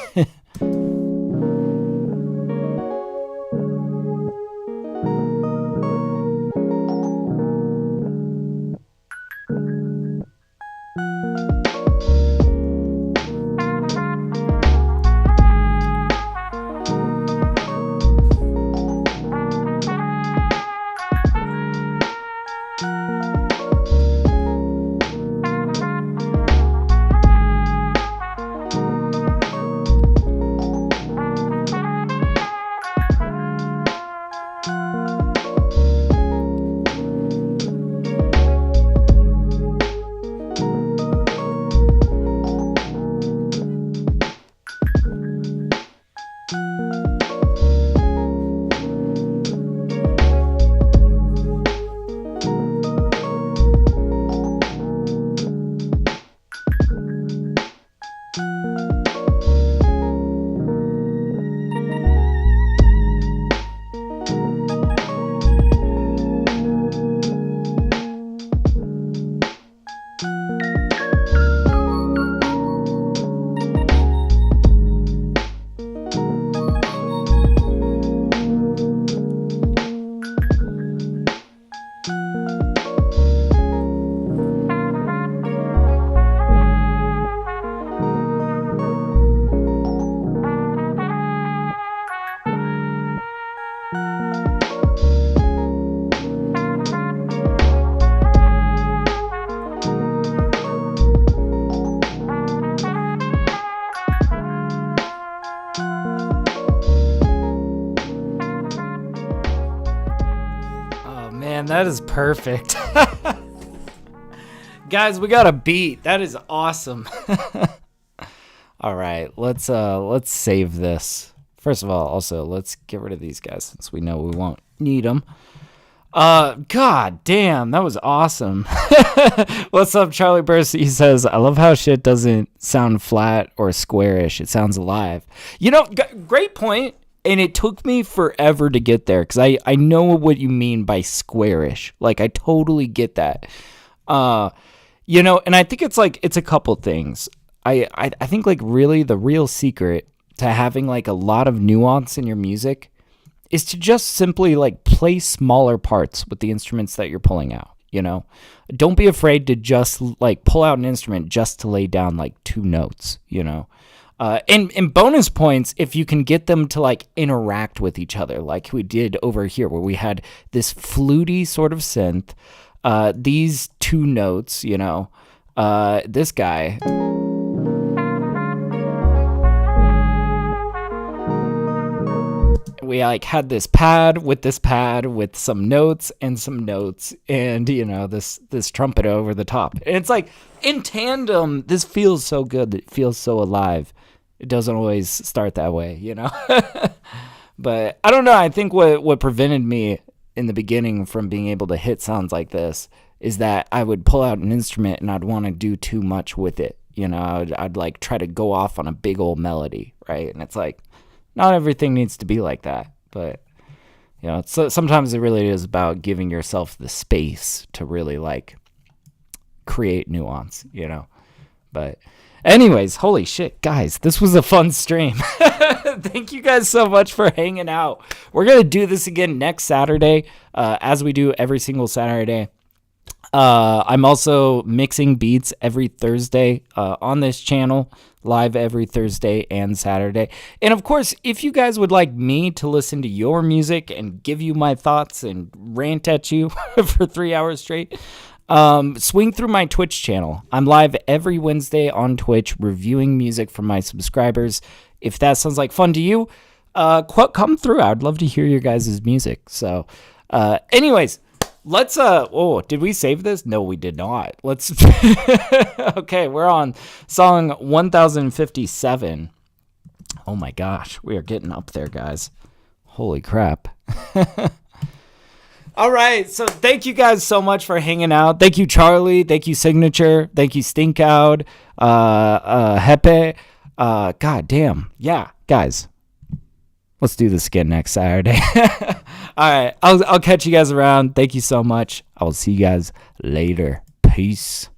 That is perfect. Guys, we got a beat. That is awesome. All right, let's save this. First of all, also, let's get rid of these guys since we know we won't need them. God damn, that was awesome. What's up, Charlie Burst? He says, I love how shit doesn't sound flat or squarish. It sounds alive. You know, great point. And it took me forever to get there because I know what you mean by squarish. Like, I totally get that. You know, and I think it's a couple things. I think, like, really the real secret to having, like, a lot of nuance in your music is to just simply, like, play smaller parts with the instruments that you're pulling out, you know? Don't be afraid to just, like, pull out an instrument just to lay down, like, 2 notes, you know? And bonus points if you can get them to like interact with each other, like we did over here where we had this fluty sort of synth, these 2 notes, you know, this guy. We like had this pad with some notes and you know this trumpet over the top. And it's like in tandem, this feels so good. It feels so alive. It doesn't always start that way, you know. But I don't know. I think what prevented me in the beginning from being able to hit sounds like this is that I would pull out an instrument and I'd want to do too much with it. You know, I'd like try to go off on a big old melody, right? And it's like, not everything needs to be like that, but you know, sometimes it really is about giving yourself the space to really like create nuance, you know. But anyways, holy shit, guys, this was a fun stream. Thank you guys so much for hanging out. We're gonna do this again next Saturday, as we do every single Saturday. I'm also mixing beats every Thursday on this channel, live every Thursday and Saturday. And of course, if you guys would like me to listen to your music and give you my thoughts and rant at you for 3 hours straight, swing through my Twitch channel. I'm live every Wednesday on Twitch reviewing music from my subscribers. If that sounds like fun to you, come through. I'd love to hear your guys' music. So Anyways, let's did we save this? No, we did not. Let's okay, we're on song 1057. Oh my gosh, we are getting up there, guys. Holy crap. All right, so thank you guys so much for hanging out. Thank you, Charlie. Thank you, Signature. Thank you, Stinkout. Hepe. God damn. Yeah, guys. Let's do this again next Saturday. All right, I'll catch you guys around. Thank you so much. I will see you guys later. Peace.